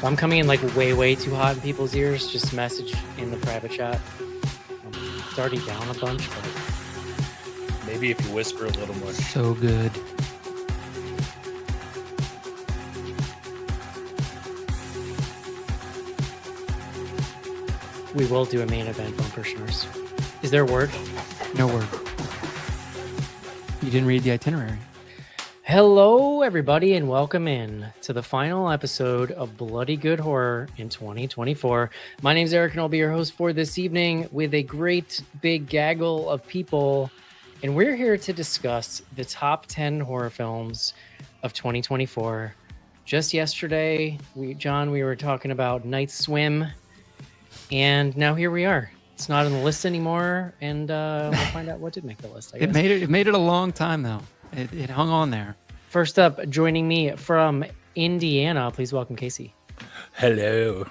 If I'm coming in like way too hot in people's ears, just message in the private chat. It's already down a bunch, but maybe if you whisper a little more. So good. we will do a main event bumper schnars. Is there a word? No word. You didn't read the itinerary. Hello, everybody, and welcome in to the final episode of Bloody Good Horror in 2024. My name's Eric, and I'll be your host for this evening with a great big gaggle of people. And we're here to discuss the top 10 horror films of 2024. Just yesterday, we were talking about Night Swim, and now here we are. It's not on the list anymore, and we'll find out what did make the list, I guess. It made it a long time, though. It hung on there. First up, joining me from Indiana, please welcome Casey. Hello.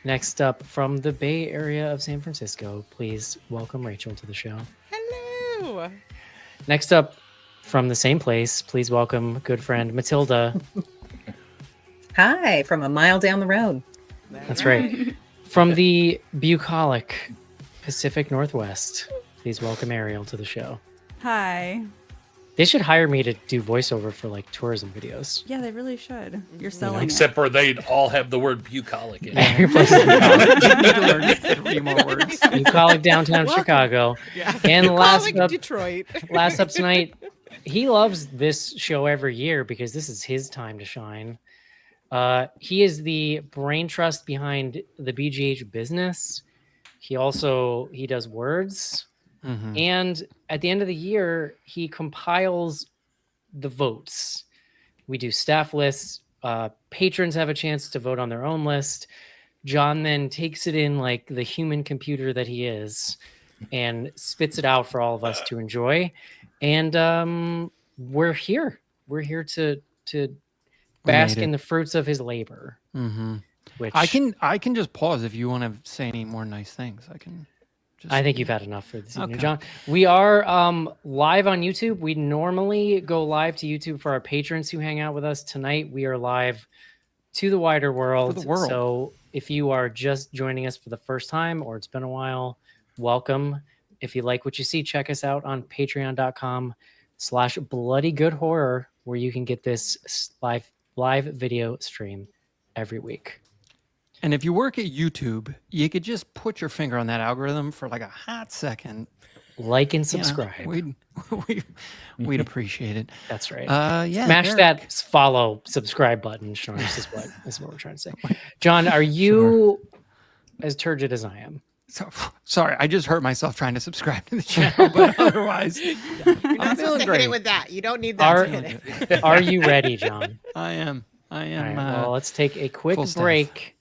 Next up, from the Bay Area of San Francisco, please welcome Rachel to the show. Hello. Next up, from the same place, please welcome good friend Matilda. Hi, from a mile down the road. That's right. From the bucolic Pacific Northwest, please welcome Ariel to the show. Hi. They should hire me to do voiceover for like tourism videos. Yeah, they really should. You're selling Except for they'd all have the word bucolic in it. Every place is bucolic. You need to learn 3 more words. Bucolic downtown Chicago. Yeah. And Bucolic Detroit. last up tonight, he loves this show every year because this is his time to shine. He is the brain trust behind the BGH business. He does words. Mm-hmm. And at the end of the year, he compiles the votes. We do staff lists. Patrons have a chance to vote on their own list. John then takes it in like the human computer that he is and spits it out for all of us to enjoy. And we're here. We're here to bask in the fruits of his labor. Mm-hmm. Which I can just pause if you want to say any more nice things. I think you've had enough for this evening, Okay. John. We are live on YouTube. We normally go live to YouTube for our patrons who hang out with us. Tonight, we are live to the wider world. So if you are just joining us for the first time or it's been a while, welcome. If you like what you see, check us out on patreon.com/bloodygoodhorror, where you can get this live video stream every week. And if you work at YouTube, you could just put your finger on that algorithm for like a hot second. Like and subscribe. We'd appreciate it. That's right. Yeah. Smash Eric. that follow, subscribe button, Schnars, is what we're trying to say. John, are you as turgid as I am? So, sorry, I just hurt myself trying to subscribe to the channel, but otherwise, You're I'm not supposed feeling to hit great. it with that. You don't need that to hit it. Are you ready, John? I am. All right, well, let's take a quick full staff. break.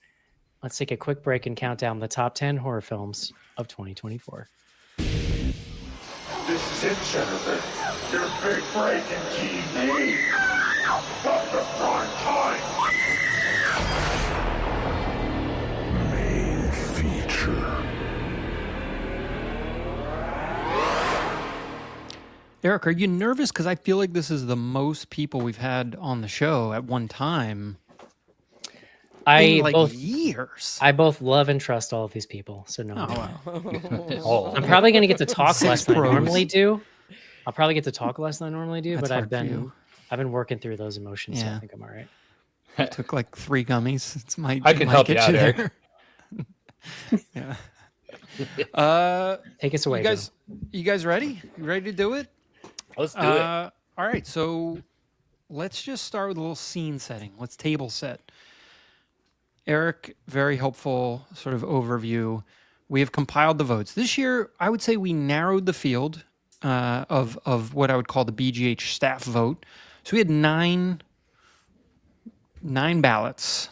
Let's take a quick break and count down the top 10 horror films of 2024. This is it, Jennifer. Your big break in TV. From the prime time. Main feature. Eric, are you nervous? Because I feel like this is the most people we've had on the show at one time. Years. I both love and trust all of these people. So no. Oh, wow. I'm probably going to get to talk Six less than I pros. normally do. I'll probably get to talk less than I normally do, That's but hard for you. I've been working through those emotions, so I Yeah. think I'm all right. I took like 3 gummies. I can help you out, Eric. Yeah. Take us away, You guys ready? You ready to do it? Let's do it. All right, so let's just start with a little scene setting. Let's table set. Eric, very helpful sort of overview. We have compiled the votes. This year, I would say we narrowed the field of what I would call the BGH staff vote. So we had nine ballots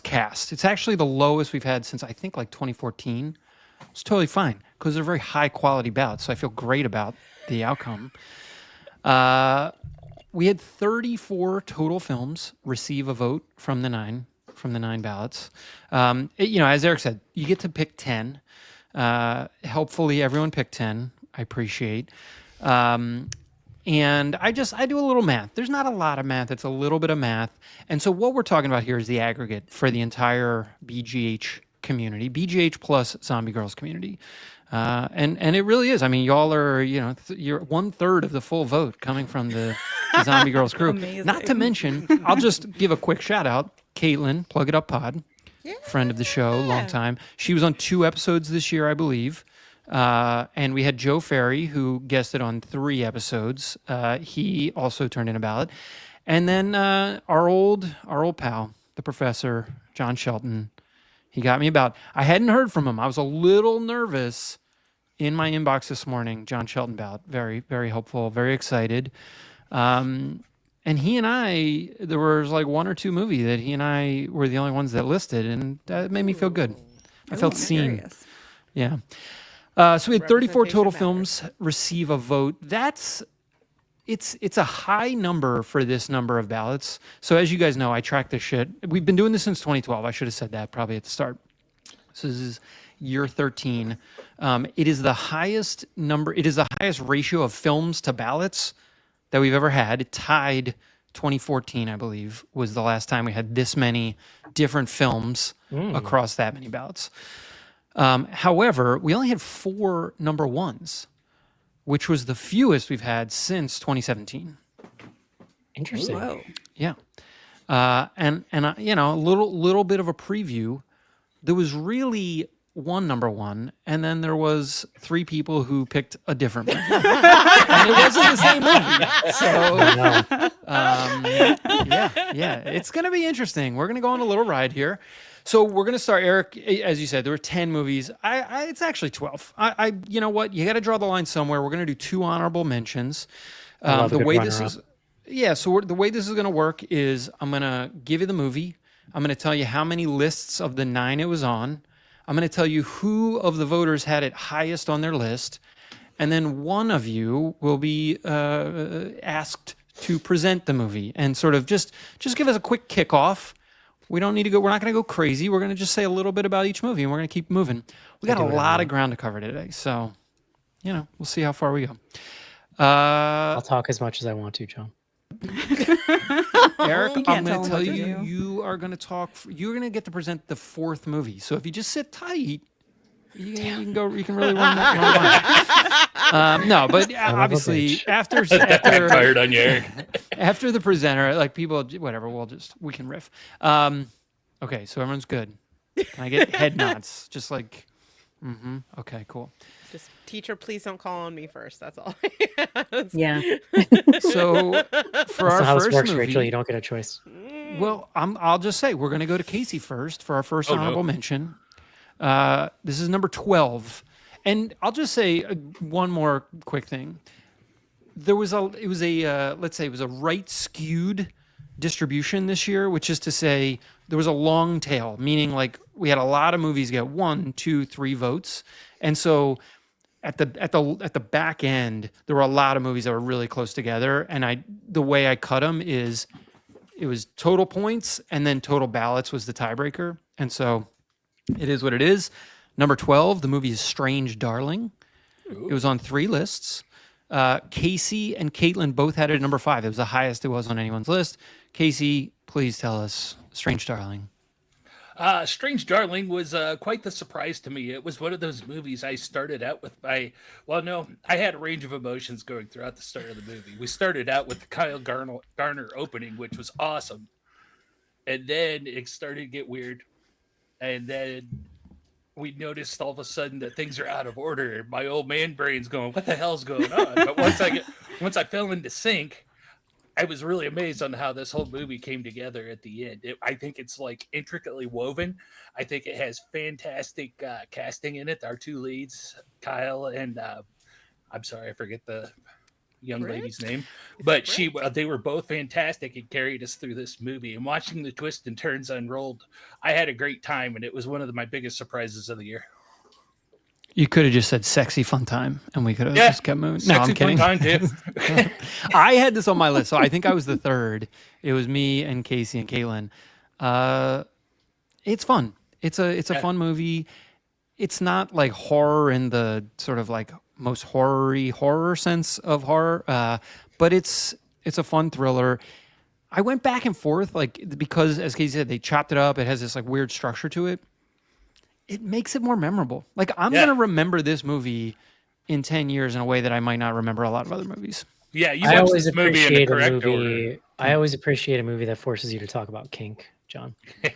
cast. It's actually the lowest we've had since I think like 2014. It's totally fine because they're very high quality ballots. So I feel great about the outcome. We had 34 total films receive a vote from the nine ballots. As Eric said, you get to pick 10. Helpfully, everyone picked 10. I appreciate. And I do a little math. There's not a lot of math. It's a little bit of math. And so what we're talking about here is the aggregate for the entire BGH community, BGH plus Zombie Girls community. And it really is. I mean, y'all are, you're 1/3 of the full vote coming from the Zombie Girls crew. Amazing. Not to mention, I'll just give a quick shout out. Caitlin, Plug It Up Pod, friend of the show, long time. She was on 2 episodes this year, I believe. And we had Joe Ferry, who guested on 3 episodes. He also turned in a ballot. And then our old pal, the professor, John Shelton, he got me about. I hadn't heard from him. I was a little nervous in my inbox this morning. John Shelton ballot, very, very helpful, very excited. And he and I, there was like 1 or 2 movies that he and I were the only ones that listed, and that made me feel good. I felt seen. Curious. Yeah. So we had 34 total Representation films receive a vote. It's a high number for this number of ballots. So as you guys know, I track this shit. We've been doing this since 2012. I should have said that probably at the start. So this is year 13. It is the highest number. It is the highest ratio of films to ballots that we've ever had. It tied 2014, I believe, was the last time we had this many different films across that many ballots. However, we only had 4 number 1s, which was the fewest we've had since 2017. Interesting. Whoa. Yeah. And a little bit of a preview. There was really 1 number 1, and then there was 3 people who picked a different movie. And it wasn't the same movie. So, yeah, it's going to be interesting. We're going to go on a little ride here. So we're going to start, Eric, as you said, there were 10 movies. It's actually 12. You know what? You got to draw the line somewhere. We're going to do 2 honorable mentions. The way this is, the way this is going to work is I'm going to give you the movie. I'm going to tell you how many lists of the 9 it was on. I'm going to tell you who of the voters had it highest on their list. And then one of you will be asked to present the movie and sort of just give us a quick kickoff. We don't need to go. We're not going to go crazy. We're going to just say a little bit about each movie, and we're going to keep moving. We got a lot of ground to cover today, so we'll see how far we go. I'll talk as much as I want to, John. Eric, I'm going to tell what to you, do. you are going to talk. You're going to get to present the 4th movie. So if you just sit tight, you can go. You can really run that. No, but obviously after Tired on you, Eric. after the presenter, like people, whatever, we can riff. Okay, so everyone's good. Can I get head nods? Just like, okay, cool. Just teacher, please don't call on me first. That's all. Yeah. So for That's our not how this first works, movie, Rachel. You don't get a choice. well, I'll just say we're going to go to Casey first for our first honorable mention. This is number 12, and I'll just say one more quick thing. It was a right skewed distribution this year, which is to say there was a long tail, meaning like we had a lot of movies get 1, 2, 3 votes, and so at the back end there were a lot of movies that were really close together, and the way I cut them is it was total points and then total ballots was the tiebreaker, and so it is what it is. Number 12, the movie is Strange Darling. Ooh. It was on 3 lists. Casey and Caitlin both had it at number 5. It was the highest it was on anyone's list. Casey, please tell us Strange Darling. Strange Darling was quite the surprise to me. It was one of those movies I started out with I had a range of emotions going throughout the start of the movie. We started out with the Kyle Garner opening, which was awesome. And then it started to get weird. And then we noticed all of a sudden that things are out of order. My old man brain's going, what the hell's going on? But once I fell into sync, I was really amazed on how this whole movie came together at the end. I think it's like intricately woven. I think it has fantastic casting in it. Our 2 leads, Kyle and I'm sorry, I forget the young lady's name, but they were both fantastic and carried us through this movie. And watching the twists and turns unrolled, I had a great time, and it was one of my biggest surprises of the year. You could have just said sexy fun time, and we could have just kept moving. No, I'm kidding. Fun time too. I had this on my list, so I think I was the 3rd. It was me and Casey and Caitlin. It's fun. It's a fun movie. it's not like horror in the sort of like most horror sense of horror, but it's a fun thriller. I went back and forth like because, as Casey said, they chopped it up. It has this like weird structure to it. It makes it more memorable. Like I'm gonna remember this movie in 10 years in a way that I might not remember a lot of other movies. Yeah, you I watch always this movie in the appreciate a correct order. movie. I always appreciate a movie that forces you to talk about kink, John.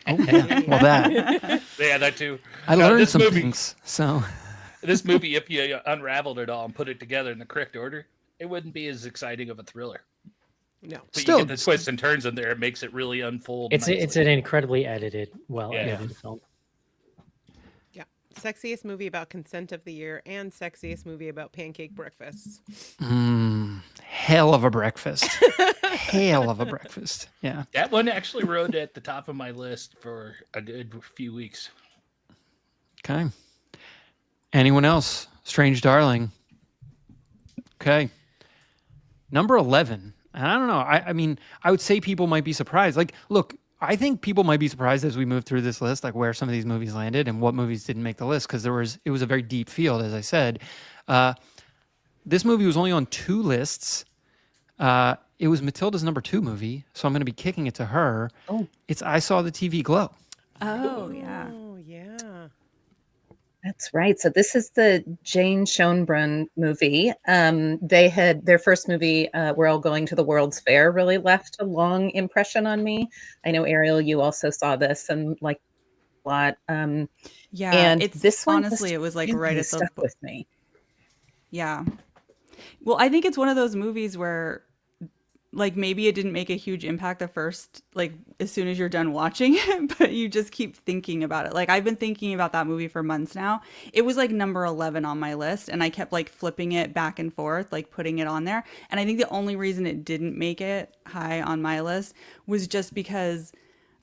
Oh yeah, well that Yeah, that too. I No, learned this some movie- things. So This movie, if you unraveled it all and put it together in the correct order, it wouldn't be as exciting of a thriller. No. But Still- you get the twists and turns in there, it makes it really unfold. It's nicely. an incredibly edited, well Yeah. edited film. Yeah. Sexiest movie about consent of the year and sexiest movie about pancake breakfasts. hell of a breakfast, hell of a breakfast. Yeah. That one actually rode at the top of my list for a good few weeks. Okay. Anyone else? Strange Darling. Okay. Number 11. And I don't know. I mean, I would say people might be surprised. Like, look, I think people might be surprised as we move through this list, like where some of these movies landed and what movies didn't make the list, because it was a very deep field, as I said. This movie was only on 2 lists. It was Matilda's number 2 movie, so I'm going to be kicking it to her. Oh. It's I Saw the TV Glow. Oh, yeah. Oh, yeah. That's right. So this is the Jane Schoenbrunn movie. They had their first movie, We're All Going to the World's Fair, really left a long impression on me. I know, Ariel, you also saw this and like a lot. Yeah. And It's this one honestly, it was like really right at the stuck with me. Yeah. Well, I think it's one of those movies where like maybe it didn't make a huge impact at first, like as soon as you're done watching it, but you just keep thinking about it. Like I've been thinking about that movie for months now. It was like number 11 on my list and I kept like flipping it back and forth, like putting it on there. And I think the only reason it didn't make it high on my list was just because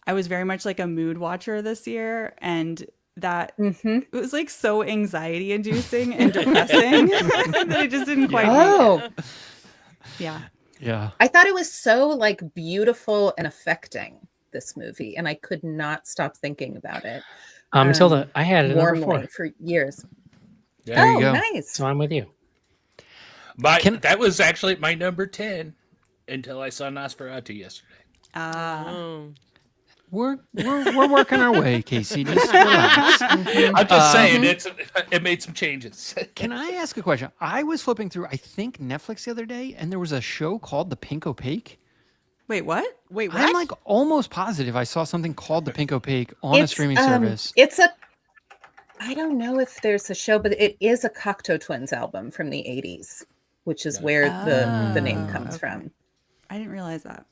I was very much like a mood watcher this year, and that it was like so anxiety inducing and depressing that I just didn't quite make it. Oh, Yeah. Yeah. I thought it was so like beautiful and affecting, this movie, and I could not stop thinking about it. Matilda, I had it at number warmly 4, for years. Yeah. There you Oh, go. nice. so I'm with you. That was actually my number 10 until I saw Nosferatu yesterday. Oh. We're working our way, Casey. Just relax. I'm just saying, it made some changes. Can I ask a question? I was flipping through, I think, Netflix the other day, and there was a show called The Pink Opaque. Wait, what? Wait, what? I'm like almost positive I saw something called The Pink Opaque on a streaming service. I don't know if there's a show, but it is a Cocteau Twins album from the 80s, which is where the name comes from. I didn't realize that.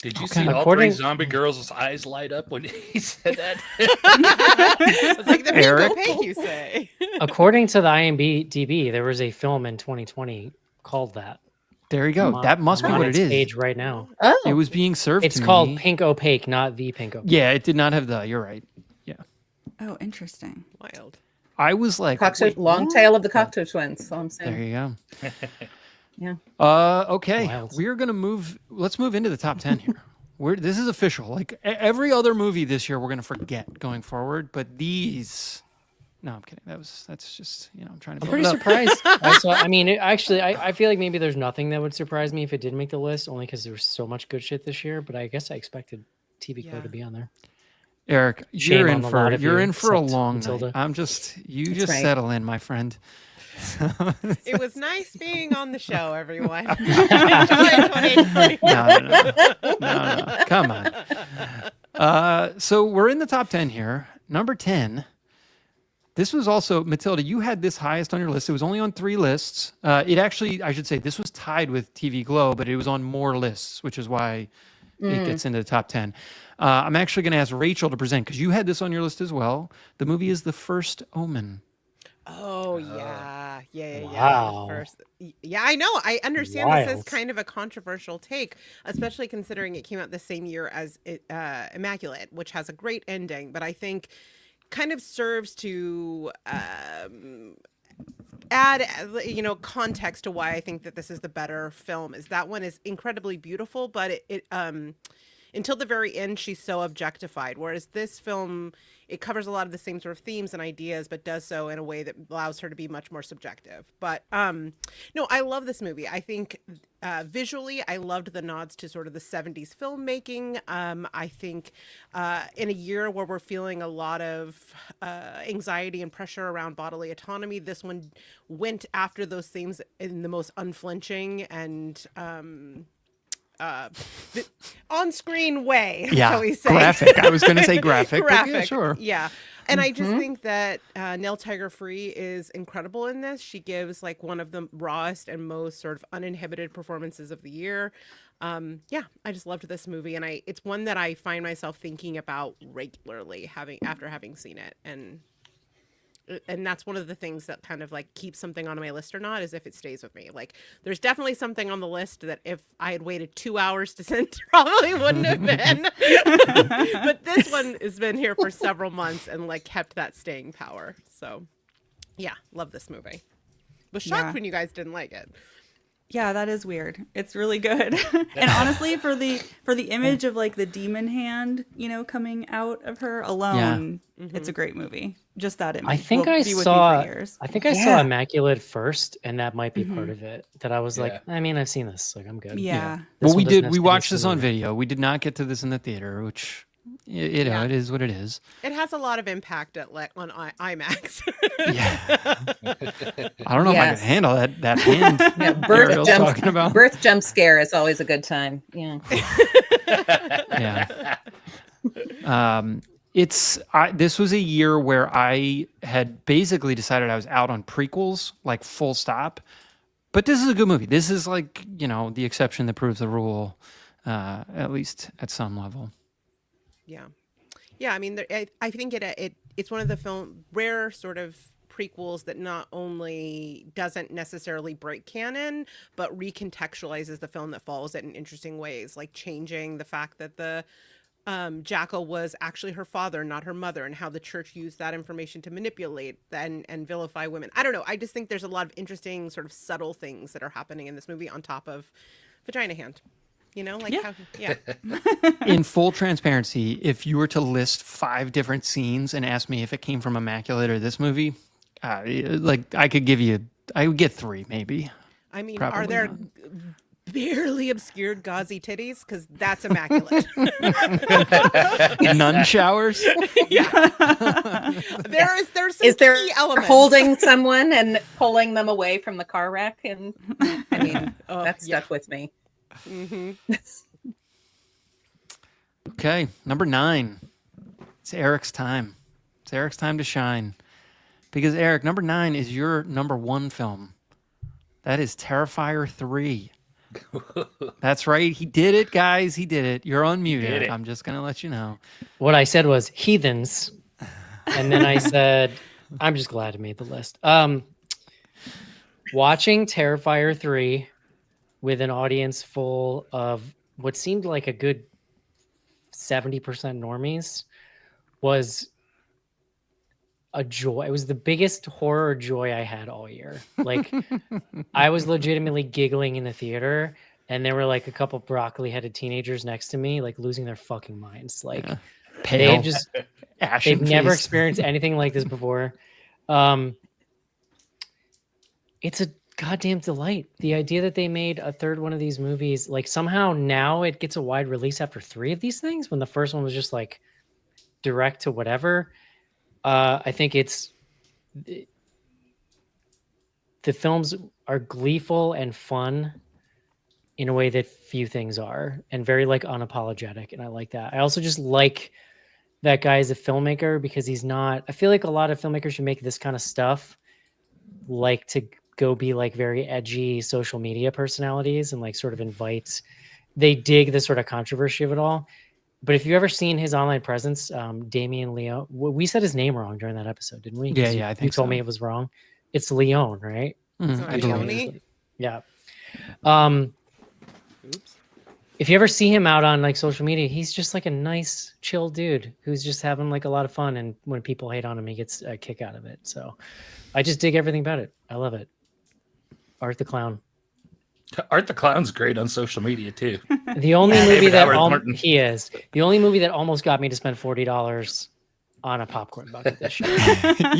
Did you Okay. see all According- 3 zombie girls' eyes light up when he said that? It's like the Eric? Eric? Pink, you say. According to the IMDb, there was a film in 2020 called that. There you go. On- That must be on what it its is. page right now. Oh, It was being served It's to called me. Pink Opaque, not the Pink Opaque. Yeah, it did not have the. You're right. Yeah. Oh, interesting. Wild. I was like, wait, long what? tail of the Cocteau Twins. That's all I'm saying. There you go. Yeah. Okay. Wild. We're gonna move. Let's move into the top 10 here. This is official. Like every other movie this year, we're gonna forget going forward. But these, no, I'm kidding. That's just I'm trying to. I'm build pretty it up. surprised. I feel like maybe there's nothing that would surprise me if it didn't make the list, only because there was so much good shit this year. But I guess I expected TV Glow Yeah. to be on there. Eric, Shame you're on in the for lot of you're you, in for a except long Matilda. night. I'm just That's right. settle in, my friend. It was nice being on the show, everyone. Enjoy 2020. No. Come on. So we're in the top 10 here. Number 10. This was also, Matilda, you had this highest on your list. It was only on 3 lists. It actually, I should say, this was tied with TV Glow, but it was on more lists, which is why it gets into the top 10. I'm actually going to ask Rachel to present because you had this on your list as well. The movie is The First Omen. Oh yeah. Wow. Yeah, I know. I understand this is Wild. kind of a controversial take, especially considering it came out the same year as Immaculate, which has a great ending, but I think kind of serves to add context to why I think that this is the better film. Is that one is incredibly beautiful, but it until the very end she's so objectified, whereas this film it covers a lot of the same sort of themes and ideas, but does so in a way that allows her to be much more subjective. But no, I love this movie. I think visually, I loved the nods to sort of the 70s filmmaking. I think in a year where we're feeling a lot of anxiety and pressure around bodily autonomy, this one went after those themes in the most unflinching and on-screen way, shall we say. Graphic. I was going to say graphic. Graphic, but yeah, sure. yeah. And I just think that Nell Tiger-Free is incredible in this. She gives like one of the rawest and most sort of uninhibited performances of the year. Yeah, I just loved this movie, and it's one that I find myself thinking about regularly after having seen it, and that's one of the things that kind of like keeps something on my list or not, is if it stays with me. Like there's definitely something on the list that if I had waited 2 hours to send, probably wouldn't have been. But this one has been here for several months and like kept that staying power. So yeah, love this movie. Was shocked when you guys didn't like it. Yeah, that is weird. It's really good. And honestly, for the image of like the demon hand, coming out of her alone, it's a great movie. Just that image. I think will I be with me saw. for years. I think I saw Immaculate first, and that might be part of it. That I was like, I mean, I've seen this. Like, I'm good. Yeah. This Well, one doesn't have we to be watched this on similar. video. We did not get to this in the theater, which it is what it is. It has a lot of impact on IMAX. Yeah. I don't know if I Yes. can handle that hand. Yeah, Ariel's talking about. birth jump scare is always a good time. Yeah. Yeah. This was a year where I had basically decided I was out on prequels, like full stop. But this is a good movie. This is like, the exception that proves the rule, at least at some level. Yeah. I mean, I think it's one of the rare sort of prequels that not only doesn't necessarily break canon, but recontextualizes the film that follows it in interesting ways, like changing the fact that the Jackal was actually her father, not her mother, and how the church used that information to manipulate and vilify women. I don't know. I just think there's a lot of interesting sort of subtle things that are happening in this movie on top of vagina hand. In full transparency, if you were to list 5 different scenes and ask me if it came from Immaculate or this movie, I would get 3 maybe. I mean, Probably are there not. barely obscured gauzy titties? Because that's Immaculate. Nun showers? There's some Is there key elements. holding someone and pulling them away from the car wreck? And I mean, that stuck with me. Okay, number 9. It's Eric's time. It's Eric's time to shine. Because Eric, number 9 is your number 1 film. That is Terrifier 3. That's right. He did it, guys. He did it. You're unmuted. I'm just going to let you know. What I said was heathens, and then I said, I'm just glad I made the list. Watching Terrifier 3 with an audience full of what seemed like a good 70% normies was a joy. It was the biggest horror joy I had all year. Like, I was legitimately giggling in the theater, and there were like a couple broccoli-headed teenagers next to me, like losing their fucking minds. Like, Pale, they've never experienced anything like this before. It's a goddamn delight. The idea that they made a third one of these movies, like somehow now it gets a wide release after 3 of these things, when the first one was just like direct to whatever. I think the films are gleeful and fun in a way that few things are, and very like unapologetic. And I like that. I also just like that guy as a filmmaker, because I feel like a lot of filmmakers who make this kind of stuff like to go be like very edgy social media personalities and like sort of they dig the sort of controversy of it all. But if you've ever seen his online presence, Damien Leone, we said his name wrong during that episode, didn't we? Yeah, I think you told me it was wrong. It's Leone, right? I believe. Leone? Yeah. If you ever see him out on like social media, he's just like a nice, chill dude who's just having like a lot of fun. And when people hate on him, he gets a kick out of it. So I just dig everything about it. I love it. Art the Clown. Art the Clown's great on social media too. The only movie David that Howard Martin. the only movie that almost got me to spend $40 on a popcorn bucket this year. You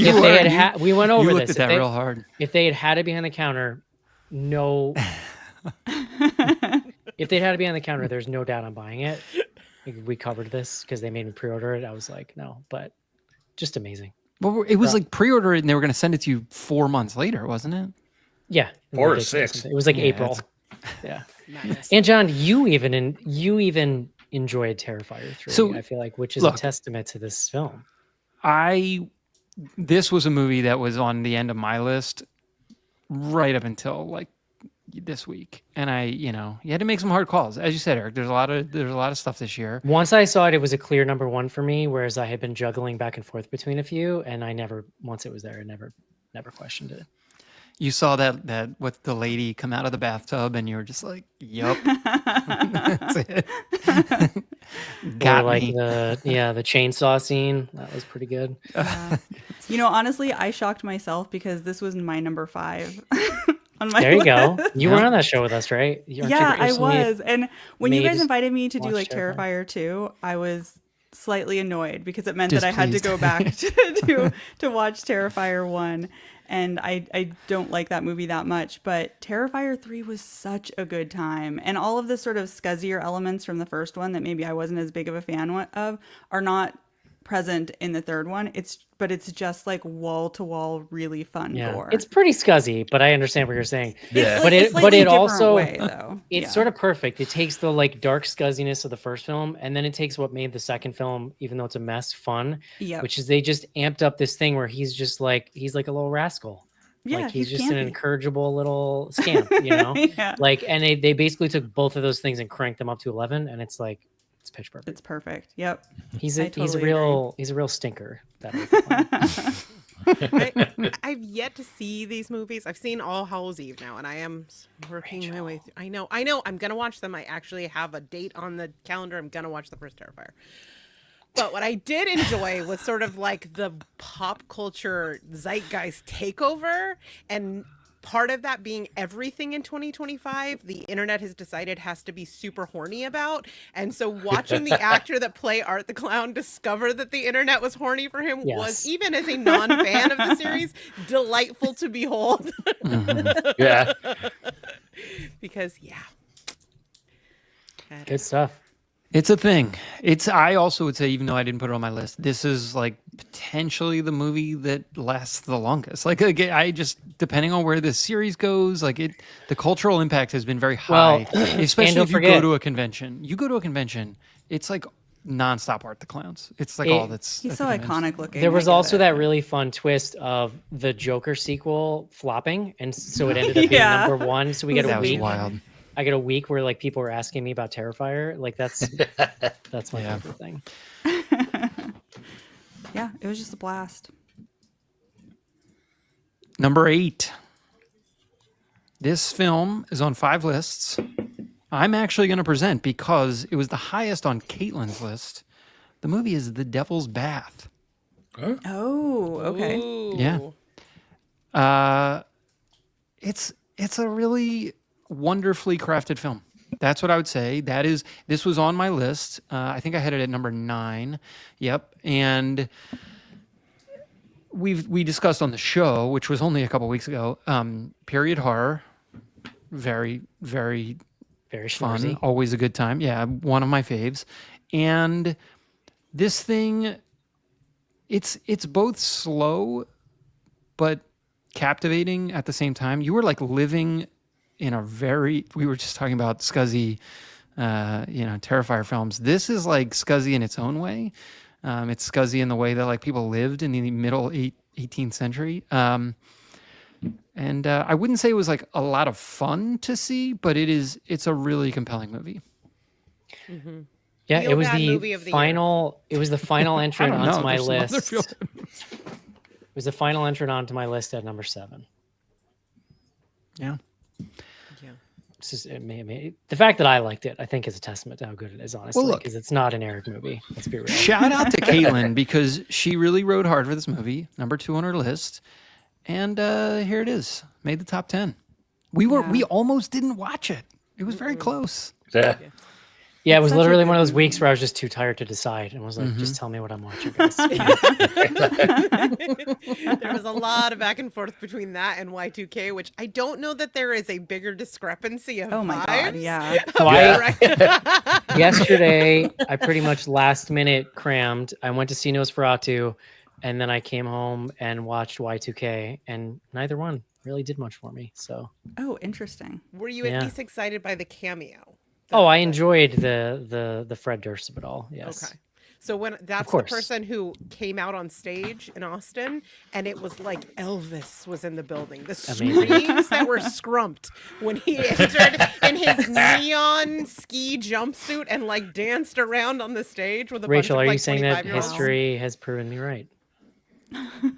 If were, they you- had we went over you looked this. at that If they- real hard. If they had had it behind the counter, no. If they'd had it behind the counter, there's no doubt I'm buying it. Like, we covered this because they made me pre-order it. I was like, no, but just amazing. Well, it was like pre-order it and they were going to send it to you 4 months later, wasn't it? Yeah, 4 or ridiculous. 6. It was like Yeah, April. Yeah. Nice. And John, you even enjoyed Terrifier 3. So, I feel like, which is look. a testament to this film. This was a movie that was on the end of my list right up until like this week, and you had to make some hard calls, as you said, Eric. There's a lot of stuff this year. Once I saw it, it was a clear number one for me. Whereas I had been juggling back and forth between a few, and once it was there, I never questioned it. You saw that with the lady come out of the bathtub, and you were just like, "Yup, that's it." Got or like me. the chainsaw scene. That was pretty good. Honestly, I shocked myself because this was my number 5 on my There you go. list. You were on that show with us, right? Aren't you Yeah, I personally was. And when you made guys invited me to do watch like Terrifier? Terrifier 2, I was slightly annoyed because it meant that I had to Displeased. go back to watch Terrifier 1. And I don't like that movie that much, but Terrifier 3 was such a good time. And all of the sort of scuzzier elements from the first one that maybe I wasn't as big of a fan of are not present in the third one. But it's just like wall to wall, really fun gore. It's pretty scuzzy, but I understand what you're saying. Yeah. But it slightly different also way, though. it's sort of perfect. It takes the like dark scuzziness of the first film, and then it takes what made the second film, even though it's a mess, fun. Yep. Which is they just amped up this thing where he's like a little rascal. Yeah, like he's just campy. an incorrigible little scamp, Yeah. Like, and they basically took both of those things and cranked them up to 11, and it's like it's pitch perfect. It's perfect. Yep. He's I a totally real stinker. That I've yet to see these movies. I've seen All Hallows Eve now, and I am working my way through. I know. I'm gonna watch them. I actually have a date on the calendar. I'm gonna watch the first Terrifier. But what I did enjoy was sort of like the pop culture zeitgeist takeover, and part of that being everything in 2025 the internet has decided has to be super horny about. And so watching the actor that play Art the Clown discover that the internet was horny for him was, even as a non-fan of the series, delightful to behold. Yeah. Because Good stuff. It's a thing. I also would say, even though I didn't put it on my list, this is like potentially the movie that lasts the longest. Like, again, I just, depending on where this series goes, like the cultural impact has been very high, especially don't if you forget- go to a convention. It's like nonstop Art the Clowns. It's like all that's. He's at so the convention. iconic looking. There I was get also it. that really fun twist of the Joker sequel flopping, and so it ended up being Yeah. number 1. So we get a That was week. wild. I get a week where like people were asking me about Terrifier. Like that's my Yeah. favorite thing. Yeah, it was just a blast. Number 8. This film is on 5 lists. I'm actually going to present because it was the highest on Caitlin's list. The movie is The Devil's Bath. Oh, okay. Ooh. Yeah. It's a really wonderfully crafted film. That's what I would say. This was on my list. I think I had it at number 9. Yep. And we discussed on the show, which was only a couple weeks ago, period horror. Very, very Very fun. schmoozy. Always a good time. Yeah, one of my faves. And this thing, it's both slow but captivating at the same time. You were like living in we were just talking about scuzzy, Terrifier films. This is like scuzzy in its own way. It's scuzzy in the way that like people lived in the middle 18th century. And I wouldn't say it was like a lot of fun to see, but it's a really compelling movie. Mm-hmm. Yeah, Feel it was bad the movie of the final. It was the final entrant I don't onto know. my There's some other list. feel- It was the final entrant onto my list at number 7. Yeah. It's just, the fact that I liked it, I think, is a testament to how good it is, honestly. Well, look. Because it's not an Eric movie. Let's be real. Shout out to Caitlin because she really rode hard for this movie. Number 2 on her list. And here it is. Made the top 10. We almost didn't watch it. It was very close. Yeah. Yeah, it It's was such a literally good one of those movie. weeks where I was just too tired to decide and was like, just tell me what I'm watching, guys. There was a lot of back and forth between that and Y2K, which I don't know that there is a bigger discrepancy of Oh my God, vibes. yeah. So Yeah. yesterday, I pretty much last minute crammed. I went to see Nosferatu, and then I came home and watched Y2K, and neither one really did much for me. So, Oh, interesting. Were you at Yeah. least excited by the cameo? I enjoyed the Fred Durst of it all. Yes. Okay. So when that's the course. person who came out on stage in Austin, and it was like Elvis was in the building. The Amazing. screams that were scrumped when he entered in his neon ski jumpsuit and like danced around on the stage with a Rachel, bunch are of you like saying that 25-year-olds. history has proven me right? I mean,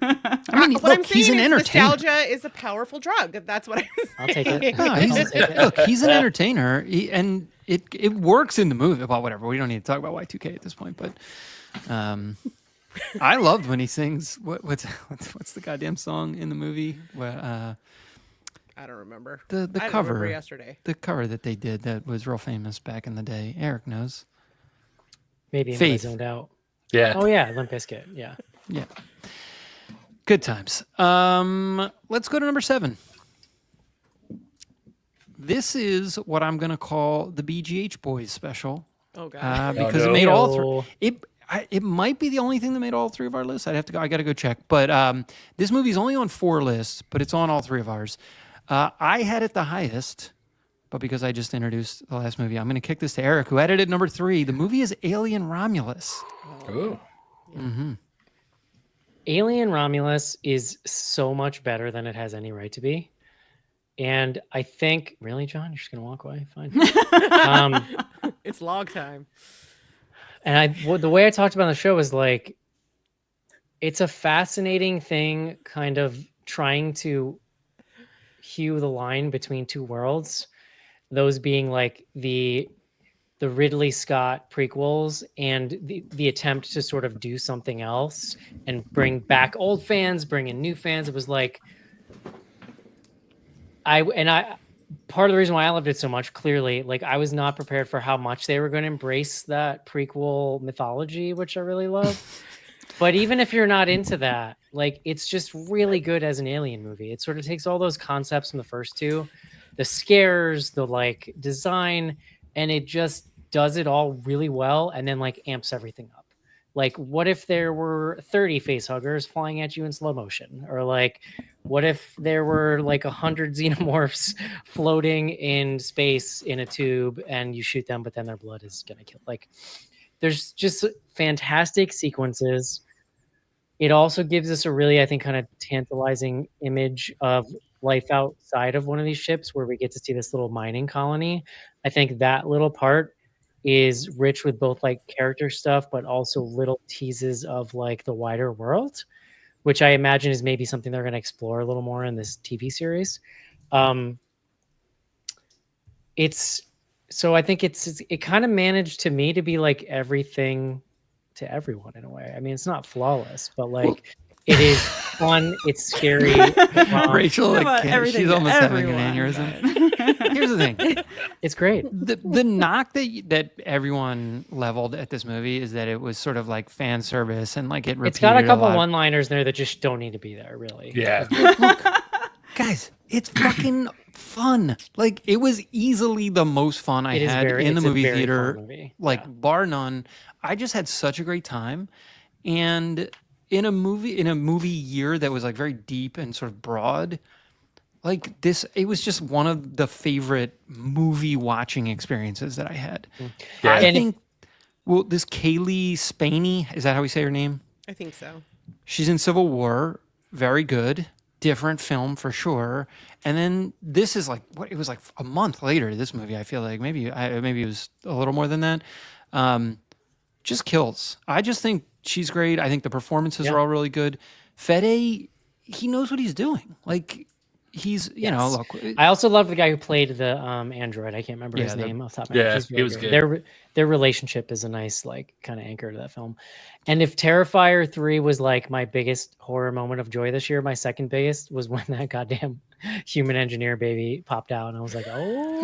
What I'm look, he's saying an is entertainer. nostalgia is a powerful drug. That's what I'm I'll take it. No, I'll take it. look, he's an entertainer, and it works in the movie. Well, whatever. We don't need to talk about Y2K at this point, but I loved when he sings. What's the goddamn song in the movie? Where I don't remember. the I cover remember yesterday. the cover that they did that was real famous back in the day. Eric knows. Maybe I Faith. zoned out. Yeah. Oh yeah, Limp Bizkit. Yeah. Yeah. Good times. Let's go to number 7. This is what I'm going to call the BGH Boys special Oh god. because it no. made all Heyo. three. It might be the only thing that made all 3 of our lists. I got to go check. But this movie's only on 4 lists, but it's on all 3 of ours. I had it the highest, but because I just introduced the last movie, I'm going to kick this to Eric, who had it at number 3. The movie is Alien Romulus. Ooh. Alien Romulus is so much better than it has any right to be. And I think, really, John, you're just going to walk away? Fine. It's log time. And the way I talked about on the show is like, it's a fascinating thing, kind of trying to hew the line between 2 worlds. Those being like the Ridley Scott prequels and the attempt to sort of do something else and bring back old fans, bring in new fans. It was like, part of the reason why I loved it so much, clearly, like I was not prepared for how much they were going to embrace that prequel mythology, which I really love. But even if you're not into that, like it's just really good as an Alien movie. It sort of takes all those concepts from the first 2, the scares, the like design, and it just does it all really well and then like amps everything up. Like, what if there were 30 facehuggers flying at you in slow motion? Or like, what if there were like 100 xenomorphs floating in space in a tube and you shoot them, but then their blood is gonna kill? Like, there's just fantastic sequences. It also gives us a really, I think, kind of tantalizing image of life outside of one of these ships where we get to see this little mining colony. I think that little part is rich with both like character stuff, but also little teases of like the wider world, which I imagine is maybe something they're going to explore a little more in this TV series. So I think it kind of managed to me to be like everything to everyone in a way. I mean, it's not flawless, but like it is fun. It's scary. Rachel, About like, everything she's to almost having an everyone, aneurysm. Here's the thing. It's great. The knock that everyone leveled at this movie is that it was sort of like fan service and like it repeated It's got a couple lot. one-liners there that just don't need to be there, really. Yeah. Guys, it's fucking fun. Like it was easily the most fun I It is had in the it's a movie very theater, fun movie. like Yeah. bar none. I just had such a great time, and in a movie year that was like very deep and sort of broad, like this, it was just one of the favorite movie watching experiences that I had. Yeah. I And think, well, this Kaylee Spaney, is that how we say her name? I think so. She's in Civil War, very good, different film for sure. And then this is like what it was like a month later. This movie, I feel like maybe it was a little more than that. Just kills. I just think she's great. I think the performances are all really good. Fede, he knows what he's doing. Like he's, you know, look. I also love the guy who played the android. I can't remember his Yeah, name off the top of my head. Yeah, He's he really was good. good. their relationship is a nice like kind of anchor to that film. And if Terrifier 3 was like my biggest horror moment of joy this year, my second biggest was when that goddamn human engineer baby popped out, and I was like, oh,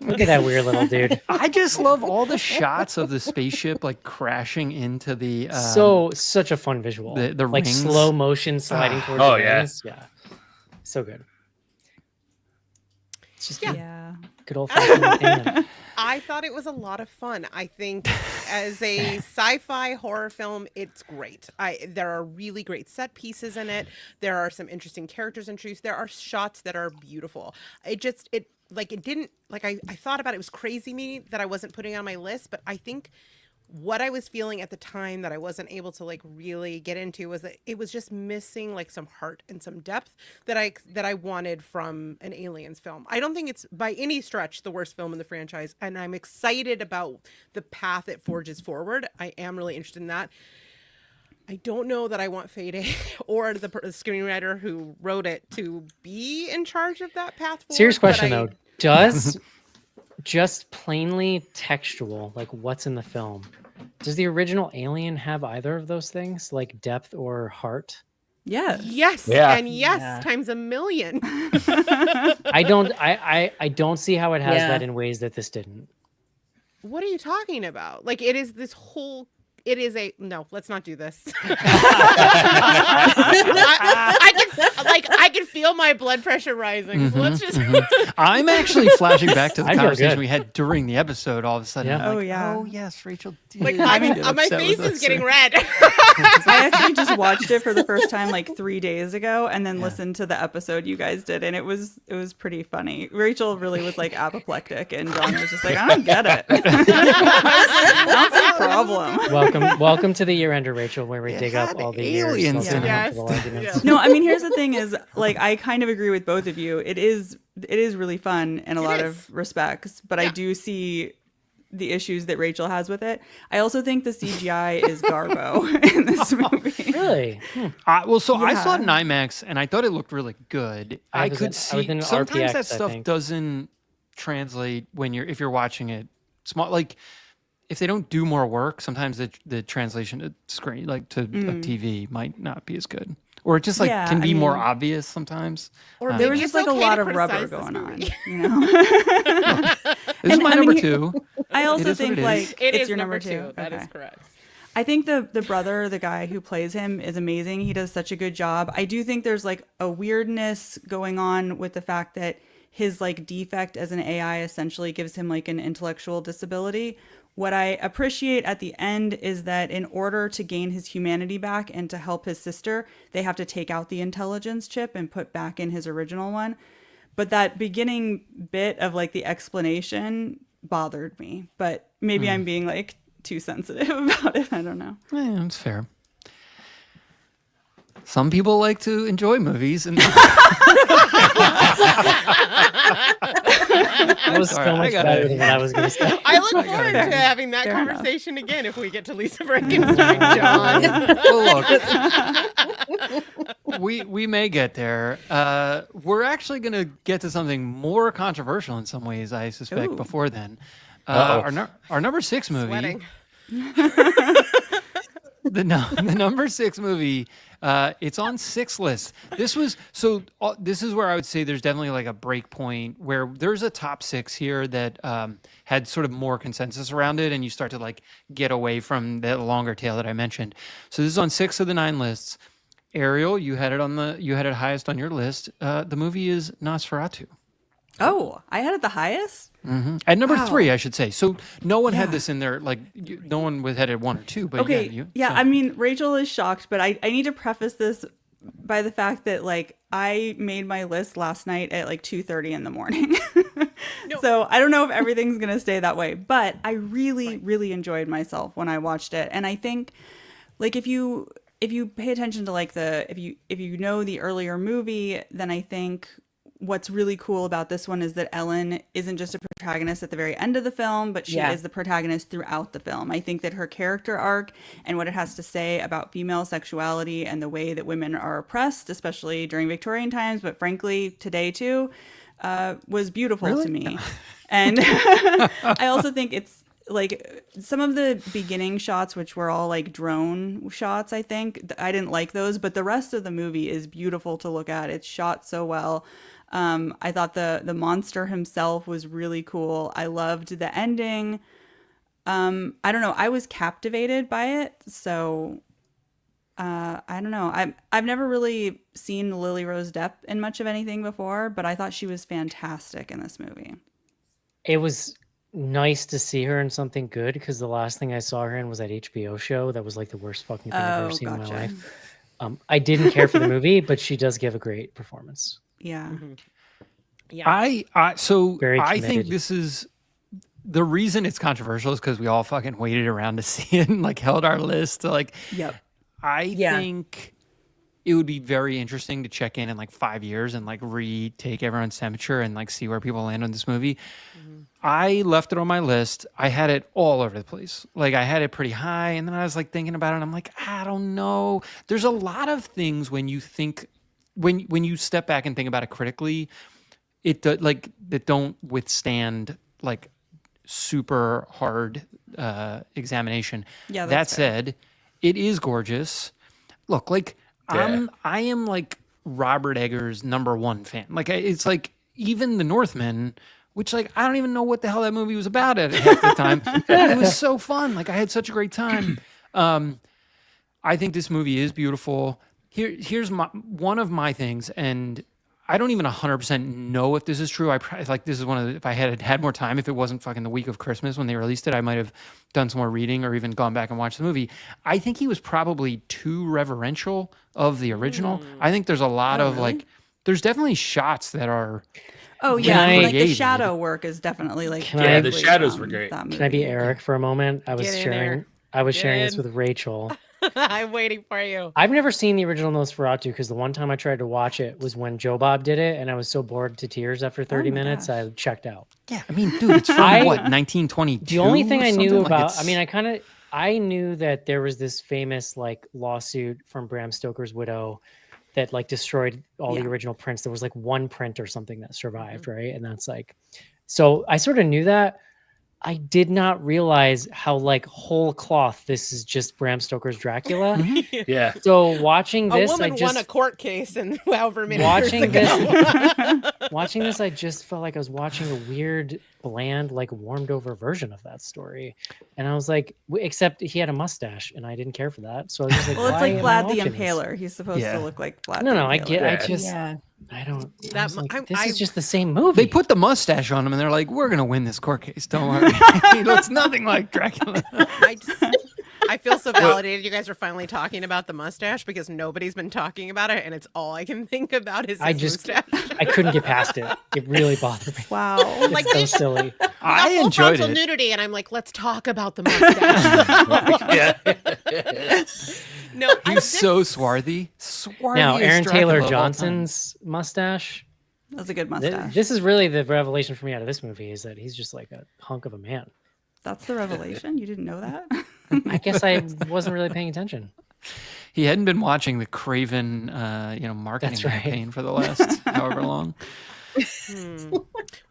look at that weird little dude. I just love all the shots of the spaceship like crashing into the Such a fun visual. the like rings. slow motion sliding towards Oh, the yeah. rings. Yeah. So good. It's just Yeah. good old fashioned entertainment. I thought it was a lot of fun. I think as a sci-fi horror film, it's great. There are really great set pieces in it. There are some interesting characters introduced. There are shots that are beautiful. I thought about it, was crazy me that I wasn't putting on my list, but I think what I was feeling at the time that I wasn't able to like really get into was that it was just missing like some heart and some depth that I wanted from an Aliens film. I don't think it's by any stretch the worst film in the franchise, and I'm excited about the path it forges forward. I am really interested in that. I don't know that I want Fede or the screenwriter who wrote it to be in charge of that path forward. Serious question though. Does just plainly textual, like what's in the film, does the original Alien have either of those things, like depth or heart? Yeah. Yes. Yeah. And yes, Yeah. times a million. I don't see how it has Yeah. that in ways that this didn't. What are you talking about? Like it is this whole. It is a no. Let's not do this. I can feel my blood pressure rising. So let's just. I'm actually flashing back to the I feel conversation good. we had during the episode. All of a sudden, Yeah. I'm Oh, like, yeah. oh yes, Rachel did. Like get my upset face with is us. getting red. I actually just watched it for the first time like 3 days ago, and then listened to the episode you guys did, and it was pretty funny. Rachel really was like apoplectic, and John was just like, I don't get it. That's a problem. Welcome to the year ender, Rachel, where we It dig up had all the aliens years most in it. uncomfortable Yes. arguments. No, I mean, here's the thing: is like I kind of agree with both of you. It is really fun in a lot of respects, but I Yeah. do see the issues that Rachel has with it. I also think the CGI is garbo in this movie. Really? I saw it in Yeah. IMAX and I thought it looked really good. I was could in see RPX, sometimes I that stuff think. doesn't translate if you're watching it small. Like if they don't do more work, sometimes the translation to screen, like to a TV, might not be as good, or it just like Yeah, can I be more mean- obvious sometimes. Or There maybe was it's just like a okay lot to of rubber criticize this going on, movie. you know. This is my I number mean, two. I also is what think it is. like It it's is your number number two. two. That is Okay. correct. I think the brother, the guy who plays him, is amazing. He does such a good job. I do think there's like a weirdness going on with the fact that his like defect as an AI essentially gives him like an intellectual disability. What I appreciate at the end is that in order to gain his humanity back and to help his sister, they have to take out the intelligence chip and put back in his original one. But that beginning bit of like the explanation bothered me. But maybe I'm being like too sensitive about it. I don't know. Yeah, that's fair. Some people like to enjoy movies, and That was Sorry, so I much gotta- better than what I was going to say. I look forward to having that Fair enough. conversation again if we get to Lisa Frankenstein, John. well, look, we may get there. We're actually going to get to something more controversial in some ways, I suspect. Ooh. Before then, Uh-oh. our number 6 movie. Sweating. The number 6 movie, it's on 6 list. This is where I would say there's definitely like a break point where there's a top 6 here that had sort of more consensus around it, and you start to like get away from the longer tail that I mentioned. So this is on 6 of the 9 lists. Ariel, you had it highest on your list. The movie is Nosferatu. Oh, I had it the highest? At number Wow. 3, I should say. So no one had Yeah. this in there. Like no one had it 1 or 2. But Okay. yeah, I mean, Rachel is shocked, but I need to preface this by the fact that like I made my list last night at like 2:30 in the morning. So I don't know if everything's going to stay that way, but I really enjoyed myself when I watched it. And I think like if you pay attention to like if you know the earlier movie, then I think what's really cool about this one is that Ellen isn't just a protagonist at the very end of the film, but she Yeah. is the protagonist throughout the film. I think that her character arc and what it has to say about female sexuality and the way that women are oppressed, especially during Victorian times, but frankly today too, was beautiful Really? to me. And I also think it's like some of the beginning shots, which were all like drone shots, I think I didn't like those, but the rest of the movie is beautiful to look at. It's shot so well. I thought the monster himself was really cool. I loved the ending. I don't know. I was captivated by it. So I don't know. I've never really seen Lily Rose Depp in much of anything before, but I thought she was fantastic in this movie. It was nice to see her in something good because the last thing I saw her in was that HBO show that was like the worst fucking thing I've ever seen in my life. I didn't care for the movie, but she does give a great performance. Yeah. Yeah. I Very think committed. this is the reason it's controversial is because we all fucking waited around to see it and like held our list. Like, Yep. I think it would be very interesting to check in like 5 years and like retake everyone's temperature and like see where people land on this movie. I left it on my list. I had it all over the place. Like I had it pretty high, and then I was like thinking about it. And I'm like, I don't know. There's a lot of things when you think, when you step back and think about it critically, like that don't withstand like super hard examination. Yeah, That that's fair. said, it is gorgeous. Look, like I am like Robert Eggers' #1 fan. Like it's like even The Northman, which like I don't even know what the hell that movie was about at half the time. It was so fun. Like I had such a great time. I think this movie is beautiful. Here's one of my things, and I don't even 100% know if this is true. Like this is one of the, if I had more time, if it wasn't fucking the week of Christmas when they released it, I might have done some more reading or even gone back and watched the movie. I think he was probably too reverential of the original. I think there's a lot of like, there's definitely shots that are. Oh yeah, I- like the shadow work is definitely like. Can I- the directly shadows from were great. that Can I be movie. Eric for a moment? I was Get in sharing. there. I was Get sharing this in. with Rachel. I'm waiting for you. I've never seen the original Nosferatu because the one time I tried to watch it was when Joe Bob did it, and I was so bored to tears after 30 my minutes, gosh. I checked out. Yeah, I mean, dude, it's from what, 1922? The only thing or I knew something? about, Like, I knew that there was this famous like lawsuit from Bram Stoker's widow that like destroyed all the Yeah. original prints. There was like one print or something that survived, right? And that's like, so I sort of knew that. I did not realize how like whole cloth this is just Bram Stoker's Dracula. Yeah. So watching A this, woman I just won a court case and however many watching years ago. watching this, I just felt like I was watching a weird, bland, like warmed over version of that story. And I was like, except he had a mustache, and I didn't care for that. So I was just like, Well, it's why like am I Vlad the watching this? Impaler. He's supposed Yeah. to look like Vlad. No, the no, I Impaler. get. I Yeah. just, Yeah. I don't. I That was like, I'm- this I- is just the same movie. they put the mustache on him and they're like, we're going to win this court case. Don't worry. He looks nothing like Dracula. I feel so validated. You guys are finally talking about the mustache because nobody's been talking about it, and it's all I can think about is his mustache. I couldn't get past it. It really bothered me. Wow. It's Like, so they- silly. I Full enjoyed frontal it. nudity, and I'm like, let's talk about the mustache. Yeah. No, He's so swarthy. Swarthy Now, as Aaron Dracula Taylor of all time. Johnson's mustache. That's a good Th- mustache. This is really the revelation for me out of this movie is that he's just like a hunk of a man. That's the revelation. You didn't know that? I guess I wasn't really paying attention. He hadn't been watching the Craven, marketing That's right. campaign for the last however long.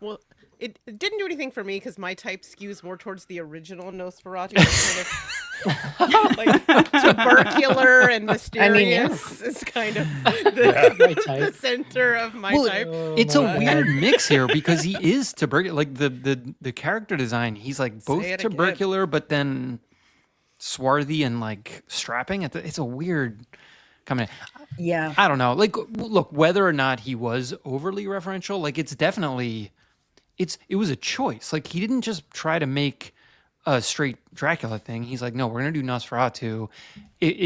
Well, it didn't do anything for me because my type skews more towards the original Nosferatu. Kind of like tubercular and mysterious is kind of My the type. center of my Well, type. It's a my weird mix here because he is tubercular. Like the character design, he's like both Say it again. tubercular, but then swarthy and like strapping. It's a weird combination. Yeah. I don't know. Like, look, whether or not he was overly referential, like it's definitely, it was a choice. Like he didn't just try to make a straight Dracula thing. He's like, no, we're gonna do Nosferatu. It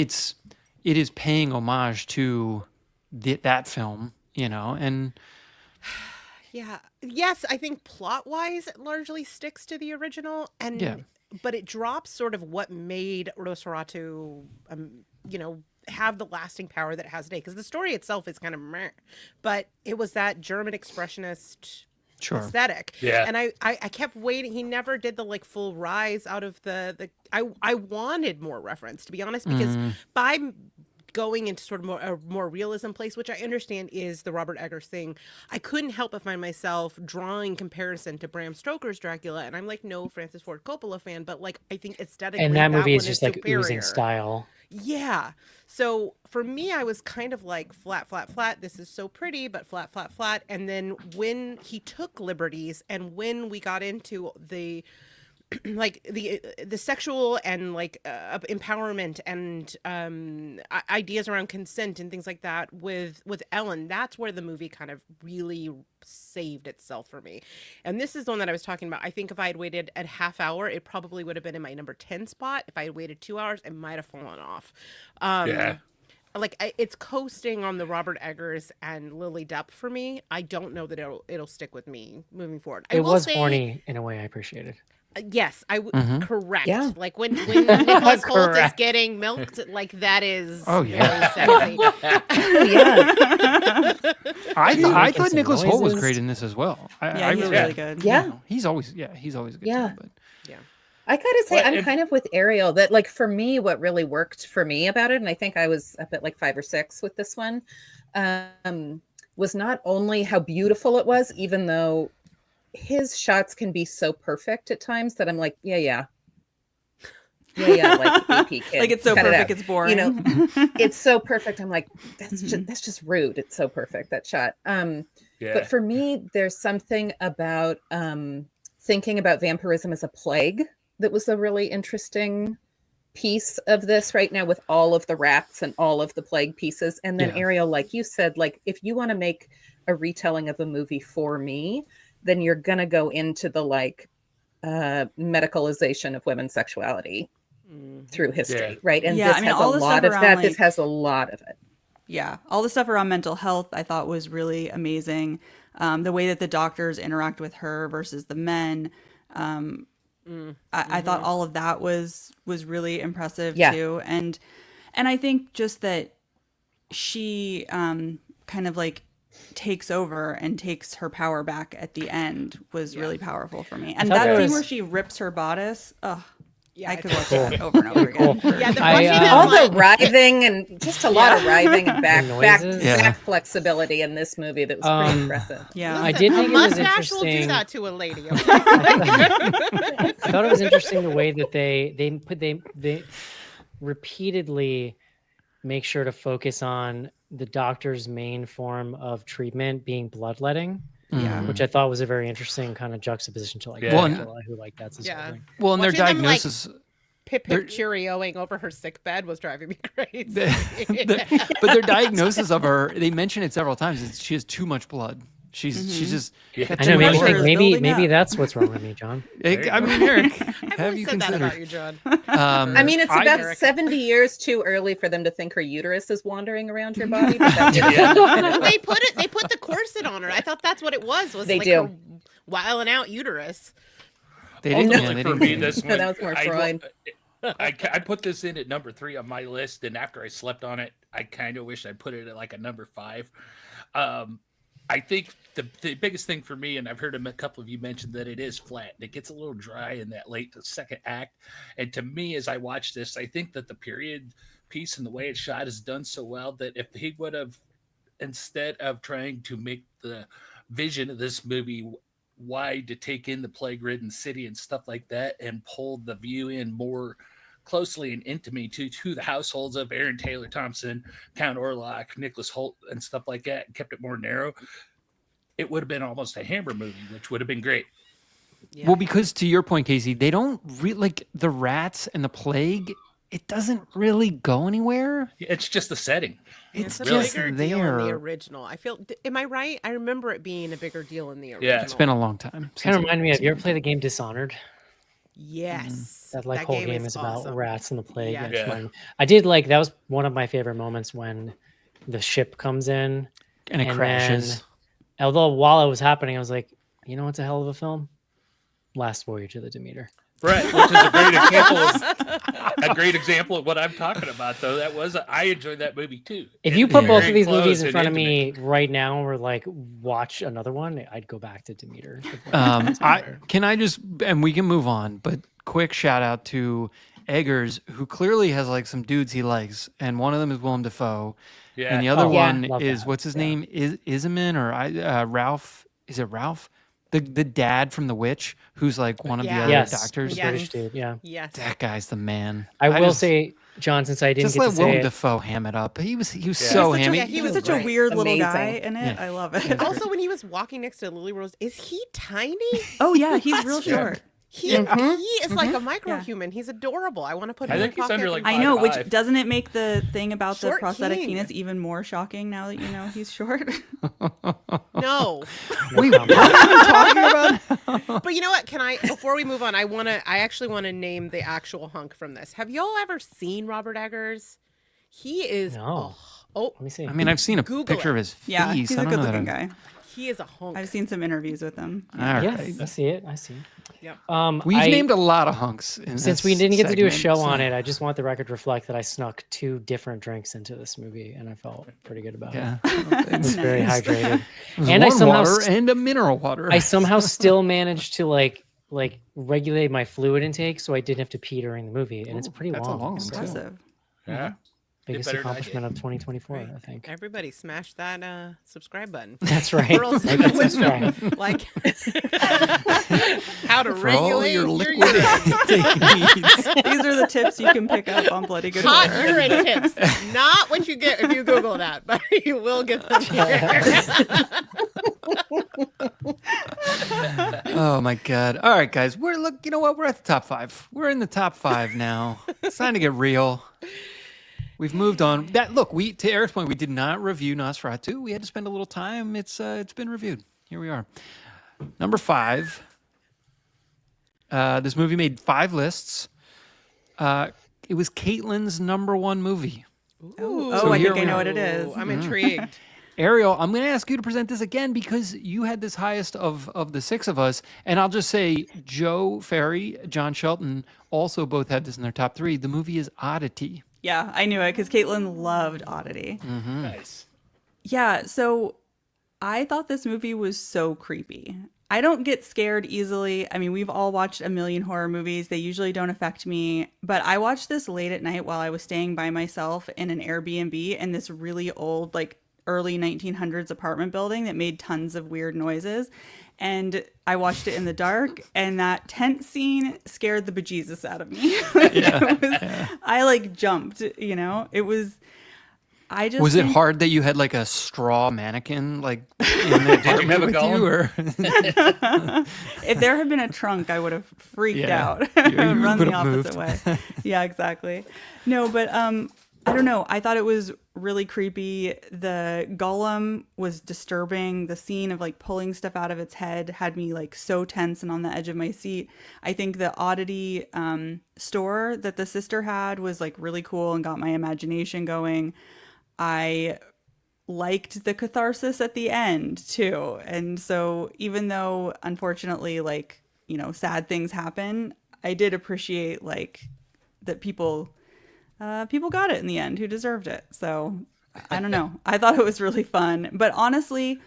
is paying homage to that film, and Yeah. Yes, I think plot wise it largely sticks to the original and Yeah. but it drops sort of what made Nosferatu have the lasting power that it has today. Because the story itself is kind of meh, but it was that German expressionist sure. aesthetic. Yeah. And I kept waiting. He never did the like full rise out of the I wanted more reference, to be honest, because by going into sort of a more realism place, which I understand is the Robert Eggers thing, I couldn't help but find myself drawing comparison to Bram Stoker's Dracula, and I'm like no Francis Ford Coppola fan, but like I think aesthetically And that movie is one just like superior. oozing style. Yeah. So for me, I was kind of like flat, flat, flat. This is so pretty, but flat, flat, flat. And then when he took liberties, and when we got into the like the sexual and like empowerment and ideas around consent and things like that with Ellen, that's where the movie kind of really saved itself for me. And this is the one that I was talking about. I think if I had waited a half hour, it probably would have been in my number 10 spot. If I had waited 2 hours, it might have fallen off. Like it's coasting on the Robert Eggers and Lily Depp for me. I don't know that it'll stick with me moving forward. It was horny in a way I appreciated. Yes, correct. Yeah. Like when Nicholas Hoult is getting milked, like that is very sexy. Yeah. I thought some Nicholas Hoult was noises. great in this as well. Yeah, he's really good. Yeah. You know, he's always a good Yeah. time, but I gotta say, Well, I'm kind of with Ariel that, like, for me, what really worked for me about it, and I think I was up at like 5 or 6 with this one, was not only how beautiful it was, even though his shots can be so perfect at times that I'm like, yeah, like AP kid. Like it's so cut it perfect, out. it's boring. You know, it's so perfect. I'm like, that's just rude. It's so perfect, that shot. But for me, there's something about thinking about vampirism as a plague that was a really interesting piece of this right now, with all of the rats and all of the plague pieces. And then Ariel, like you said, like if you want to make a retelling of a movie for me, then you're gonna go into the like medicalization of women's sexuality through history, right? And this has a lot of that. This has a lot of it. Yeah, all the stuff around mental health I thought was really amazing. The way that the doctors interact with her versus the men. I thought all of that was really impressive too. And I think just that she kind of like takes over and takes her power back at the end was really powerful for me. And that scene where she rips her bodice, I could watch that over and over again. Yeah, all the writhing and just a lot of writhing and back flexibility in this movie that was pretty impressive. Yeah, listen, I did think it was mustache will do interesting. that to a lady. Okay? I thought it was interesting the way that they repeatedly make sure to focus on the doctor's main form of treatment being bloodletting. Yeah. Which I thought was a very interesting kind of juxtaposition to like Dracula, who like that's his whole thing. Well, and their Watching them, like, diagnosis. Pip Cheerioing over her sick bed was driving me crazy. But their diagnosis of her, they mention it several times. She has too much blood. She's just. I know. Made me think maybe that's what's wrong with me, John. I mean, Eric, have you said that about considered? you, John. I mean, it's about 70 years too early for them to think her uterus is wandering around her body. But that's They put the corset on her. I thought that's what it was. They like do. her wilding out uterus. They didn't. Only for me, this one, that was more Freud. I put this in at number 3 on my list, and after I slept on it, I kind of wish I put it at like a number 5. I think the biggest thing for me, and I've heard a couple of you mention that it is flat. It gets a little dry in that late second act. And to me, as I watch this, I think that the period piece and the way it's shot is done so well that if he would have, instead of trying to make the vision of this movie wide to take in the plague-ridden city and stuff like that, and pulled the view in more closely and intimately to the households of Aaron Taylor Thompson, Count Orlok, Nicholas Hoult, and stuff like that, and kept it more narrow, it would have been almost a Hammer movie, which would have been great. Yeah. Well, because to your point, Casey, they don't like the rats and the plague. It doesn't really go anywhere. It's just the setting. It's a just bigger deal in the there. original. I feel. Am I right? I remember it being a bigger deal in the original. Yeah. It's been a long time. Kind of reminded me of, you ever play the game Dishonored? Yes. That like whole game is about awesome. rats and the plague. Yeah. Yeah. I did like, that was one of my favorite moments when the ship comes in And it crashes. then, although while it was happening, I was like, you know what's a hell of a film? Last Voyage of the Demeter. Right, which is a great example of what I'm talking about. Though I enjoyed that movie too. If you put both Very of these close movies in and front of intimate. me right now, or like watch another one, I'd go back to Demeter. And we can move on, but quick shout out to Eggers, who clearly has like some dudes he likes, and one of them is Willem Dafoe, Yeah. and the other Oh, yeah. one Love is that. what's his Yeah. name? Isaman or Ralph? Is it Ralph? The dad from The Witch, who's like one of the Yeah. other Yes, doctors. Yeah. British dude. Yeah. Yes. That guy's the man. I will just- say, John, since I didn't just get to let Willem say it, Dafoe ham it up. He was so He's such a- hammy. yeah, He was was such a great. weird little Amazing. guy in it. Yeah. I love it. Also, when he was walking next to Lily Rose, is he tiny? Oh yeah, he's real Yeah. short. He is like a micro human. He's adorable. I want to put him I in think my he's pocket under, every like, time. I know, 5'5". which doesn't it make the thing about the Short prosthetic king. penis even more shocking now that you know he's short? No. Wait, what are you talking about? But you know what? Can I, before we move on, I actually want to name the actual hunk from this. Have y'all ever seen Robert Eggers? He is No. oh, Let me see. I mean, I've seen a Google picture it. of his face. Yeah, he's I a don't know good that looking I- guy. he is a hunk. I've seen some interviews with him. All right. Yes, I see it. I see. Yep. We've I- named a lot of hunks. In Since this we didn't get to do a segment, show so- on it, I just want the record to reflect that I snuck 2 different drinks into this movie, and I felt pretty good about Yeah. it. I was very hydrated, It was and I one somehow water and a mineral water. I somehow still managed to like regulate my fluid intake, so I didn't have to pee during the movie, and it's Ooh, pretty that's a long. long one, so too. Impressive. Yeah. biggest better than I accomplishment did. of 2024, Right. I think. Everybody smash that subscribe button. That's right. Or else Like, that's wisdom, right. like how to For all regulate your your liquid urine. needs. These are the tips you can pick up on Bloody Good Hot Horror. urine tips. Not what you get if you Google that, but you will get them here. Oh my god! All right, guys, you know what? We're at the top 5. We're in the top 5 now. It's time to get real. We've moved on. To Eric's point, we did not review Nosferatu. We had to spend a little time. It's been reviewed. Here we are. Number 5. This movie made 5 lists. It was Caitlin's number 1 movie. Ooh. Oh, I here think I we know are. what it is. I'm intrigued. Ariel, I'm going to ask you to present this again because you had this highest of the 6 of us. And I'll just say Joe Ferry, John Shelton also both had this in their top 3. The movie is Oddity. Yeah, I knew it because Caitlin loved Oddity. Nice. Yeah, so I thought this movie was so creepy. I don't get scared easily. I mean, we've all watched a million horror movies. They usually don't affect me. But I watched this late at night while I was staying by myself in an Airbnb in this really old, like early 1900s apartment building that made tons of weird noises. And I watched it in the dark, and that tent scene scared the bejesus out of me. I like jumped, you know? It was... Was it hard that you had like a straw mannequin like in the Did you have a with you? Or? If there had been a trunk, I would have freaked Yeah. out, You run would the have opposite moved. way. Yeah, exactly. No, but I don't know. I thought it was really creepy. The golem was disturbing. The scene of like pulling stuff out of its head had me like so tense and on the edge of my seat. I think the Oddity store that the sister had was like really cool and got my imagination going. I liked the catharsis at the end too. And so even though unfortunately like, you know, sad things happen, I did appreciate like that people got it in the end who deserved it. So I don't know. I thought it was really fun. But honestly,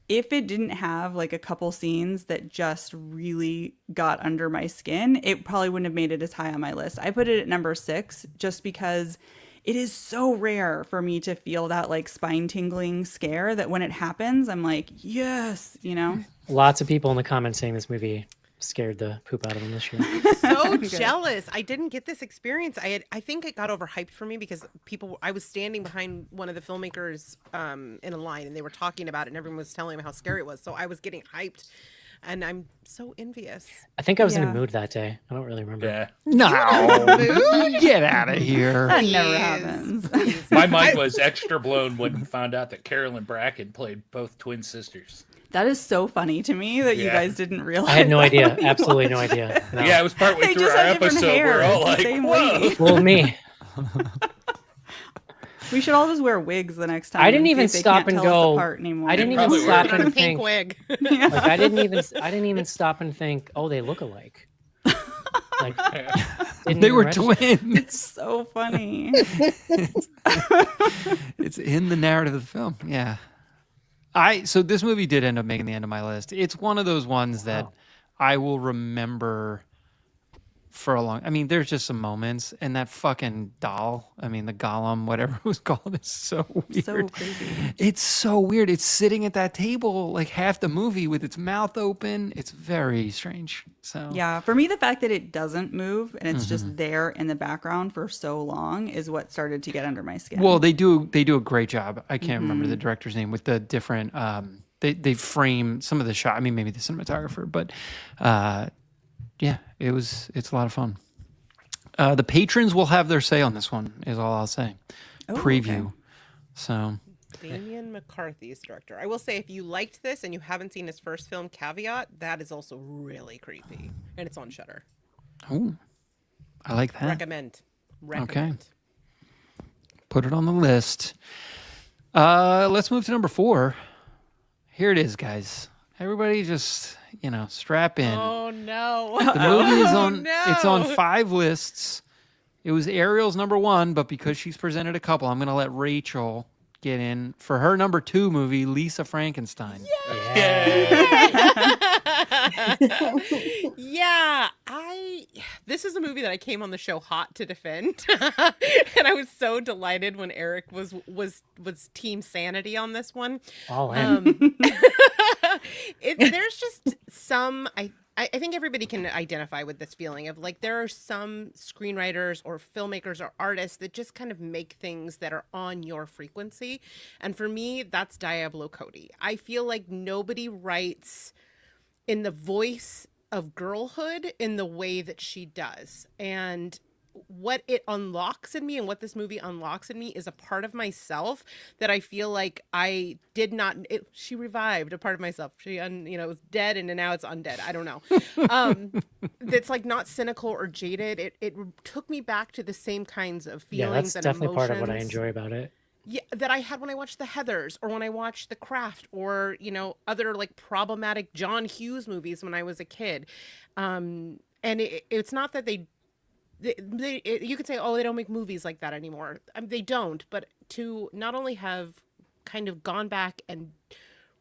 if it didn't have like a couple scenes that just really got under my skin, it probably wouldn't have made it as high on my list. I put it at number 6 just because it is so rare for me to feel that like spine tingling scare that when it happens, I'm like, yes, you know? Lots of people in the comments saying this movie scared the poop out of them this year. So jealous. I didn't get this experience. I think it got overhyped for me because I was standing behind one of the filmmakers in a line and they were talking about it and everyone was telling me how scary it was. So I was getting hyped and I'm so envious. I think I was in Yeah. a mood that day. I don't really remember. Yeah. No, get out of here. That never Please, happens. please. My mind was extra blown when we found out that Carolyn Bracken played both twin sisters. That is so funny to me that you Yeah. guys didn't realize. I had no that. idea. Absolutely no idea. No. Yeah, it was partway They through just our have different episode. hair. We're all It's the like, same whoa. lady. Well, me. We should all just wear wigs the next time. I didn't and see even if they stop can't and tell go- us apart anymore. I didn't even Probably stop were. On a and pink think. wig. Yeah. Like I didn't even stop and think. Oh, they look alike. Like didn't They even were register. twins. It's so funny. It's in the narrative of the film. Yeah. So this movie did end up making the end of my list. It's one of those ones that Wow. I will remember for a long. I mean, there's just some moments, and that fucking doll. I mean, the golem, whatever it was called, is so weird. So creepy. It's so weird. It's sitting at that table like half the movie with its mouth open. It's very strange. So Yeah, for me, the fact that it doesn't move and it's just there in the background for so long is what started to get under my skin. Well, they do a great job. I can't remember the director's name with the different. They frame some of the shot. I mean, maybe the cinematographer, but yeah, it's a lot of fun. The patrons will have their say on this one. Is all I'll say. Preview. Okay. So. Damien McCarthy's director. I will say, if you liked this and you haven't seen his first film, Caveat, that is also really creepy, and it's on Shudder. Oh, I like that. Recommend. Put it on the list. Let's move to number 4. Here it is, guys. Everybody just, strap in. Oh no. The movie is on no. it's on 5 lists. It was Ariel's number 1, but because she's presented a couple, I'm going to let Rachel get in for her number 2 movie, Lisa Frankenstein. Yeah, this is a movie that I came on the show hot to defend. And I was so delighted when Eric was team sanity on this one. All in. There's just some I think everybody can identify with this feeling of like there are some screenwriters or filmmakers or artists that just kind of make things that are on your frequency. And for me, that's Diablo Cody. I feel like nobody writes in the voice of girlhood in the way that she does. And what it unlocks in me and what this movie unlocks in me is a part of myself that I feel like I did not. She revived a part of myself. She, it was dead and now it's undead. I don't know. That's like not cynical or jaded. It took me back to the same kinds of feelings. Yeah, that's and definitely emotions. part of what I enjoy about it. Yeah, that I had when I watched The Heathers or when I watched The Craft or, other like problematic John Hughes movies when I was a kid. And it's not that you could say, oh, they don't make movies like that anymore. They don't, but to not only have kind of gone back and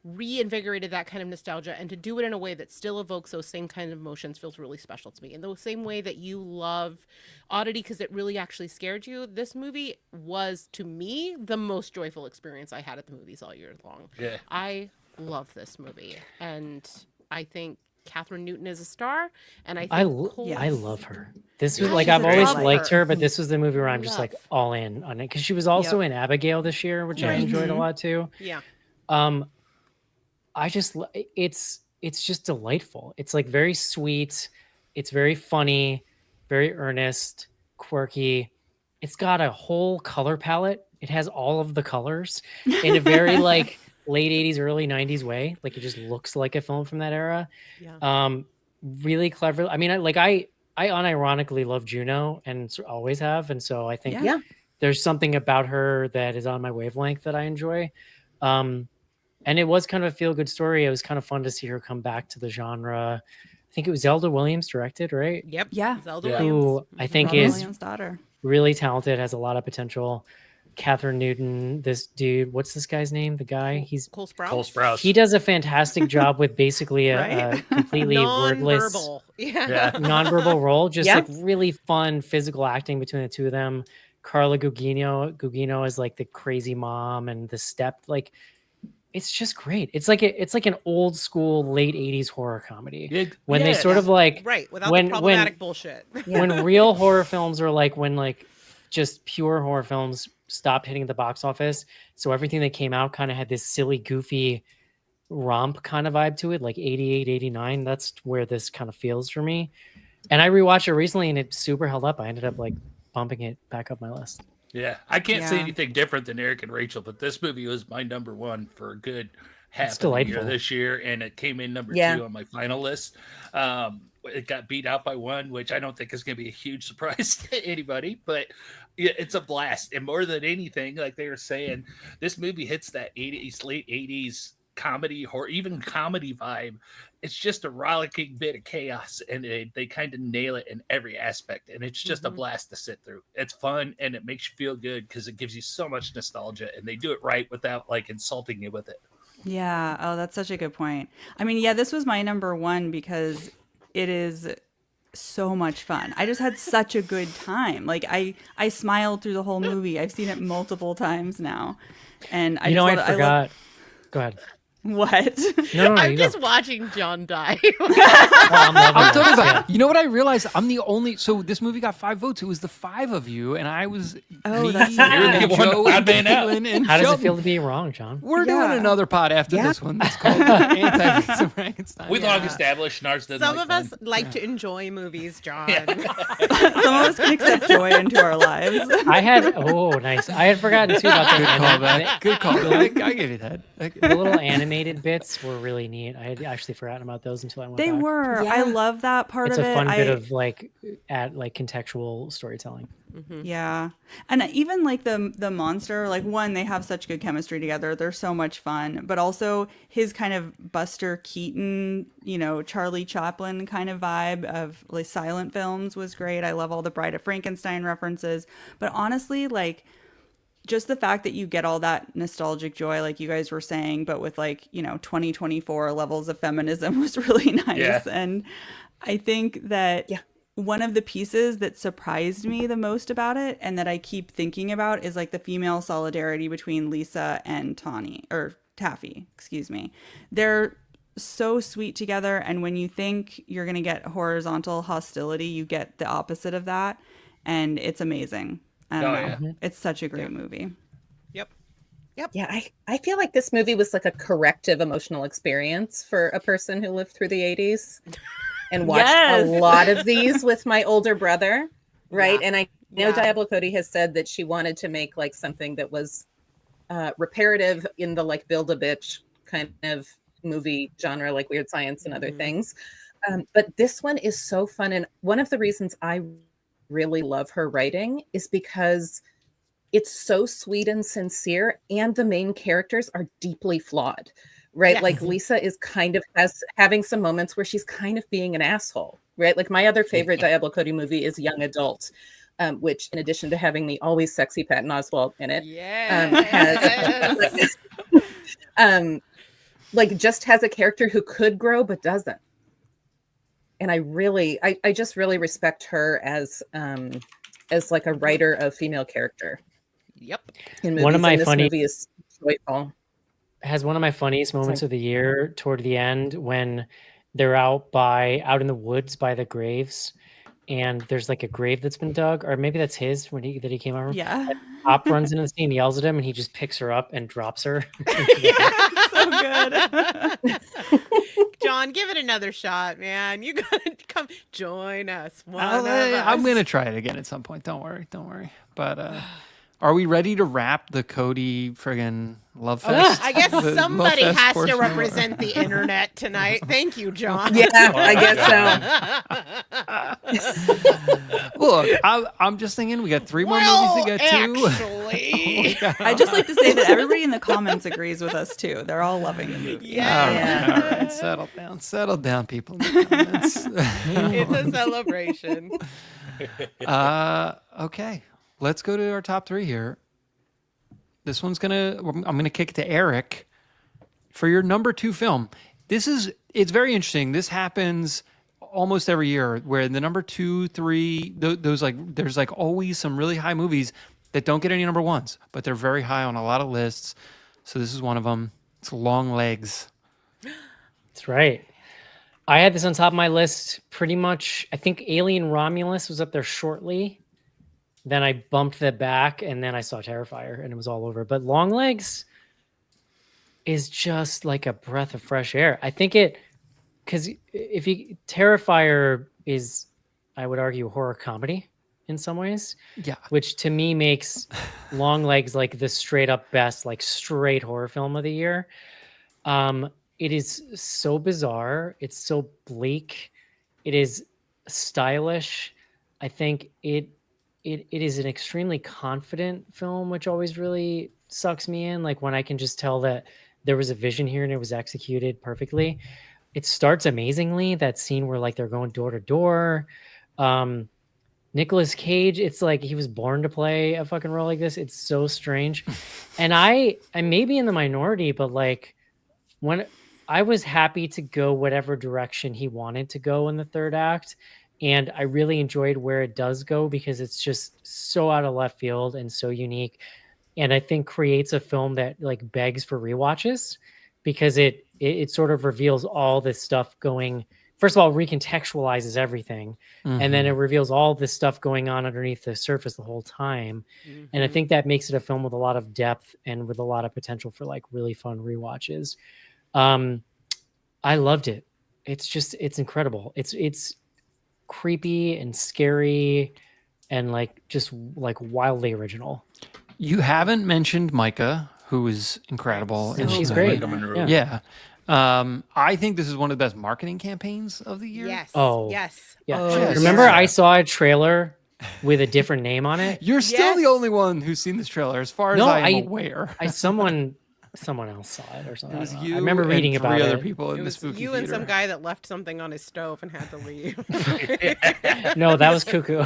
reinvigorated that kind of nostalgia and to do it in a way that still evokes those same kind of emotions feels really special to me. In the same way that you love Oddity because it really actually scared you, this movie was, to me, the most joyful experience I had at the movies all year long. Yeah. I love this movie, and I think Catherine Newton is a star, and I think I love her. This was Yeah, like she's I've a always great liked actor. her, but this was the movie where I'm just like Love. all in on it because she was also in Abigail this year, which I enjoyed a lot too. Yeah. I just it's just delightful. It's like very sweet. It's very funny, very earnest, quirky. It's got a whole color palette. It has all of the colors in a very like late 80s, early 90s way. Like it just looks like a film from that era. Yeah. Really clever. I mean, I unironically love Juno and always have. And so I think there's something about her that is on my wavelength that I enjoy. And it was kind of a feel-good story. It was kind of fun to see her come back to the genre. I think it was Zelda Williams directed, right? Yep. Yeah. Zelda Yeah. Williams. Who I think Robin is Williams' daughter. really talented, has a lot of potential. Catherine Newton, this dude, what's this guy's name? The guy, he's Cole Sprouse. Cole Sprouse. he does a fantastic job with basically a Right? completely wordless Non-verbal. Yeah. Yeah. nonverbal role, just Yeah. like really fun physical acting between the two of them. Carla Gugino is like the crazy mom and the step, like it's just great. It's like an old school late 80s horror comedy. When they sort of like Right. Without when- the problematic bullshit. when real horror films are like when like just pure horror films stopped hitting the box office. So everything that came out kind of had this silly, goofy romp kind of vibe to it, like 88, 89. That's where this kind of feels for me. And I rewatched it recently and it super held up. I ended up like bumping it back up my list. Yeah, I can't say Yeah. anything different than Eric and Rachel, but this movie was my number 1 for a good half It's of the year delightful. this year, and it came in number 2 on my final list. It got beat out by 1, which I don't think is going to be a huge surprise to anybody, but yeah, it's a blast. And more than anything, like they were saying, this movie hits that 80s, late 80s comedy or even comedy vibe. It's just a rollicking bit of chaos, and they kind of nail it in every aspect, and it's just a blast to sit through. It's fun and it makes you feel good because it gives you so much nostalgia, and they do it right without like insulting you with it. Yeah. Oh, that's such a good point. I mean, yeah, this was my number 1 because it is so much fun. I just had such a good time. Like I smiled through the whole movie. I've seen it multiple times now, and I You know, just I love it. forgot. Go ahead. What? No, I'm you just go. watching John die. Oh, I'm loving I'm this, talking yeah. about. You know what I realized? I'm the only. So this movie got 5 votes. It was the 5 of you, and I was Oh, me, that's You're and the one Joe, odd and man out. Caitlin, and How does it Sheldon. feel to be wrong, John? We're doing Yeah. another pod after Yeah. this one. It's called Anti Frankenstein. We long established ours didn't Some like of us fun. like to enjoy movies, John. Some of us can accept joy into our lives. I had nice. I had forgotten too about Good callback. Good callback. I give you that. the little animated bits were really neat. I had actually forgotten about those until I went They back. were. Yeah. I love that part It's of a it. fun bit of like contextual storytelling. Yeah. And even like the monster, like one, they have such good chemistry together. They're so much fun. But also his kind of Buster Keaton, Charlie Chaplin kind of vibe of like silent films was great. I love all the Bride of Frankenstein references. But honestly, like just the fact that you get all that nostalgic joy, like you guys were saying, but with 2024 levels of feminism was really nice. Yeah. And I think that one of the pieces that surprised me the most about it and that I keep thinking about is like the female solidarity between Lisa and Taffy, excuse me. They're so sweet together. And when you think you're going to get horizontal hostility, you get the opposite of that. And it's amazing. I don't know. Yeah. It's such a great movie. Yep. Yeah, I feel like this movie was like a corrective emotional experience for a person who lived through the 80s and watched a lot of these with my older brother, right? Yeah. And I know Diablo Cody has said that she wanted to make like something that was reparative in the like Build-A-Bitch kind of movie genre, like Weird Science and other things. But this one is so fun. And one of the reasons I really love her writing is because it's so sweet and sincere, and the main characters are deeply flawed, right? Yes. Like Lisa is kind of having some moments where she's kind of being an asshole, right? Like my other favorite Diablo Cody movie is Young Adult, which in addition to having the always sexy Patton Oswalt in it, has just has a character who could grow but doesn't. And I just really respect her as like a writer of female character. Yep. In movies. One of my and this funny movie is joyful. has one of my funniest moments of the year toward the end when they're out in the woods by the graves, and there's like a grave that's been dug, or maybe that's his that he came over. Yeah. Pop runs into the scene, yells at him, and he just picks her up and drops her. So good. John, give it another shot, man. You gotta come join us. I'm gonna try it again at some point. Don't worry. But are we ready to wrap the Cody friggin' love fest? I guess The love somebody fest has to portion? represent the internet tonight. Thank you, John. Yeah, I guess so. Look, I'm just thinking we got 3 more movies to get to. Actually, I just like to say that everybody in the comments agrees with us too. They're all loving the movie. All right, settle down, people. In the comments. It's a celebration. Okay, let's go to our top 3 here. This one's I'm gonna kick it to Eric for your number 2 film. It's very interesting. This happens almost every year where the number 2, 3, those there's like always some really high movies that don't get any number 1s, but they're very high on a lot of lists. So this is one of them. It's Longlegs. That's right. I had this on top of my list pretty much. I think Alien Romulus was up there shortly. Then I bumped that back, and then I saw Terrifier, and it was all over. But Longlegs is just like a breath of fresh air. I think because Terrifier is, I would argue, horror comedy in some ways. Yeah. Which to me makes Longlegs like the straight up best, like straight horror film of the year. It is so bizarre. It's so bleak. It is stylish. I think it is an extremely confident film, which always really sucks me in. Like when I can just tell that there was a vision here and it was executed perfectly. It starts amazingly. That scene where like they're going door to door. Nicolas Cage, it's like he was born to play a fucking role like this. It's so strange. And I may be in the minority, but like when I was happy to go whatever direction he wanted to go in the third act. And I really enjoyed where it does go because it's just so out of left field and so unique. And I think creates a film that like begs for rewatches because it sort of reveals all this stuff going. First of all, recontextualizes everything, and then it reveals all this stuff going on underneath the surface the whole time. And I think that makes it a film with a lot of depth and with a lot of potential for like really fun rewatches. I loved it. It's incredible. It's creepy and scary and like just like wildly original. You haven't mentioned Micah, who is incredible, And she's great. Yeah. I think this is one of the best marketing campaigns of the year. Yes. Oh. Yes. Yeah. Oh, Remember, yeah. I saw a trailer with a different name on it. You're still the Yes. only one who's seen this trailer, as far as No, I am aware. Someone else saw it or something. It was I don't know. you. I remember and reading about three other it. people in It the was spooky you theater. and some guy that left something on his stove and had to leave. No, that was Cuckoo.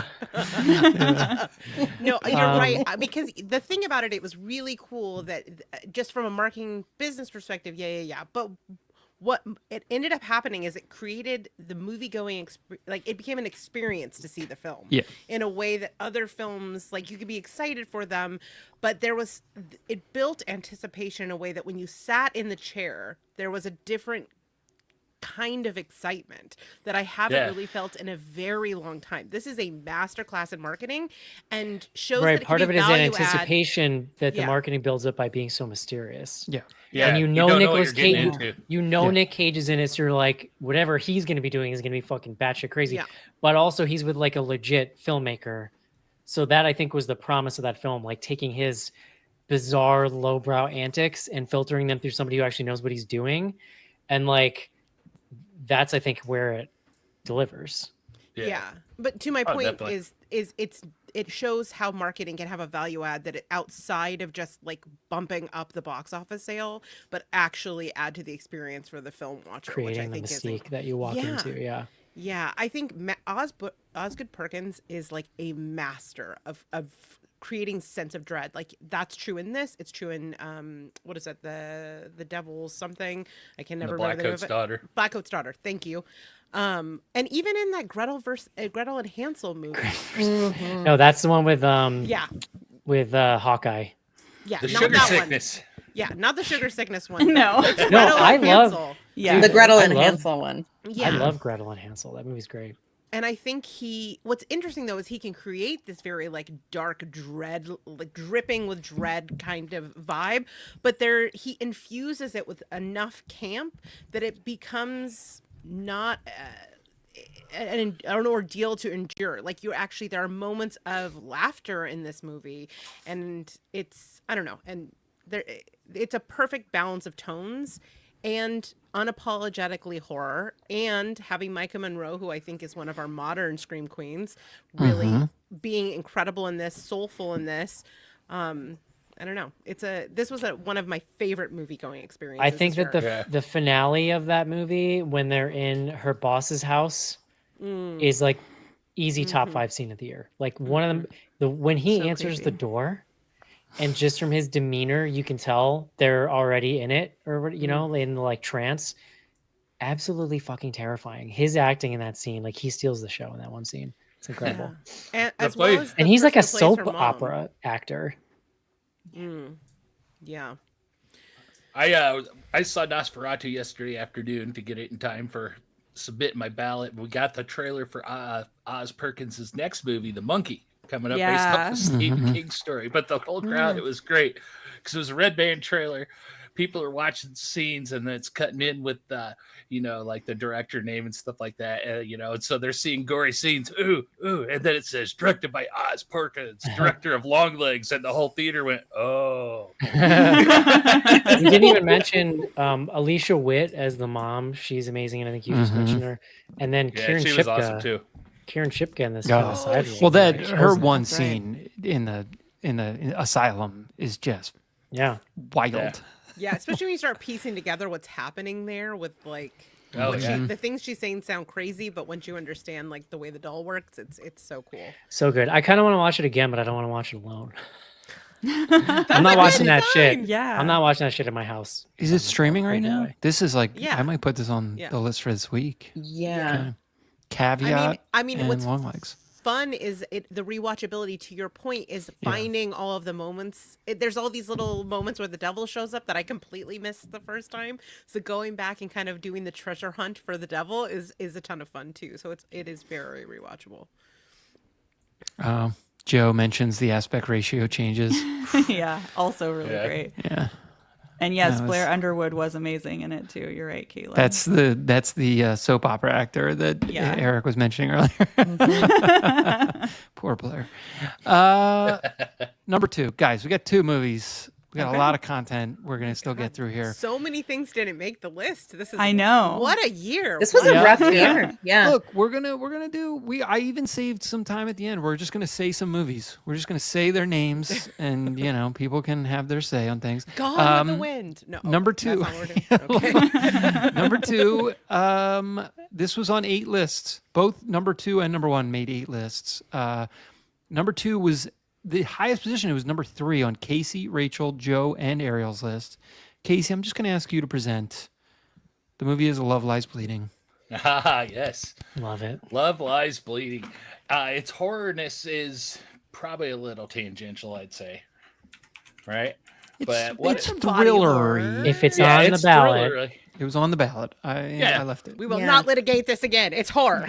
No, you're right. Because the thing about it, it was really cool that just from a marketing business perspective, yeah. But what it ended up happening is it created the movie going, like it became an experience to see the film in a way that other films, like you could be excited for them, but it built anticipation in a way that when you sat in the chair, there was a different kind of excitement that I haven't really felt in a very long time. This is a masterclass in marketing and shows that it Part can of be it is an value anticipation that the Yeah. marketing builds up by being so mysterious. Yeah. And you know don't Nicolas what you're getting Cage. into. You know Nick Cage is in it, so you're like, whatever he's going to be doing is going to be fucking batshit crazy. Yeah. But also, he's with like a legit filmmaker, so that I think was the promise of that film, like taking his bizarre lowbrow antics and filtering them through somebody who actually knows what he's doing, and like that's I think where it delivers. Yeah. But to my point definitely. is it shows how marketing can have a value add that outside of just like bumping up the box office sale, but actually add to the experience for the film watcher, which I Creating the think mystique that you walk into. Yeah. Yeah, I think Osgood Perkins is like a master of creating sense of dread. Like that's true in this. It's true in what is that? The Devil's something. I can never remember the name of it. Daughter. Blackcoat's Daughter. Thank you. And even in that Gretel and Hansel movie. No, that's the one with Yeah. with Hawkeye. Yeah. The not sugar that sickness. One. Yeah, not the sugar sickness one. No. Gretel I and love- Hansel. Yeah. The Gretel I and love- Hansel one. Yeah. I love Gretel and Hansel. That movie's great. And I think what's interesting though is he can create this very like dark dread, like dripping with dread kind of vibe, but he infuses it with enough camp that it becomes not an ordeal to endure. Like there are moments of laughter in this movie, and I don't know, and it's a perfect balance of tones and unapologetically horror, and having Micah Monroe, who I think is one of our modern scream queens, really being incredible in this, soulful in this. I don't know. This was one of my favorite movie going experiences. I think that the finale of that movie, when they're in her boss's house, is like easy top 5 scene of the year. Like one of them, when he answers the door, and just from his demeanor, you can tell they're already in it, or in the like trance. Absolutely fucking terrifying. His acting in that scene, like he steals the show in that one scene. It's incredible. And as well as and he's like a person who plays her soap mom. opera actor. Yeah. I saw Nosferatu yesterday afternoon to get it in time for submitting my ballot. We got the trailer for Oz Perkins' next movie, The Monkey, coming up based off of Stephen King's story. But the whole crowd, it was great because it was a red band trailer. People are watching scenes and then it's cutting in with like the director name and stuff like that, and so they're seeing gory scenes, ooh, and then it says directed by Oz Perkins, director of Longlegs, and the whole theater went, oh. We didn't even mention Alicia Witt as the mom. She's amazing, and I think you just mentioned her. And then Kieran she Shipka. was awesome too. Kieran Shipka in this Oh. side role. Well, that Like, her Chosen. one That's right. scene in the asylum is just wild. Yeah, especially when you start piecing together what's happening there with like Oh, what yeah. the things she's saying sound crazy, but once you understand like the way the doll works, it's so cool. So good. I kind of want to watch it again, but I don't want to watch it alone. I'm not watching that shit. Yeah. I'm not watching that shit at my house. Is it streaming right now? Anyway. This is like Yeah. I might put this on Yeah. the list for this week. Yeah. Caveat I mean, and what's Longlegs. fun is the rewatchability. To your point, is finding all of the moments. There's all these little moments where the devil shows up that I completely missed the first time. So going back and kind of doing the treasure hunt for the devil is a ton of fun too. So it is very rewatchable. Joe mentions the aspect ratio changes. Yeah, also really great. Yeah. And yes, That was- Blair Underwood was amazing in it too. You're right, Caitlin. That's the soap opera actor that Yeah. Eric was mentioning earlier. Poor Blair. Number 2, guys. We got 2 movies. We got a lot of content. We're gonna still get through here. So many things didn't make the list. This is I know. What a year. This was a rough year. Yeah. Look, we're gonna do. I even saved some time at the end. We're just gonna say some movies. We're just gonna say their names, and people can have their say on things. Gone with the Wind. No. Number that's 2. not what we're doing. Okay. Number 2. This was on 8 lists. Both number 2 and number 1 made 8 lists. Number 2 was the highest position. It was number 3 on Casey, Rachel, Joe, and Ariel's list. Casey, I'm just going to ask you to present. The movie is Love Lies Bleeding. Ah, yes. Love it. Love Lies Bleeding. Its horrorness is probably a little tangential, I'd say. Right? It's body horror. thrillery. If it's on the it's ballot, thriller. It was on the ballot. I left it. We will Yeah. not litigate this again. It's horror.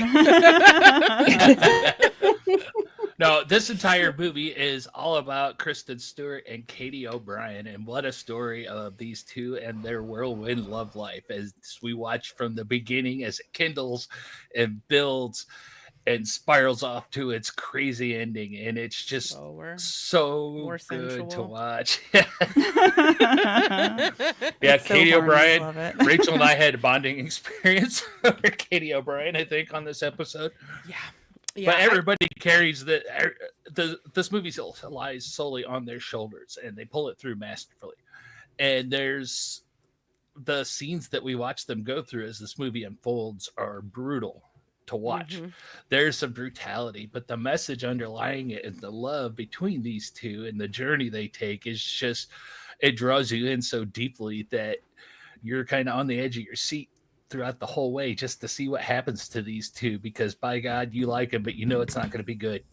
No, this entire movie is all about Kristen Stewart and Katie O'Brien, and what a story of these two and their whirlwind love life as we watch from the beginning as it kindles and builds and spirals off to its crazy ending, and it's just Slower, so more good to sensual. watch. It's so Katie horny, I O'Brien. love it. Rachel and I had a bonding experience over Katie O'Brien, I think, on this episode. Yeah, But everybody carries this movie lies solely on their shoulders, and they pull it through masterfully. And there's the scenes that we watch them go through as this movie unfolds are brutal to watch. There's some brutality, but the message underlying it and the love between these two and the journey they take is just, it draws you in so deeply that you're kind of on the edge of your seat throughout the whole way just to see what happens to these two, because by God, you like them, but you know it's not going to be good.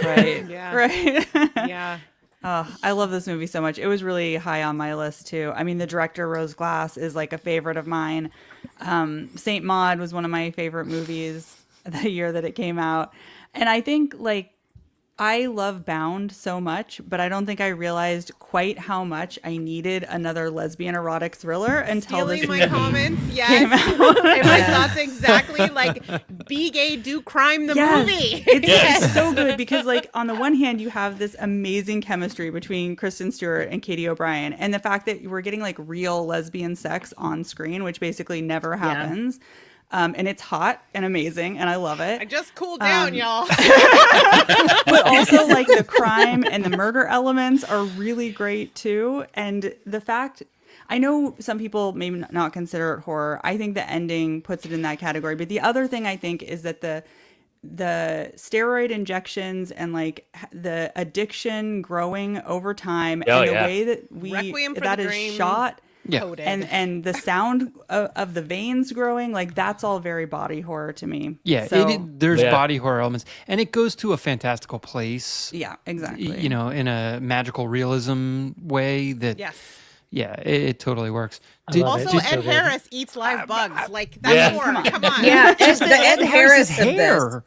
Right. Yeah. Right. yeah. Oh, I love this movie so much. It was really high on my list too. I mean, the director Rose Glass is like a favorite of mine. Saint Maud was one of my favorite movies the year that it came out. And I think like I love Bound so much, but I don't think I realized quite how much I needed another lesbian erotic thriller until Stealing this my movie comments, came yes. out. And my thoughts exactly like Be Gay, Do Crime, the movie. It's so good because, like, on the one hand, you have this amazing chemistry between Kristen Stewart and Katie O'Brien, and the fact that we're getting like real lesbian sex on screen, which basically never happens. And it's hot and amazing, and I love it. I just cooled down, y'all. But also, like, the crime and the murder elements are really great too. And the fact, I know some people may not consider it horror. I think the ending puts it in that category. But the other thing I think is that the steroid injections and like the addiction growing over time and the way that Requiem for that the is Dream. shot. Yeah. Coded. And the sound of the veins growing, like that's all very body horror to me. Yeah, So, there's body horror elements, and it goes to a fantastical place. yeah, exactly. You know, in a magical realism way that. Yes. Yeah, it totally works. I love it. Also, It's so Ed good. Harris eats live bugs. Like, that's Yeah. horror. Come on. Yeah, it's the Ed Harris of this. hair.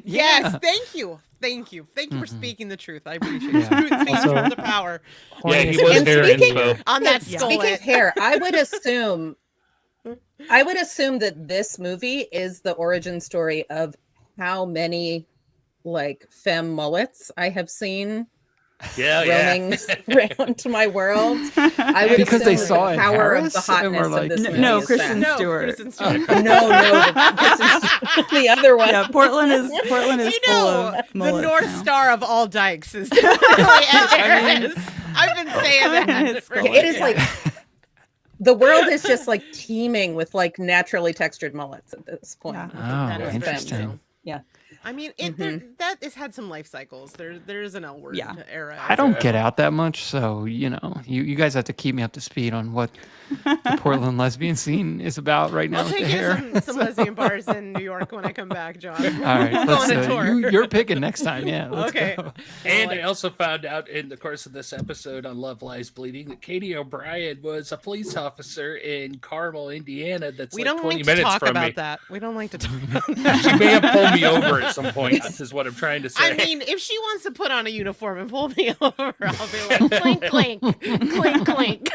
Yes. Thank you. Thank you. Thank you for speaking the truth. I appreciate it. Yeah. Speaking Also- truth to power Yeah, he Horniest was And there speaking- info. on that Yeah. skull. Speaking of hair, I would assume that this movie is the origin story of how many like femme mullets I have seen roaming around my world. I would Because they assume saw the Ed power Harris of the and were hotness like, of this movie. No, is Kristen that. Stewart. Kristen Stewart. The other one. Yeah, Portland is You full know, of the mullets North now. Star of all dykes is definitely Ed Harris. I've been saying that. It's for cool. It is like the world is just like teeming with like naturally textured mullets at this point. Yeah. That Oh, is interesting. true. Yeah. I mean, that has had some life cycles. There's an L word era. I don't get out that much, so you guys have to keep me up to speed on what the Portland lesbian scene is about right now. I'll take you to some lesbian bars in New York when I come back, John. All right, Go on a tour. you're picking next time. Yeah, let's Okay. go. And I also found out in the course of this episode on Love Lies Bleeding that Katie O'Brien was a police officer in Carmel, Indiana. That's We like don't 20 like to minutes talk from about me. that. We don't like to talk about that. She may have pulled me over at some point. This is what I'm trying to say. I mean, if she wants to put on a uniform and pull me over, I'll be like, clink, clink, clink, clink.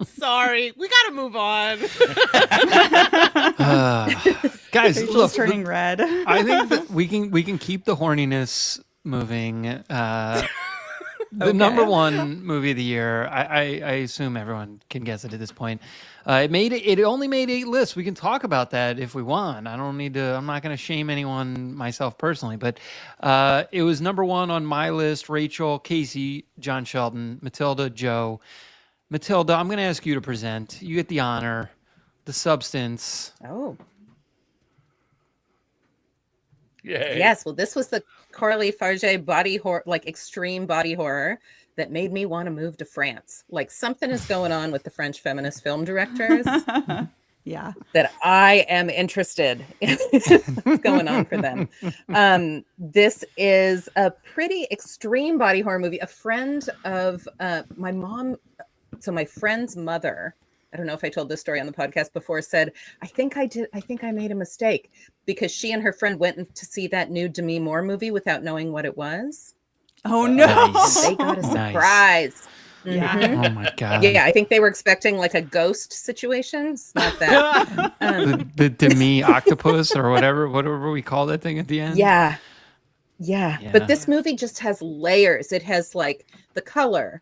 Sorry, we got to move on. Guys, Rachel's look, turning red. I think that we can keep the horniness moving. The number one movie of the year, I assume everyone can guess it at this point. It only made 8 lists. We can talk about that if we want. I'm not going to shame anyone, myself personally, but it was number one on my list. Rachel, Casey, John Shelton, Matilda, Joe. Matilda, I'm going to ask you to present. You get the honor, the substance. Oh. Yay. Yes, well, this was the Coralie Farge body horror, like extreme body horror that made me want to move to France. Like something is going on with the French feminist film directors Yeah. that I am interested in what's going on for them. This is a pretty extreme body horror movie. A friend of my mom, so my friend's mother, I don't know if I told this story on the podcast before, said, I think I made a mistake because she and her friend went to see that new Demi Moore movie without knowing what it was. Oh no. Nice. They got a surprise. Yeah. Mhm. Oh my God. Yeah, I think they were expecting like a ghost situation. It's not that. The demi octopus or whatever we call that thing at the end. Yeah. Yeah. But this movie just has layers. It has like the color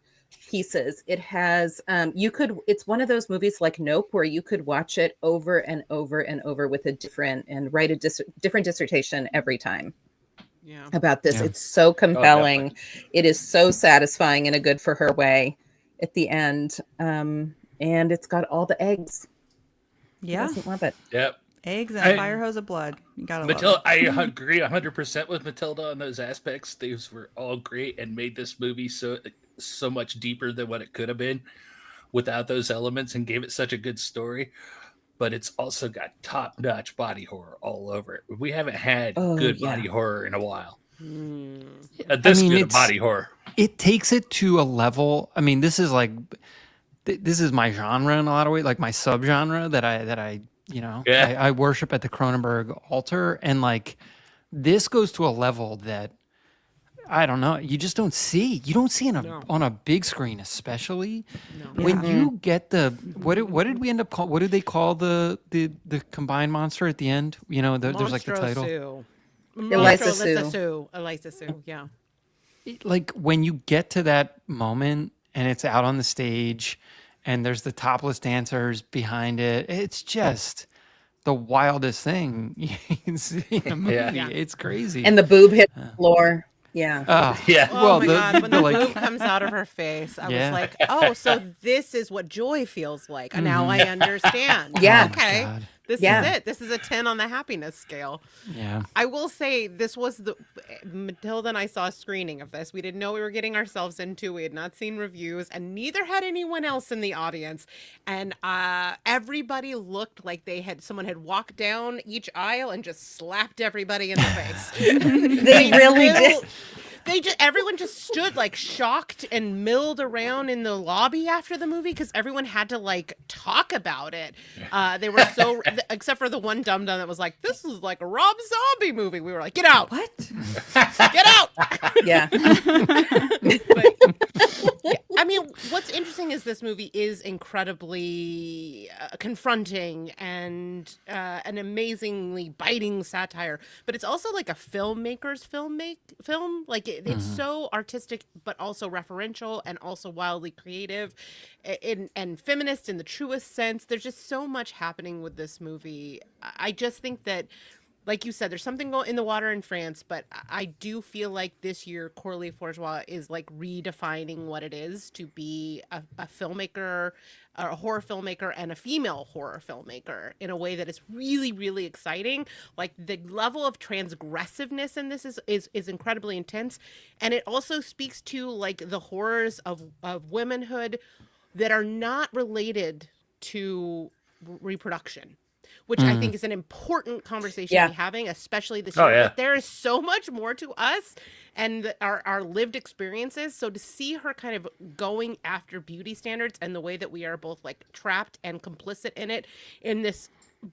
pieces. It has it's one of those movies like Nope where you could watch it over and over and over with a different and write a different dissertation every time. Yeah. About this. Yeah. It's so compelling. It is so satisfying in a good for her way at the end. And it's got all the eggs. Who Yeah. doesn't love it? Yep. Eggs and a fire hose of blood. You gotta love Matilda, it. I agree 100% with Matilda on those aspects. These were all great and made this movie so much deeper than what it could have been without those elements and gave it such a good story. But it's also got top-notch body horror all over it. We haven't had good body horror in a while. This good body horror. It takes it to a level. I mean, this is like this is my genre in a lot of ways, like my subgenre that I I worship at the Cronenberg altar, and like this goes to a level that I don't know. You just don't see. You don't see on a big screen, especially when you get the what did we end up call? What did they call the combined monster at the end? You know, there's like the title. Eliza Sue. Yeah. Like when you get to that moment and it's out on the stage and there's the topless dancers behind it, it's just the wildest thing you can see in a movie. Yeah. It's crazy. And the boob hit the floor. Yeah. Yeah. Oh my God, when the boob comes out of her face, I Yeah. was like, oh, so this is what joy feels like. And now I understand. Yeah. Okay. God. This Yeah. is it. This is a 10 on the happiness scale. Yeah. I will say this was Matilda and I saw a screening of this. We didn't know we were getting ourselves into. We had not seen reviews, and neither had anyone else in the audience. And everybody looked like someone had walked down each aisle and just slapped everybody in the face. They really did. Everyone just stood like shocked and milled around in the lobby after the movie because everyone had to like talk about it. They were so, except for the one dum dum that was like, "This is like a Rob Zombie movie." We were like, "Get out! What? Get out!" Yeah. I mean, what's interesting is this movie is incredibly confronting and an amazingly biting satire, but it's also like a filmmaker's film. Like it's so artistic, but also referential and also wildly creative and feminist in the truest sense. There's just so much happening with this movie. I just think that like you said, there's something in the water in France, but I do feel like this year Coralie Bourgeois is like redefining what it is to be a filmmaker, a horror filmmaker, and a female horror filmmaker in a way that is really, really exciting. Like the level of transgressiveness in this is incredibly intense, and it also speaks to like the horrors of womanhood that are not related to reproduction, which I think is an important conversation to be having, especially this year. But there is so much more to us and our lived experiences. So to see her kind of going after beauty standards and the way that we are both like trapped and complicit in it in this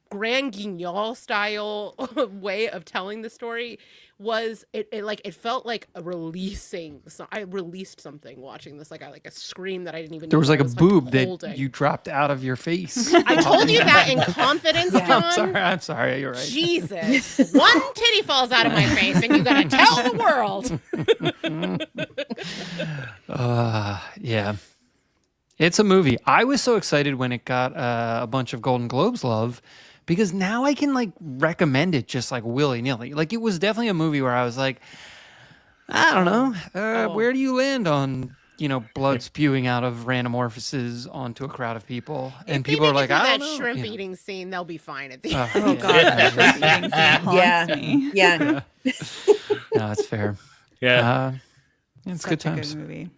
Grand Guignol style way of telling the story was it felt like a releasing. So I released something watching this, like a scream that I didn't even. There was like a boob holding. that you dropped out of your face. I told you that in confidence, John. I'm sorry. You're right. Jesus, one titty falls out of my face, and you gotta tell the world. Yeah. It's a movie. I was so excited when it got a bunch of Golden Globes love because now I can like recommend it just like willy-nilly. Like it was definitely a movie where I was like, I don't know, where do you land on, blood spewing out of random orifices onto a crowd of people? And people are like, I don't know. That shrimp eating scene, they'll be fine at the end. Oh God, that shrimp eating scene haunts me. Yeah. No, that's fair. Yeah. It's Such good a times. Good movie.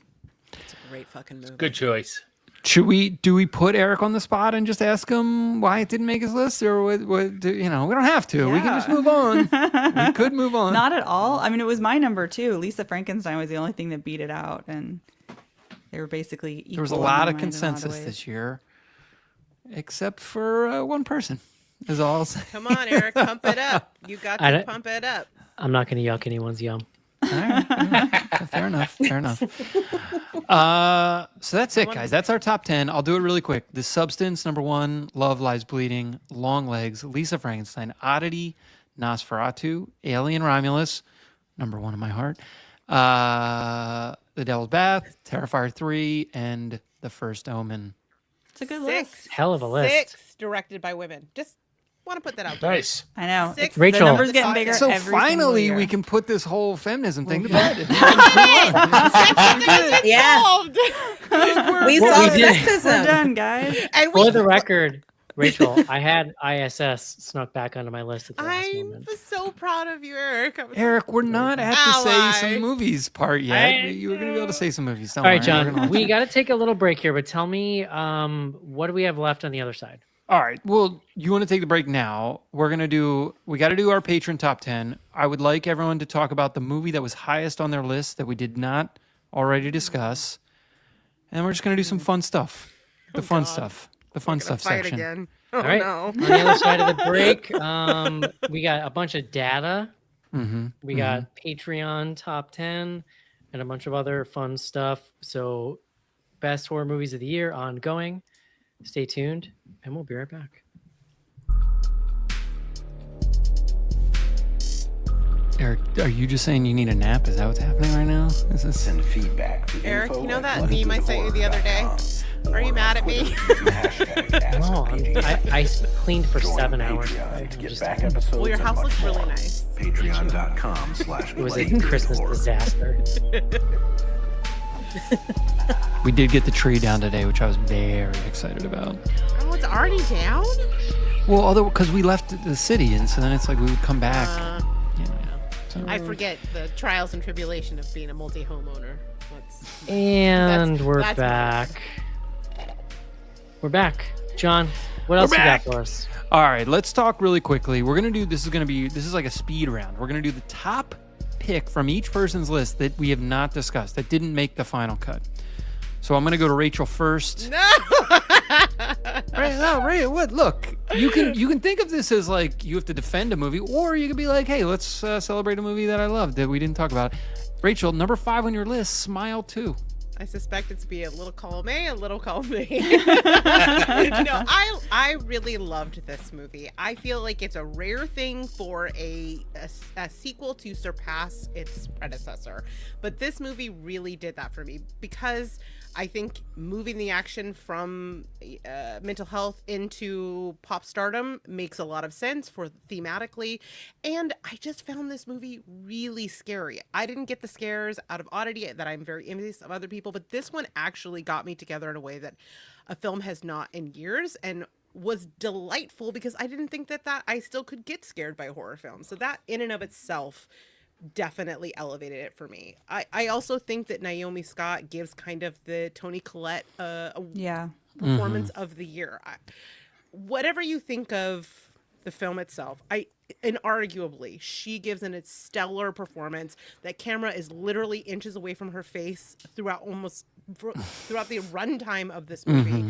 It's a great fucking movie. Good choice. Do we put Eric on the spot and just ask him why it didn't make his list, or what? We don't have to. We can just move on. We could move on. Not at all. I mean, it was my number 2. Lisa Frankenstein was the only thing that beat it out, and they were basically equal. There was a lot of consensus this year, except for one person. Is all I'll say. Come on, Eric, pump it up. You got to pump it up. I'm not going to yuck anyone's yum. All right, fair enough. So that's it, guys. That's our top 10. I'll do it really quick. The Substance, number 1, Love Lies Bleeding, Longlegs, Lisa Frankenstein, Oddity, Nosferatu, Alien Romulus, number 1 in my heart, The Devil's Bath, Terrifier 3, and The First Omen. It's a good list. Hell of a list. 6 directed by women. Just want to put that out there. Nice. I know. 6. Rachel. The numbers getting bigger. So every finally, single we year. can put this whole feminism thing to bed. Yeah. Solved. We Well, solved we did. We're sexism. done, guys. And For the record, Rachel, I had ISS snuck back onto my list at the last I'm moment. so proud of you, Eric. Eric, we're not at the Ally. say some movies part yet. You were going to be able to say some movies. Don't All right, worry. We're John, gonna let we you- got to take a little break here, but tell me, what do we have left on the other side? All right. Well, you want to take the break now? We got to do our patron top 10. I would like everyone to talk about the movie that was highest on their list that we did not already discuss. And we're just going to do some fun stuff. The fun stuff fight section. again. All Oh right. no. On the other side of the break, we got a bunch of data. Mm-hmm. We got Patreon top 10 and a bunch of other fun stuff. So, best horror movies of the year ongoing. Stay tuned, and we'll be right back. Eric, are you just saying you need a nap? Is that what's happening right now? Is this... Send feedback to Eric, info you know at that meme I sent you the other day? bloodygoodhorror.com. Are you mad at me? No, I cleaned for Join 7 hours. Patreon to get Just- back episodes. Well, your and house much looks really more. nice. Patreon.com/. It was a Christmas disaster. We did get the tree down today, which I was very excited about. Oh, it's already down? Well, although because we left the city, and so then it's like we would come back. So. I forget the trials and tribulation of being a multi-homeowner. And we're that's back. We're back. John, what else you got for us? All right, let's talk really quickly. We're gonna do this is like a speed round. We're gonna do the top pick from each person's list that we have not discussed, that didn't make the final cut. So I'm gonna go to Rachel first. No. Ray, what? Look, you can think of this as like you have to defend a movie, or you could be like, hey, let's celebrate a movie that I loved that we didn't talk about. Rachel, number 5 on your list, Smile 2. I suspect it to be a little column A, a little column B. No, I really loved this movie. I feel like it's a rare thing for a sequel to surpass its predecessor. But this movie really did that for me because I think moving the action from mental health into pop stardom makes a lot of sense for thematically. And I just found this movie really scary. I didn't get the scares out of Oddity that I'm very envious of other people, but this one actually got me together in a way that a film has not in years, and was delightful because I didn't think that I still could get scared by a horror film. So that in and of itself definitely elevated it for me. I also think that Naomi Scott gives kind of the Toni Collette performance of the year. Whatever you think of the film itself, inarguably she gives a stellar performance. That camera is literally inches away from her face throughout the runtime of this movie.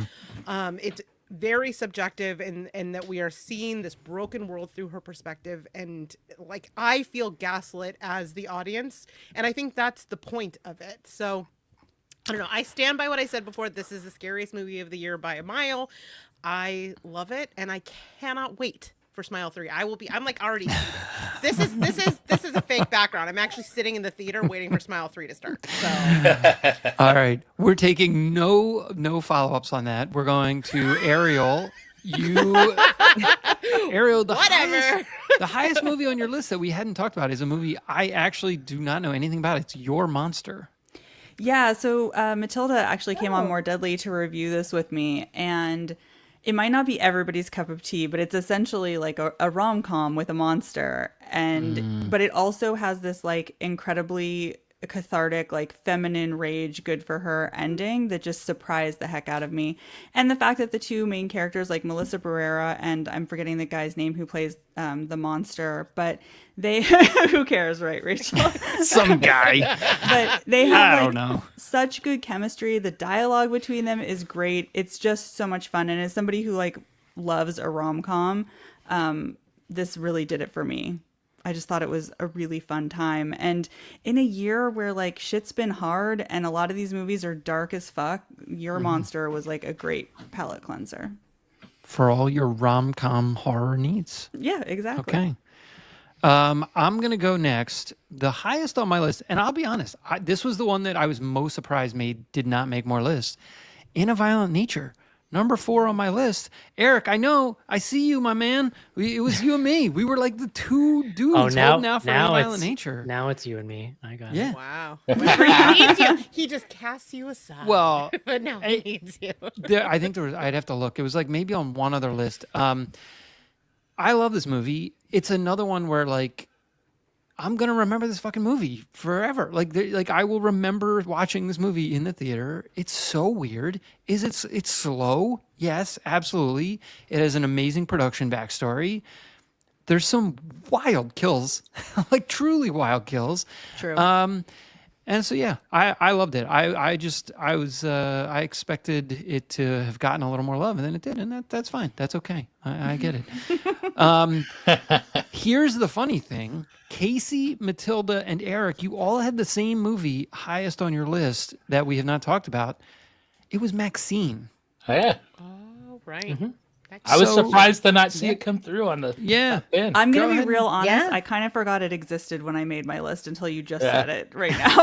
It's very subjective and that we are seeing this broken world through her perspective, and like I feel gaslit as the audience, and I think that's the point of it. So I don't know, I stand by what I said before. This is the scariest movie of the year by a mile. I love it, and I cannot wait for Smile 3. I'm like already this is a fake background. I'm actually sitting in the theater waiting for Smile 3 to start. So All right. We're taking no follow-ups on that. We're going to Ariel. Ariel, the highest movie on your list that we hadn't talked about is a movie I actually do not know anything about. It's Your Monster. Yeah, so Matilda actually came on More Deadly to review this with me, and it might not be everybody's cup of tea, but it's essentially like a rom-com with a monster, and but it also has this like incredibly cathartic, like feminine rage, good for her ending that just surprised the heck out of me. And the fact that the two main characters, like Melissa Barrera and I'm forgetting the guy's name who plays the monster, but they who cares, right, Rachel? Some guy. But they have I don't know. such good chemistry. The dialogue between them is great. It's just so much fun. And as somebody who like loves a rom-com, this really did it for me. I just thought it was a really fun time. And in a year where like shit's been hard and a lot of these movies are dark as fuck, Your Monster was like a great palate cleanser. For all your rom-com horror needs. Yeah, exactly. Okay. I'm going to go next. The highest on my list, and I'll be honest, this was the one that I was most surprised did not make more lists. In a Violent Nature. Number 4 on my list. Eric, I know. I see you, my man. It was you and me. We were like the two dudes holding out for In a Violent Nature. Now it's you and me. I got it. Wow. He needs you. He just casts you aside. Well, but now he needs you. I think I'd have to look. It was like maybe on one other list. I love this movie. It's another one where like I'm gonna remember this fucking movie forever. Like I will remember watching this movie in the theater. It's so weird. It's slow? Yes, absolutely. It has an amazing production backstory. There's some wild kills, like truly wild kills. True. And so yeah, I loved it. I expected it to have gotten a little more love, and then it did, and that's fine. That's okay. I get it. Here's the funny thing. Casey, Matilda, and Eric, you all had the same movie highest on your list that we have not talked about. It was Maxine. Oh, yeah. Oh, right. Mm-hmm. I was surprised to not see it come through on the bin. I'm going to be ahead. real honest. Yeah. I kind of forgot it existed when I made my list until you just said it right now.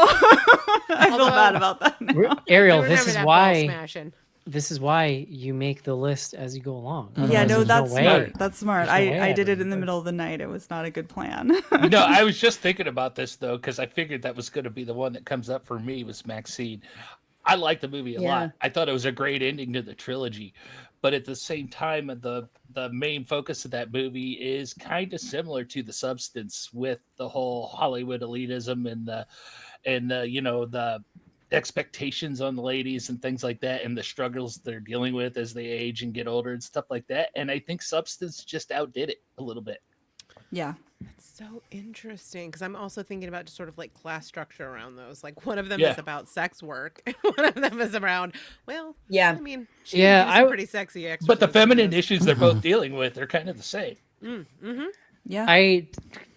I feel bad about that now. Ariel, I this remember is that ball why smashing. this is why you make the list as you go along. Yeah, Otherwise, no, there's that's way. smart. That's smart. There's no way I I'd did it in the remember. middle of the night. It was not a good plan. No, I was just thinking about this though, because I figured that was going to be the one that comes up for me was Maxine. I liked the movie a lot. I thought it was a great ending to the trilogy, but at the same time, the main focus of that movie is kind of similar to The Substance, with the whole Hollywood elitism and the expectations on the ladies and things like that, and the struggles they're dealing with as they age and get older and stuff like that. And I think Substance just outdid it a little bit. Yeah. So interesting, because I'm also thinking about just sort of like class structure around those. Like one of them is about sex work, and one of them is around, well, Yeah. I mean, she can do some pretty sexy But the exorcism feminine in this. issues they're both dealing with are kind of the same. Mm-hmm. Yeah.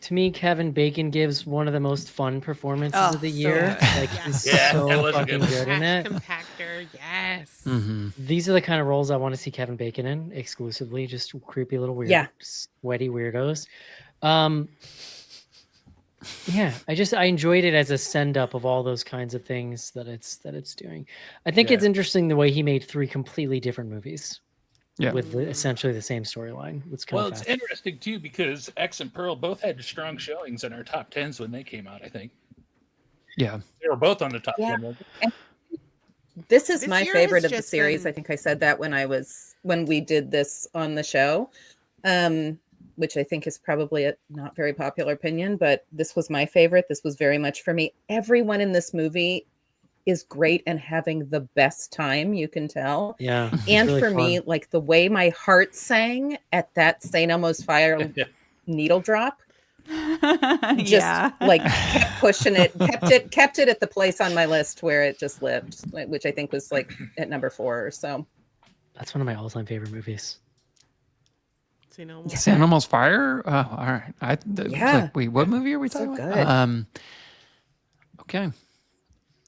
to me, Kevin Bacon gives one of the most fun performances Oh, of the so year. good. Like, he's Yeah, that so was a fucking good good in Trash it. compactor, yes. Mm-hmm. These are the kind of roles I want to see Kevin Bacon in exclusively, just creepy little weird, Yeah. sweaty weirdos. Yeah, I enjoyed it as a send up of all those kinds of things that it's doing. I think it's Yeah. interesting the way he made 3 completely different movies Yeah. with essentially the same storyline. It's kind Well, of it's fascinating. interesting too because X and Pearl both had strong showings in our top 10s when they came out. I think Yeah. they were both on the top Yeah. 10. weren't they? This is This my year favorite has of the just series. been- I think I said that when we did this on the show, which I think is probably a not very popular opinion, but this was my favorite. This was very much for me. Everyone in this movie is great and having the best time, you can tell. Yeah, it's And really for me, fun. like the way my heart sang at that St. Elmo's Fire needle drop, just Yeah. like kept pushing it, kept it at the place on my list where it just lived, which I think was like at number 4 or so. That's one of my all-time favorite movies. So, you know, St. Elmo's Fire? Oh, all right. Yeah. Like, wait, what movie are we So talking good. about? Okay.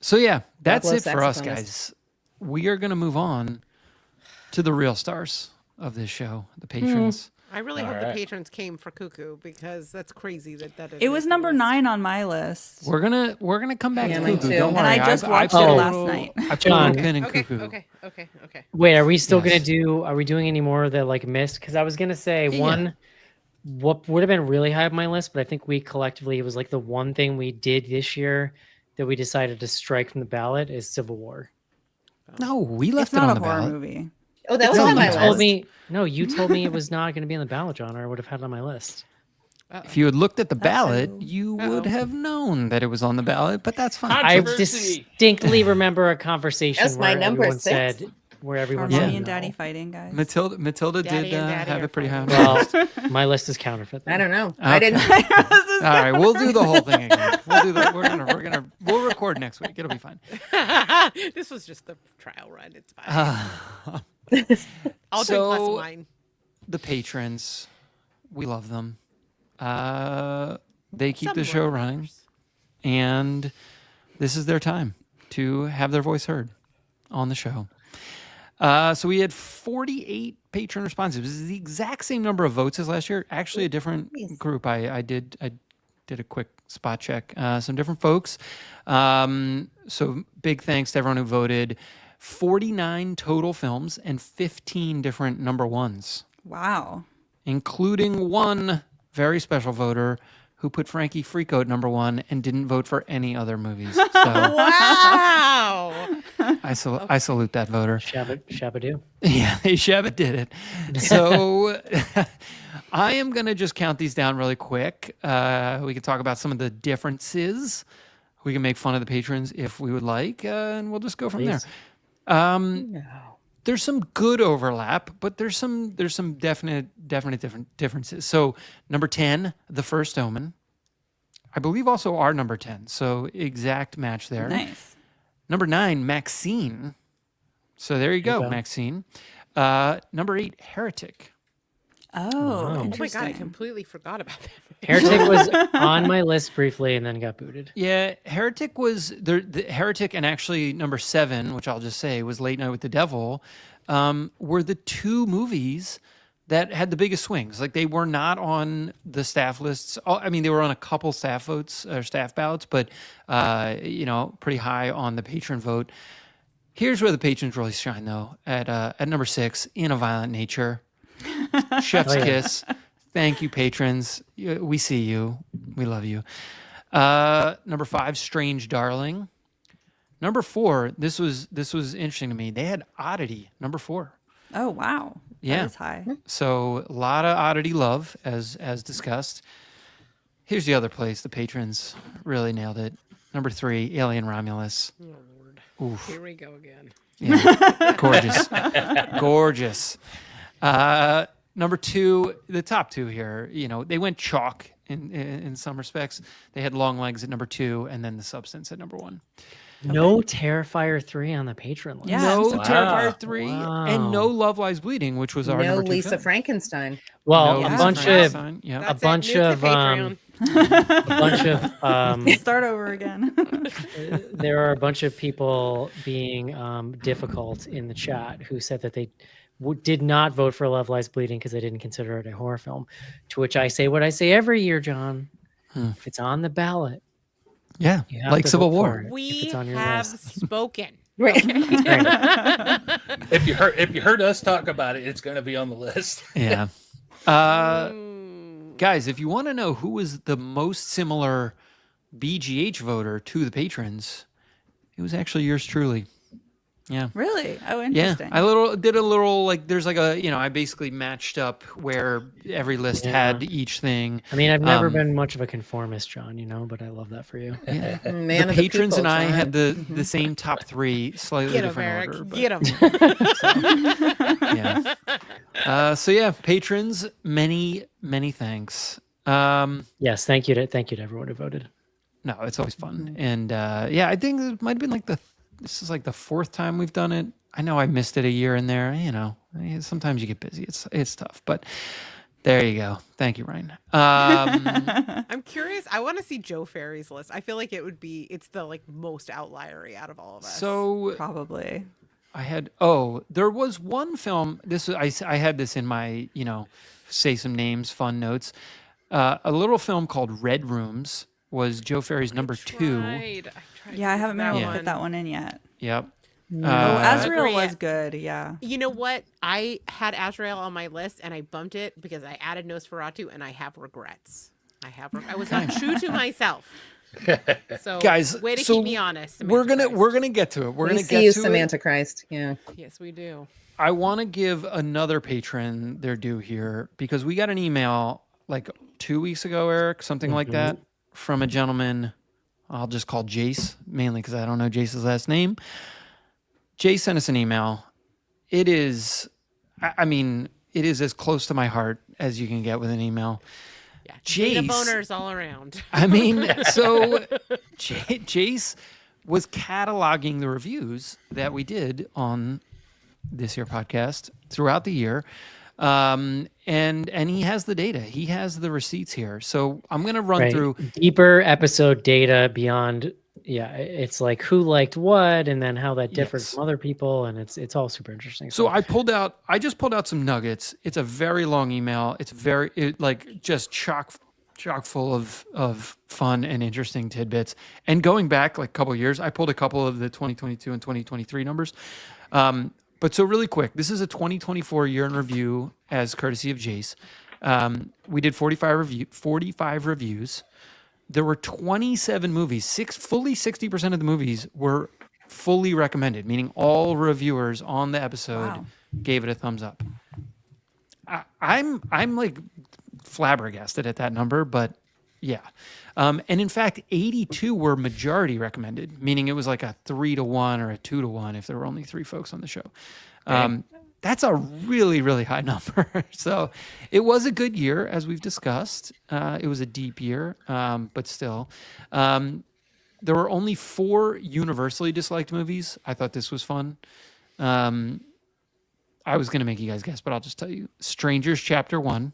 So yeah, that's Pablo it for us, saxophonist. guys. We are going to move on to the real stars of this show, the patrons. I really hope the Alright. patrons came for Cuckoo because that's crazy that It was number 9 on my list. We're gonna come back Yeah, to mine Cuckoo. too. Don't And worry. I just watched put it a last little- night. I put a John. little pin in Okay, Cuckoo. okay. Wait, are we still Yes. are we doing any more that like missed? Because I was gonna say Yeah. one, what would have been really high on my list, but I think we collectively, it was like the one thing we did this year that we decided to strike from the ballot is Civil War. No, we left It's it not on a the horror ballot. movie. Oh, that was No, on you my told list. me. No, you told me it was not going to be on the ballot, John, or I would have had it on my list. If you had looked at the ballot, Uh-oh. you would have known that it was on the ballot, but that's fine. I Controversy. distinctly remember a conversation That's my where number everyone 6. said, where everyone Are said mommy and no. daddy fighting, guys? Matilda Daddy did and Daddy have are it pretty high on fighting. her list. Well, my list is counterfeit. I then. don't know. Okay. I didn't. All right, we'll do the whole thing again. We'll do that. We'll record next week. It'll be fine. This was just the trial run. It's fine. I'll drink less so- wine. The patrons, we love them. They keep Some the more show than running, others. and this is their time to have their voice heard on the show. So we had 48 patron responses. This is the exact same number of votes as last year. Actually, a different Nice. group. I did a quick spot check. Some different folks. So big thanks to everyone who voted. 49 total films and 15 different number ones, Wow. including one very special voter who put Frankie Freako at number 1 and didn't vote for any other movies. So Wow. I salute that voter. Shabadoo. Yeah, they Shabbat did it. So I am going to just count these down really quick. We can talk about some of the differences. We can make fun of the patrons if we would like, and we'll just go from Please. there. No. There's some good overlap, but there's some definite differences. So number 10, The First Omen. I believe also our number 10. So exact match there. Nice. Number 9, Maxine. So there you go, Okay. Maxine. Number 8, Heretic. Oh, Wow. Oh my god, I interesting. completely forgot about that. Heretic was on my list briefly and then got booted. Yeah, Heretic was the Heretic, and actually number 7, which I'll just say was Late Night with the Devil, were the 2 movies that had the biggest swings. Like they were not on the staff lists. I mean, they were on a couple staff votes or staff ballots, but pretty high on the patron vote. Here's where the patrons really shine, though. At number 6, In a Violent Nature, Chef's Oh, yeah. Kiss. Thank you, patrons. We see you. We love you. Number 5, Strange Darling. Number 4, this was interesting to me. They had Oddity, number 4. Oh, wow. Yeah. That is high. So a lot of Oddity love, as discussed. Here's the other place the patrons really nailed it. Number 3, Alien Romulus. Oh Lord. Oof. Here we go again. Yeah. Gorgeous. Gorgeous. Number 2, the top 2 here, they went chalk in some respects. They had Longlegs at number 2 and then The Substance at number 1. No Terrifier 3 on the patron list. Yeah, No I'm Terrifier surprised. 3 Wow. and no Love Lies Bleeding, which was our No number 2 Lisa film. Frankenstein. Well, No a Lisa bunch of Frankenstein, yeah. That's bunch it. New to of, Patreon. a bunch of Start over again. there are a bunch of people being difficult in the chat who said that they did not vote for Love Lies Bleeding because they didn't consider it a horror film. To which I say what I say every year, John. If it's on the ballot, Yeah, you have like to Civil vote for War. it if We it's on your have list. spoken. Right. If you heard us talk about it, it's going to be on the list. Yeah. Guys, if you want to know who was the most similar BGH voter to the patrons, it was actually yours truly. Yeah. Really? Oh, Yeah, interesting. I did a little like there's like a I basically matched up where every list had each thing. I mean, I've never been much of a conformist, John, but I love that for you. Yeah. Man The of the patrons people, and I John. had the same top three, slightly Get him, different Eric. order. Get him. Yeah. So yeah, patrons, many thanks. Yes, thank you to everyone who voted. No, it's always fun, and I think it might have been like this is like the fourth time we've done it. I know I missed it a year in there. Sometimes you get busy. It's tough, but there you go. Thank you, Ryan. I'm curious. I want to see Joe Ferry's list. I feel like it's the like most outliery out of all of us. So Probably. there was one film. I had this in my say some names, fun notes. A little film called Red Rooms was Joe Ferry's number 2. I tried Yeah, I haven't been able to one. fit that one in yet. Yep. Azrael agree. was good. Yeah. You know what? I had Azrael on my list and I bumped it because I added Nosferatu and I have regrets. I was not true to myself. So Guys, way to so keep me honest. we're Samantha gonna Christ. get to it. We're We gonna see get you, to Samantha Christ. Yeah. Yes, we do. I want to give another patron their due here because we got an email like 2 weeks ago, Eric, something like that, from a gentleman I'll just call Jace, mainly because I don't know Jace's last name. Jace sent us an email. It is as close to my heart as you can get with an email. Yeah, data Jace, boners all around. I mean, so Jace was cataloging the reviews that we did on this year podcast throughout the year. And he has the data. He has the receipts here. So I'm going to run through deeper episode data beyond. Yeah, it's like who liked what, and then how that differs from other people, and it's all super interesting. So I just pulled out some nuggets. It's a very long email. It's just chock full of fun and interesting tidbits. And going back like a couple of years, I pulled a couple of the 2022 and 2023 numbers. But so really quick, this is a 2024 year in review as courtesy of Jace. We did 45 reviews. There were 27 movies. Fully 60% of the movies were fully recommended, meaning all reviewers on the episode gave it a thumbs up. I'm like flabbergasted at that number, but yeah. And in fact, 82 were majority recommended, meaning it was like a 3-1 or a 2-1 if there were only 3 folks on the show. That's a really, really high number. So it was a good year, as we've discussed. It was a deep year, but still. There were only 4 universally disliked movies. I thought this was fun. I was going to make you guys guess, but I'll just tell you. Strangers Chapter 1.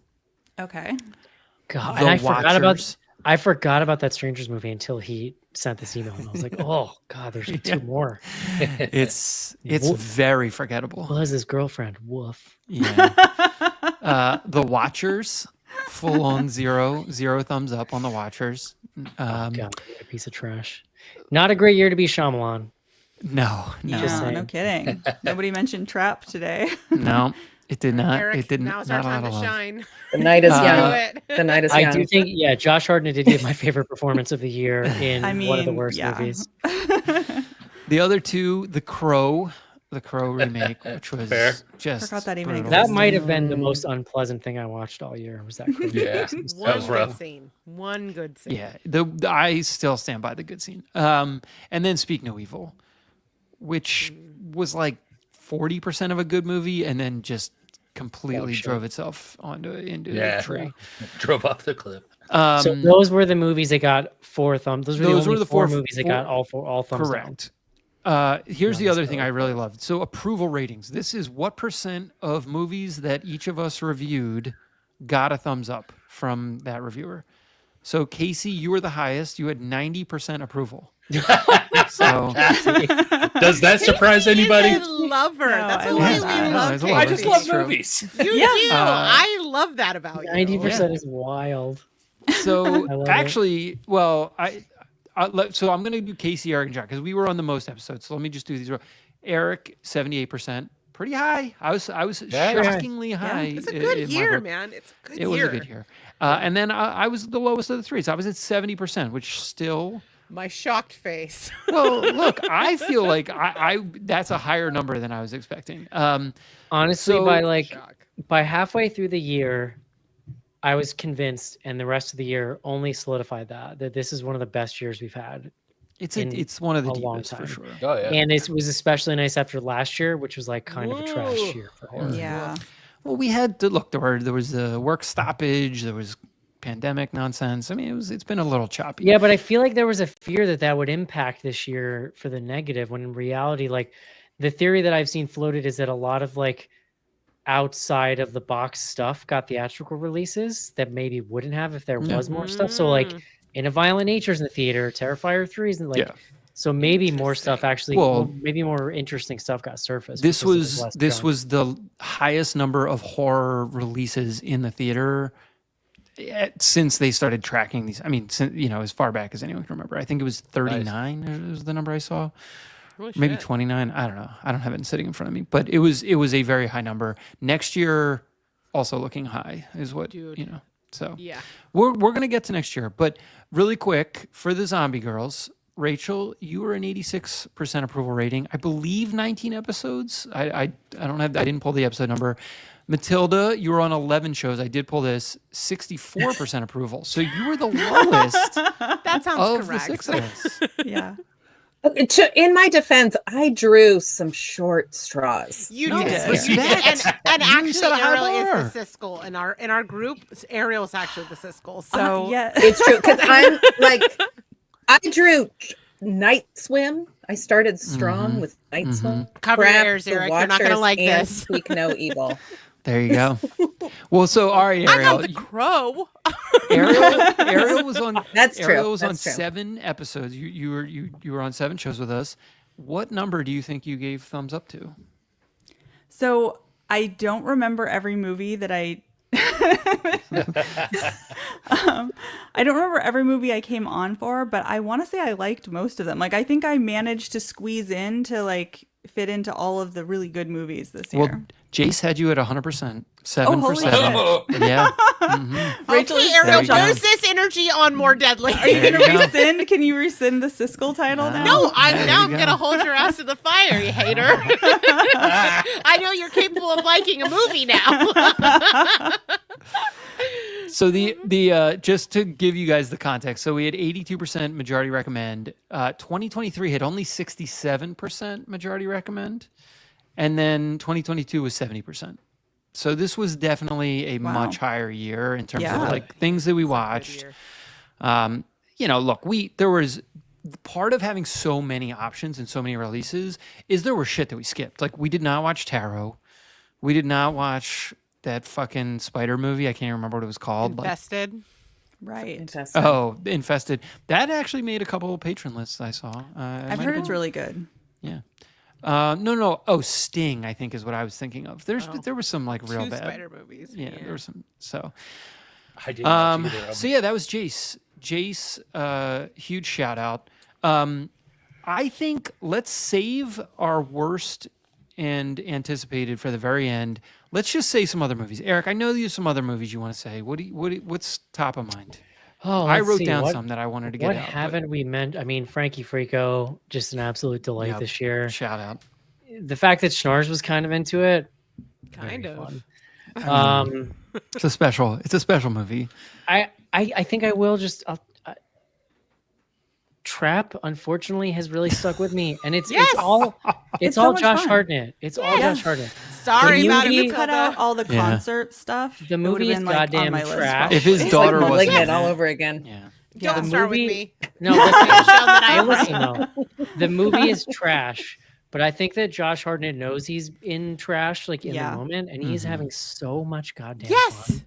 Okay. God, The and Watchers. I forgot about that Strangers movie until he sent this email, and I was like, oh God, there's 2 more. It's Woof. very forgettable. Was his girlfriend? Woof. Yeah. The Watchers, full on zero thumbs up on The Watchers. God, what a piece of trash. Not a great year to be Shyamalan. No, Just No, saying. no kidding. Nobody mentioned Trap today. no, it did not. Eric, It didn't. now it's our not a lot time of to love. shine. The night is Uh, young. Do it. The night is I young. do think, Josh Hartnett did give my favorite performance of the year in one of the worst movies. The other 2, The Crow remake, which was Fair. just Forgot that even brutal. That might have been the most unpleasant thing I watched all year. Was that? Crazy? Yeah. One was good rough. scene. One good scene. Yeah, I still stand by the good scene. And then Speak No Evil, which was like 40% of a good movie, and then just completely drove itself into the tree. Drove off the cliff. So those were the movies that got 4 thumbs. Those were Those the were only the 4 four- movies that four- got all thumbs down. Correct. Here's the other thing I really loved. So approval ratings. This is what percent of movies that each of us reviewed got a thumbs up from that reviewer. So Casey, you were the highest. You had 90% approval. So Does that surprise anybody? He's a lover. No, That's I why love we that. love There's a Casey. lot I of just it. love It's true. movies. You Yeah. do. I love that about you. 90% is wild. So I love actually, well, so I'm going to do Casey, Eric, and John because we were on the most episodes. So let me just do these. Eric, 78%, pretty high. I was Yeah. shockingly high. It's a in good my year, book. man. It's a good It year. was a good year. And then I was the lowest of the three. So I was at 70%, which still. My shocked face. Well, look, I feel like I that's a higher number than I was expecting. Honestly, So- by halfway through the year, I was convinced, and the rest of the year only solidified that this is one of the best years we've had. It's in it's one of the a long divas for time. sure. Oh yeah. And it was especially nice after last year, which was like kind of a Whoa. trash year for horror. Yeah. Well, we had to look. There was the work stoppage. There was pandemic nonsense. I mean, it's been a little choppy. Yeah, but I feel like there was a fear that would impact this year for the negative, when in reality, like the theory that I've seen floated is that a lot of like outside of the box stuff got theatrical releases that maybe wouldn't have if there was more stuff. So like In a Violent Nature's in the theater, Terrifier 3 is like so maybe more stuff actually maybe more interesting stuff got surfaced. This because was was the highest number of horror releases in the theater since they started tracking these. I mean, since, as far back as anyone can remember. I think it was 39 was the number I saw. Holy Maybe shit. 29. I don't know. I don't have it sitting in front of me, but it was a very high number. Next year, also looking high is what Dude. So Yeah. we're gonna get to next year, but really quick for the Zombie Girls, Rachel, you were an 86% approval rating. I believe 19 episodes. I don't have. I didn't pull the episode number. Matilda, you were on 11 shows. I did pull this. 64% approval. So you were the lowest That sounds of correct. the six of us. Yeah. In my defense, I drew some short straws. You No, did. respect. You did. And You actually, set a high Ariel bar. is the Siskel in our group. Ariel's actually the Siskel. So yeah. It's true because I'm like, I drew Night Swim. I started strong with Night Swim. cover your Craft, ears, The Eric. You're not gonna Watchers, like and this. Speak No Evil. There you go. Well, so all right, I Ariel. got the crow. Ariel was on. That's true. Ariel was on That's true. 7 episodes. You were on 7 shows with us. What number do you think you gave thumbs up to? So I don't remember every movie that I. I don't remember every movie I came on for, but I want to say I liked most of them. Like I think I managed to squeeze in to like fit into all of the really good movies this year. Well, Jace had you at 100%. 7 Oh, for holy 7. shit. Yeah. Rachel Okay, is Ariel, so young. use this energy on more deadly. Are you gonna There you go. rescind? Can you rescind the Siskel title now? No, There now you I'm go. gonna hold your ass to the fire, you hater. I know you're capable of liking a movie now. So the just to give you guys the context, so we had 82% majority recommend. 2023 had only 67% majority recommend, and then 2022 was 70%. So this was definitely a Wow. much higher year in terms Yeah. of like things that we watched. Look, there was part of having so many options and so many releases is there was shit that we skipped. Like we did not watch Tarot. We did not watch that fucking spider movie. I can't even remember what it was called. Invested. Right. Fantastic. Infested. That actually made a couple of patron lists I saw. I've heard it's really good. Yeah. No. Oh, Sting, I think is what I was thinking of. There was some like real Two bad. spider movies. Yeah, there was some. So, I didn't watch either of them. so yeah, that was Jace. Jace, huge shout out. I think let's save our worst and anticipated for the very end. Let's just say some other movies. Eric, I know you have some other movies you want to say. What's top of mind? Oh, I let's wrote see, down what- some that I wanted to get What out. but haven't we meant? I mean, Frankie Frico, just an absolute delight Yep. this year. Shout out. The fact that Schnars was kind of into it, Kind very of. fun. It's a special movie. I think I will just. Trap, unfortunately, has really stuck with me, and it's Yes! all It's so much Josh fun. Hartnett. It's all Yeah. Josh Hartnett. Sorry The about it, movie- Cut out Matilda. all the Yeah. concert stuff. The it would've movie is been, like, goddamn on my list, trash. probably. If his It's daughter like was Malignant all over again. yeah. Don't The start with movie- me. No, Show that I hey, am listen right. though. The movie is trash, but I think that Josh Hartnett knows he's in trash, like in Yeah. the moment, and he's Mhm. having so much goddamn Yes. fun.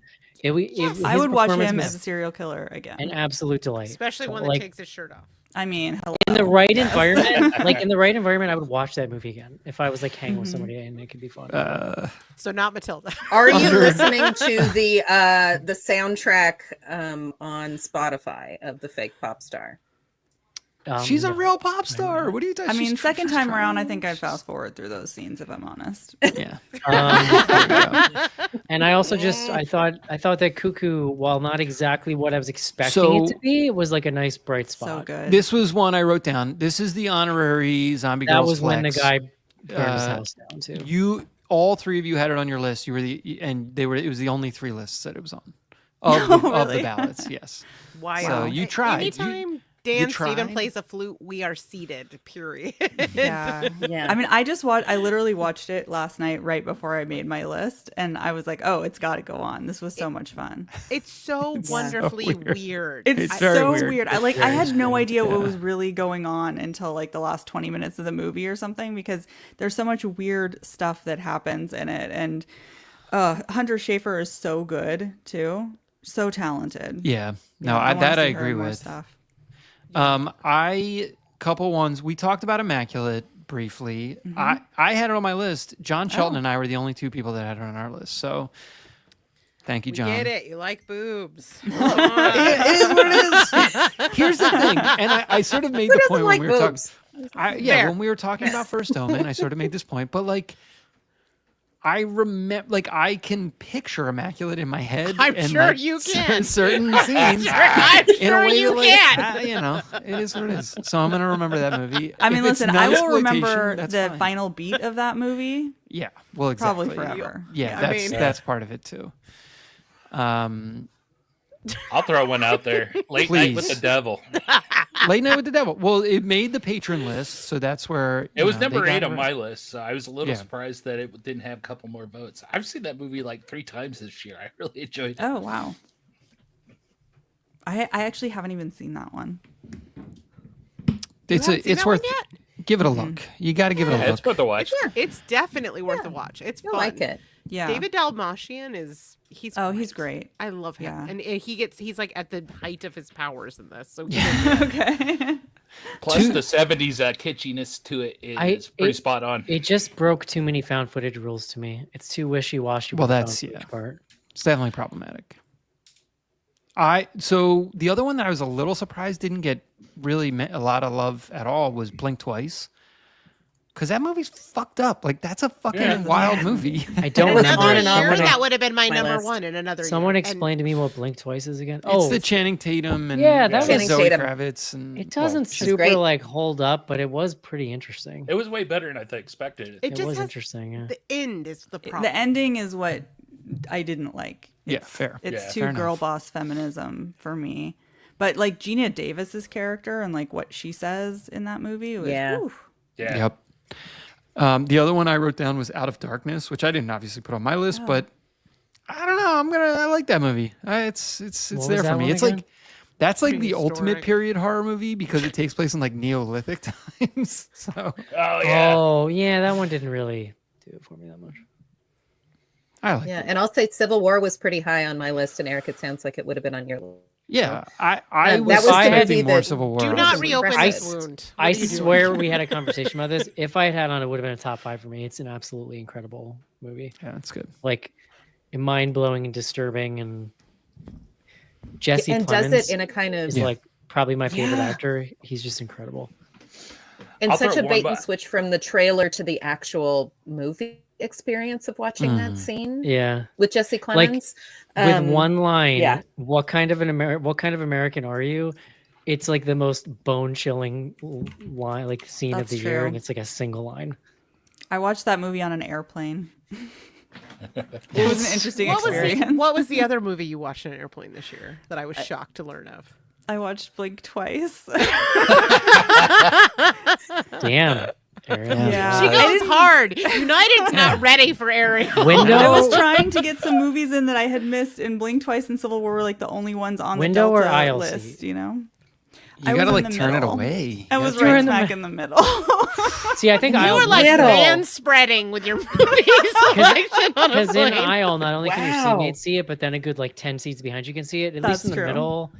I would watch him was as a serial killer again. an absolute delight. Especially So, one that like, takes his shirt off. I mean, hello. in the right environment, like in the right environment, I would watch that movie again if I was like hanging with somebody and it could be fun. So not Matilda. Are you listening to the soundtrack on Spotify of the fake pop star? She's a No. real pop star. What are you talking? I mean, she's second time around, I think I'd she's- fast forward through those scenes if I'm honest. Yeah. And I also I thought that Cuckoo, while not exactly what I was expecting it to be, it was like a nice bright spot. So good. This was one I wrote down. This is the honorary Zombie That Girls was when the flex. guy burned his house down too. All three of you had it on your list. You were it was the only 3 lists that it was on of the really? ballots. Yes. Why? So you tried. Anytime Dan Steven tried. plays a flute, we are seated. Period. Yeah. Yeah. I mean, I literally watched it last night right before I made my list, and I was like, oh, it's got to go on. This was so much fun. It's so wonderfully weird. weird. It's very so weird. weird. I had no idea what was really going on until like the last 20 minutes of the movie or something, because there's so much weird stuff that happens in it. And Hunter Schafer is so good too. So talented. Yeah. No, Yeah, wanna I see her agree in more with. stuff. Couple ones. We talked about Immaculate briefly. Mm-hmm. I had it on my list. John Shelton Oh. and I were the only 2 people that had it on our list. So thank you, We John. get it. You like boobs. It is what it is. Here's the thing, and I sort of made the doesn't point like when we were talking. boobs? Fair. When we were talking about First Omen, I sort of made this point, but like, I remember, like, I can picture Immaculate in my head. I'm and, sure like, you can. certain scenes. I'm in a sure way you that, like, can. it is what it is. So I'm gonna remember that movie. I mean, If it's listen, I will non-exploitation, remember that's the fine. final beat of that movie Yeah, well, exactly. probably forever. Yeah, I mean- that's part of it too. I'll throw one out there. Late Night with the Please. Devil. Late Night with the Devil. Well, it made the patron list, so that's where It was they number got 8 on rid- my list, so I was a little Yeah. surprised that it didn't have a couple more votes. I've seen that movie like 3 times this year. I really enjoyed it. Oh wow. I actually haven't even seen that one. It's haven't seen it's that worth. one yet? Give it a look. You got to give it a Yeah, it's look. worth a watch. It's definitely worth a watch. It's You'll fun. like it. Yeah. David Dalmatian he's He's great. I love him. Yeah. And he's like at the height of his powers in this. So Okay. Plus the 70s kitschiness to it is pretty spot on. It just broke too many found footage rules to me. It's too wishy-washy. Well, with the that's- found footage yeah. part. It's definitely problematic. So the other one that I was a little surprised didn't get really a lot of love at all was Blink Twice. Because that movie's fucked up. Like, that's a fucking wild movie. I don't It was remember. on another and on year, when I- that would have been my my number list. one in another Someone year. explain to me what Blink Twice is again. It's Oh, the Channing Tatum and Yeah, that was- Zoe Channing Tatum. Kravitz. And, it doesn't well, super great. like hold up, but it was pretty interesting. It was way better than I expected. It It just was has interesting. Yeah. the end is the problem. The ending is what I didn't like. Yeah, fair. It's Yeah. too Fair girl enough. boss feminism for me. But like Gina Davis's character and like what she says in that movie was Yeah. whew. Yeah. Yep. The other one I wrote down was Out of Darkness, which I didn't obviously put on my list, but I don't know. I like that movie. It's What there was for that me. one It's again? like that's like the ultimate Prehistoric. period horror movie because it takes place in like Neolithic times. So Oh, yeah. Oh, yeah, that one didn't really do it for me that much. I like Yeah, it. and I'll say Civil War was pretty high on my list, and Eric, it sounds like it would have been on your list. Yeah, I that was was the expecting movie more that- Civil War. Do not was reopen impressive. this wound. What I are you doing? swear we had a conversation about this. If I had had on, it would have been a top 5 for me. It's an absolutely incredible movie. Yeah, that's good. Like mind blowing and disturbing, and Jesse And Plemons does it in a kind of is like probably my favorite Yeah. actor. He's just incredible. and I'll such throw a one bait and back. switch from the trailer to the actual movie experience of watching that scene Yeah, with Jesse Clemens. with one line. yeah. What kind of American are you? It's like the most bone chilling line, like scene of That's the year, true. and it's like a single line. I watched that movie on an airplane. It was an interesting experience. What was the other movie you watched on an airplane this year that I was shocked to learn of? I watched Blink twice. Damn. Ariel. Yeah. She I goes didn't- hard. United's not ready for Ariel. Window. I was trying to get some movies in that I had missed, and Blink Twice and Civil War were like the only ones on Window the or Delta aisle list, seat? you know? You I gotta was in like the turn it middle. away. I You was gotta You're right in the smack mi- in the middle. See, I think You aisle were like Middle. man spreading with your movie selection on a because in plane. aisle, not only can your Wow. seatmates see it, but then a good like 10 seats behind you can see it. At That's least in the true. middle.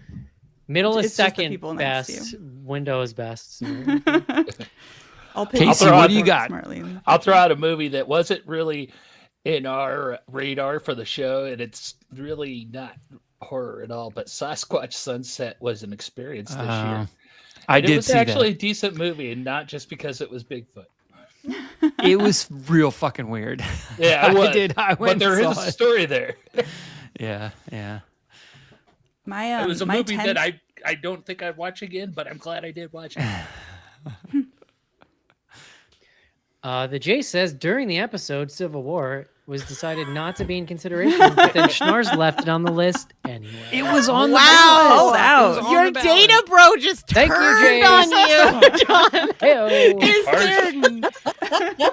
Middle is It's just the second people next to best. Window is best. So. I'll pick Casey, what one do you got? Smartly. I'll throw out a movie that wasn't really in our radar for the show, and it's really not horror at all. But Sasquatch Sunset was an experience this year. I And it did was see actually a decent movie, and not just because it was Bigfoot. that. It was real fucking weird. Yeah, I it was. did. I But went there and is saw a it. story there. Yeah, yeah. My It was a my movie 10th that I don't think I'd watch again, but I'm glad I did watch it. The J says during the episode, Civil War was decided not to be in consideration, but then Schnars left it on the list anyway. It was on Wow. the Called ballot. out. It was on Your the ballot. data bro just Thank you, turned James. on you, John. Heyo. Is there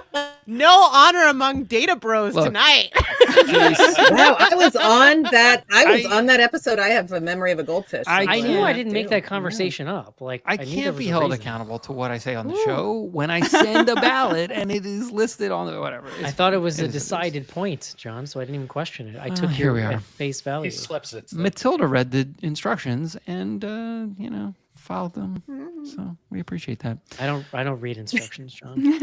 no honor among data bros Look. tonight? Wow, I was on that. I was I- on that episode. I have a memory of a goldfish. I I so, knew Yeah, I didn't make do. that conversation up. Like I knew there can't was be a held reason. accountable to what I say on the show when I send a ballot and it is listed on the whatever. I thought it was a is what it is. decided point, John, so I didn't even question it. I took here we your are. at face value. He slips it. Matilda read the instructions and followed them. So we appreciate that. I don't read instructions, John.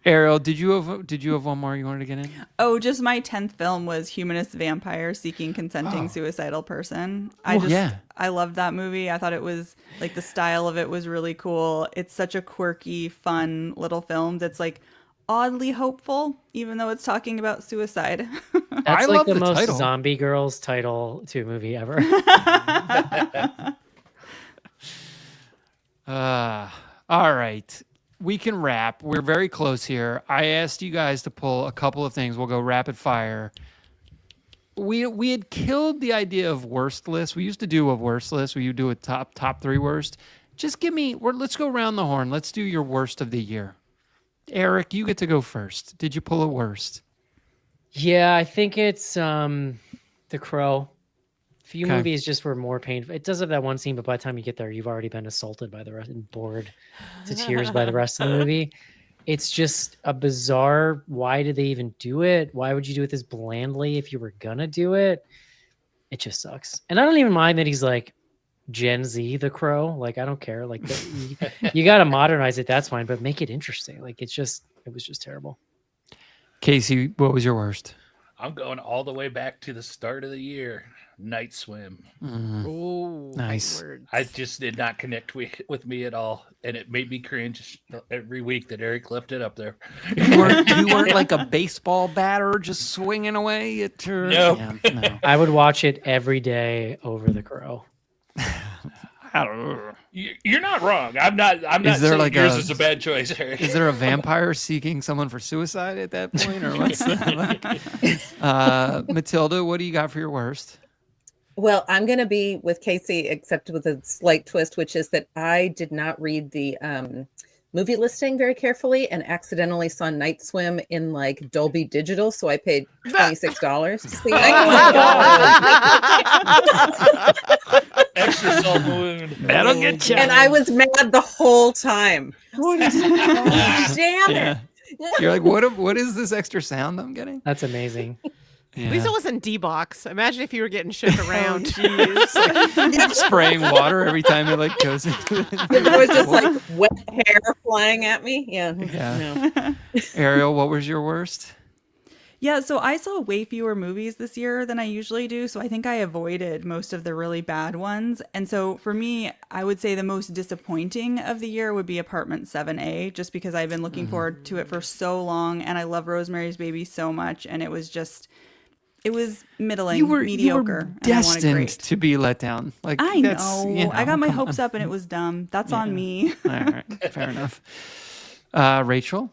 Ariel, did you have one more you wanted to get in? Oh, just my 10th film was Humanist Vampire Seeking Consenting Suicidal Person. Yeah. I loved that movie. I thought it was like the style of it was really cool. It's such a quirky, fun little film that's like oddly hopeful, even though it's talking about suicide. That's I like love the the most title. zombie girls title to a movie ever. All right. We can wrap. We're very close here. I asked you guys to pull a couple of things. We'll go rapid fire. We had killed the idea of worst list. We used to do a worst list. We would do a top 3 worst. Just give me. Let's go around the horn. Let's do your worst of the year. Eric, you get to go first. Did you pull a worst? Yeah, I think it's The Crow. Few Okay. movies just were more painful. It does have that one scene, but by the time you get there, you've already been assaulted by the rest and bored to tears by the rest of the movie. It's just a bizarre. Why did they even do it? Why would you do it this blandly if you were gonna do it? It just sucks. And I don't even mind that he's like Gen Z, the Crow. Like I don't care. Like you got to modernize it. That's fine, but make it interesting. Like it was just terrible. Casey, what was your worst? I'm going all the way back to the start of the year. Night Swim. Ooh, Nice. words. I just did not connect with me at all, and it made me cringe every week that Eric left it up there. You weren't like a baseball batter just swinging away at her. Nope. Yeah, no. I would watch it every day over The Crow. I don't know. You're not wrong. I'm not Is there saying like yours a- is a bad choice, Eric. Is there a vampire seeking someone for suicide at that point, or what's that like? Matilda, what do you got for your worst? Well, I'm going to be with Casey, except with a slight twist, which is that I did not read the movie listing very carefully and accidentally saw Night Swim in like Dolby Digital. So I paid $26 to see Extra salt wound. That'll get you. and I was mad the whole time. Damn it. Yeah. You're like, what is this extra sound I'm getting? That's amazing. Yeah. At least it wasn't D-Box. Imagine if you were getting shook around. Spraying water every time it like goes into It was just like wet hair flying at me. Yeah. Yeah. No. Ariel, what was your worst? Yeah, so I saw way fewer movies this year than I usually do, so I think I avoided most of the really bad ones. And so for me, I would say the most disappointing of the year would be Apartment 7A, just because I've been looking forward to it for so long, and I love Rosemary's Baby so much, and it was middling, mediocre. and I wanted destined great. to be let down. Like I that's, know. you I got my come hopes on. up, and it was dumb. That's on me. All right, fair enough. Rachel,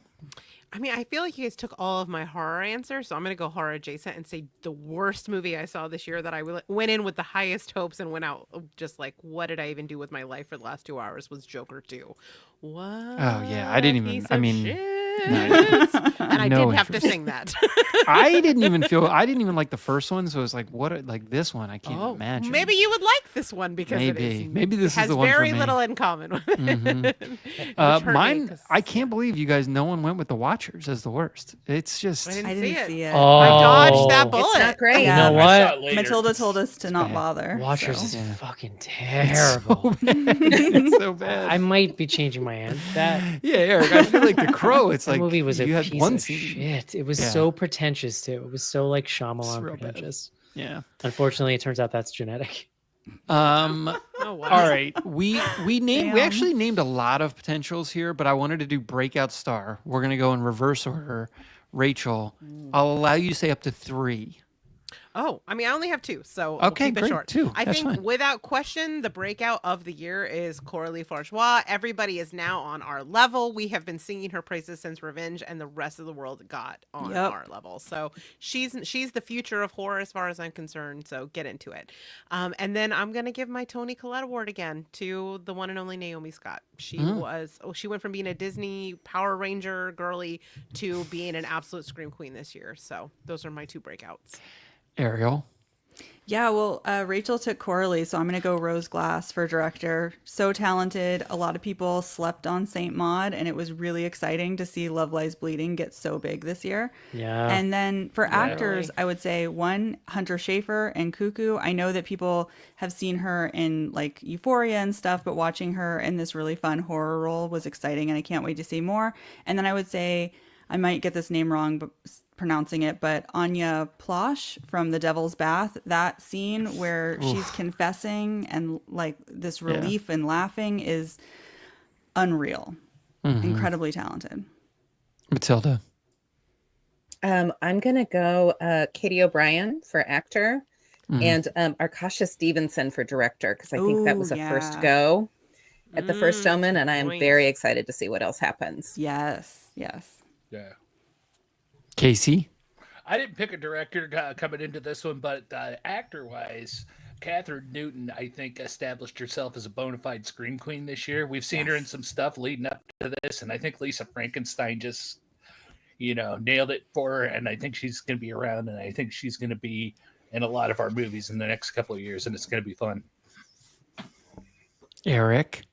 I mean, I feel like you guys took all of my horror answers, so I'm going to go horror adjacent and say the worst movie I saw this year that I went in with the highest hopes and went out just like, what did I even do with my life for the last 2 hours was Joker 2. What? Oh, yeah, I didn't even- piece I of mean, shit. And I No didn't have to interest. sing that. I didn't even like the first one, so it was like, like this one, I can't imagine. Maybe you would like this one because Maybe this it has is the one for very me. little in common with it. Mhm. Which hurt me Mine, 'cause I can't believe you guys. No one went with the Watchers as the worst. It's just I didn't, I didn't see see it. it. I dodged that Oh. bullet. It's not great. You Yeah. know I saw what? it later. Matilda told us to not bad. bother. Watchers so. is Yeah. fucking It's terrible. so bad. It's so bad. I might be changing my end. That Yeah, Eric. I feel like The Crow. It's that like movie was a you had piece one of scene. shit. It was Yeah. so pretentious too. It was so like It's Shyamalan real bad. pretentious. Yeah. Unfortunately, it turns out that's genetic. Oh, wow. All right, we Damn. actually named a lot of potentials here, but I wanted to do breakout star. We're gonna go in reverse order. Rachel, I'll allow you to say up to 3. Oh, I mean, I only have 2, so Okay, we'll keep great, it short. 2, I that's think fine. without question, the breakout of the year is Coralie Fargeois. Everybody is now on our level. We have been singing her praises since Revenge, and the rest of the world got on Yep. our level. So she's the future of horror as far as I'm concerned. So get into it. And then I'm gonna give my Toni Collette Award again to the one and only Naomi Scott. She she went from being a Disney Power Ranger girly to being an absolute scream queen this year. So those are my 2 breakouts. Ariel. Yeah, well, Rachel took Coralie, so I'm going to go Rose Glass for director. So talented. A lot of people slept on Saint Maud, and it was really exciting to see Love Lies Bleeding get so big this year. Yeah. And then for actors, I would say one, Hunter Schafer and Cuckoo. I know that people have seen her in like Euphoria and stuff, but watching her in this really fun horror role was exciting, and I can't wait to see more. And then I would say, I might get this name wrong, but pronouncing it, but Anya Plosh from The Devil's Bath, that scene where she's confessing and like this relief and laughing is unreal. Incredibly talented. Matilda. I'm gonna go Katie O'Brien for actor and Arkasha Stevenson for director because I think that was a first go at the First Omen, and I am point. very excited to see what else happens. Yes, yes. Yeah. Casey. I didn't pick a director coming into this one, but actor-wise, Catherine Newton, I think, established herself as a bona fide scream queen this year. We've seen her in some stuff leading up to this, and I think Lisa Frankenstein just, nailed it for her, and I think she's going to be around, and I think she's going to be in a lot of our movies in the next couple of years, and it's going to be fun. Eric.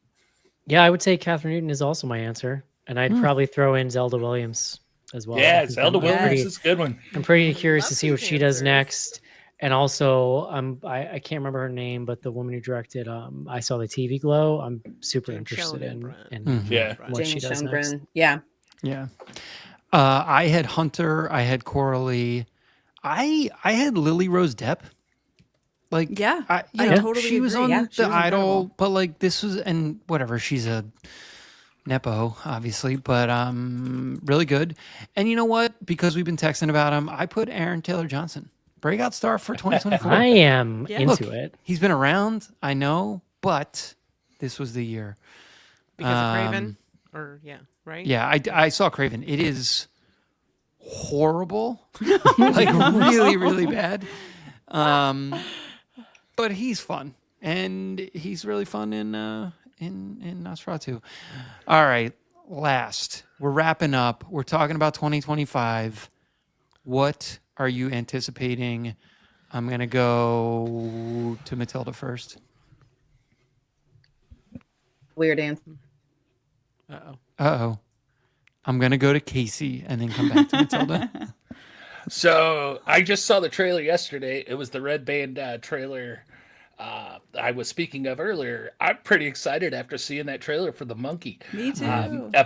Yeah, I would say Catherine Newton is also my answer, and I'd probably throw in Zelda Williams as well. I Yeah, think Zelda I'm Williams pretty- is a good one. I'm pretty curious to Love see what these she does answers. next. And also, I can't remember her name, but the woman who directed I Saw the TV Glow. I'm super Jane interested in Schoenbrunn. Yeah. what Jane she does next. Schoenbrunn. Yeah. Yeah. I had Hunter. I had Coralie. I had Lily Rose Depp. Like, Yeah, I I totally she was agree. on Yeah, she The was Idol, incredible. but like this was, and whatever, she's a nepo, obviously, but really good. And you know what? Because we've been texting about him, I put Aaron Taylor Johnson, breakout star for 2024. I am Yeah. into Look, it. He's been around, I know, but this was the year. Because of Craven? Or, right? Yeah, I saw Craven. It is horrible, like really, really bad. But he's fun, and he's really fun in Nosferatu. All right, last we're wrapping up. We're talking about 2025. What are you anticipating? I'm gonna go to Matilda first. Weird answer. Uh-oh. I'm gonna go to Casey and then come back to Matilda. So I just saw the trailer yesterday. It was the Red Band trailer I was speaking of earlier. I'm pretty excited after seeing that trailer for The Monkey. Me too.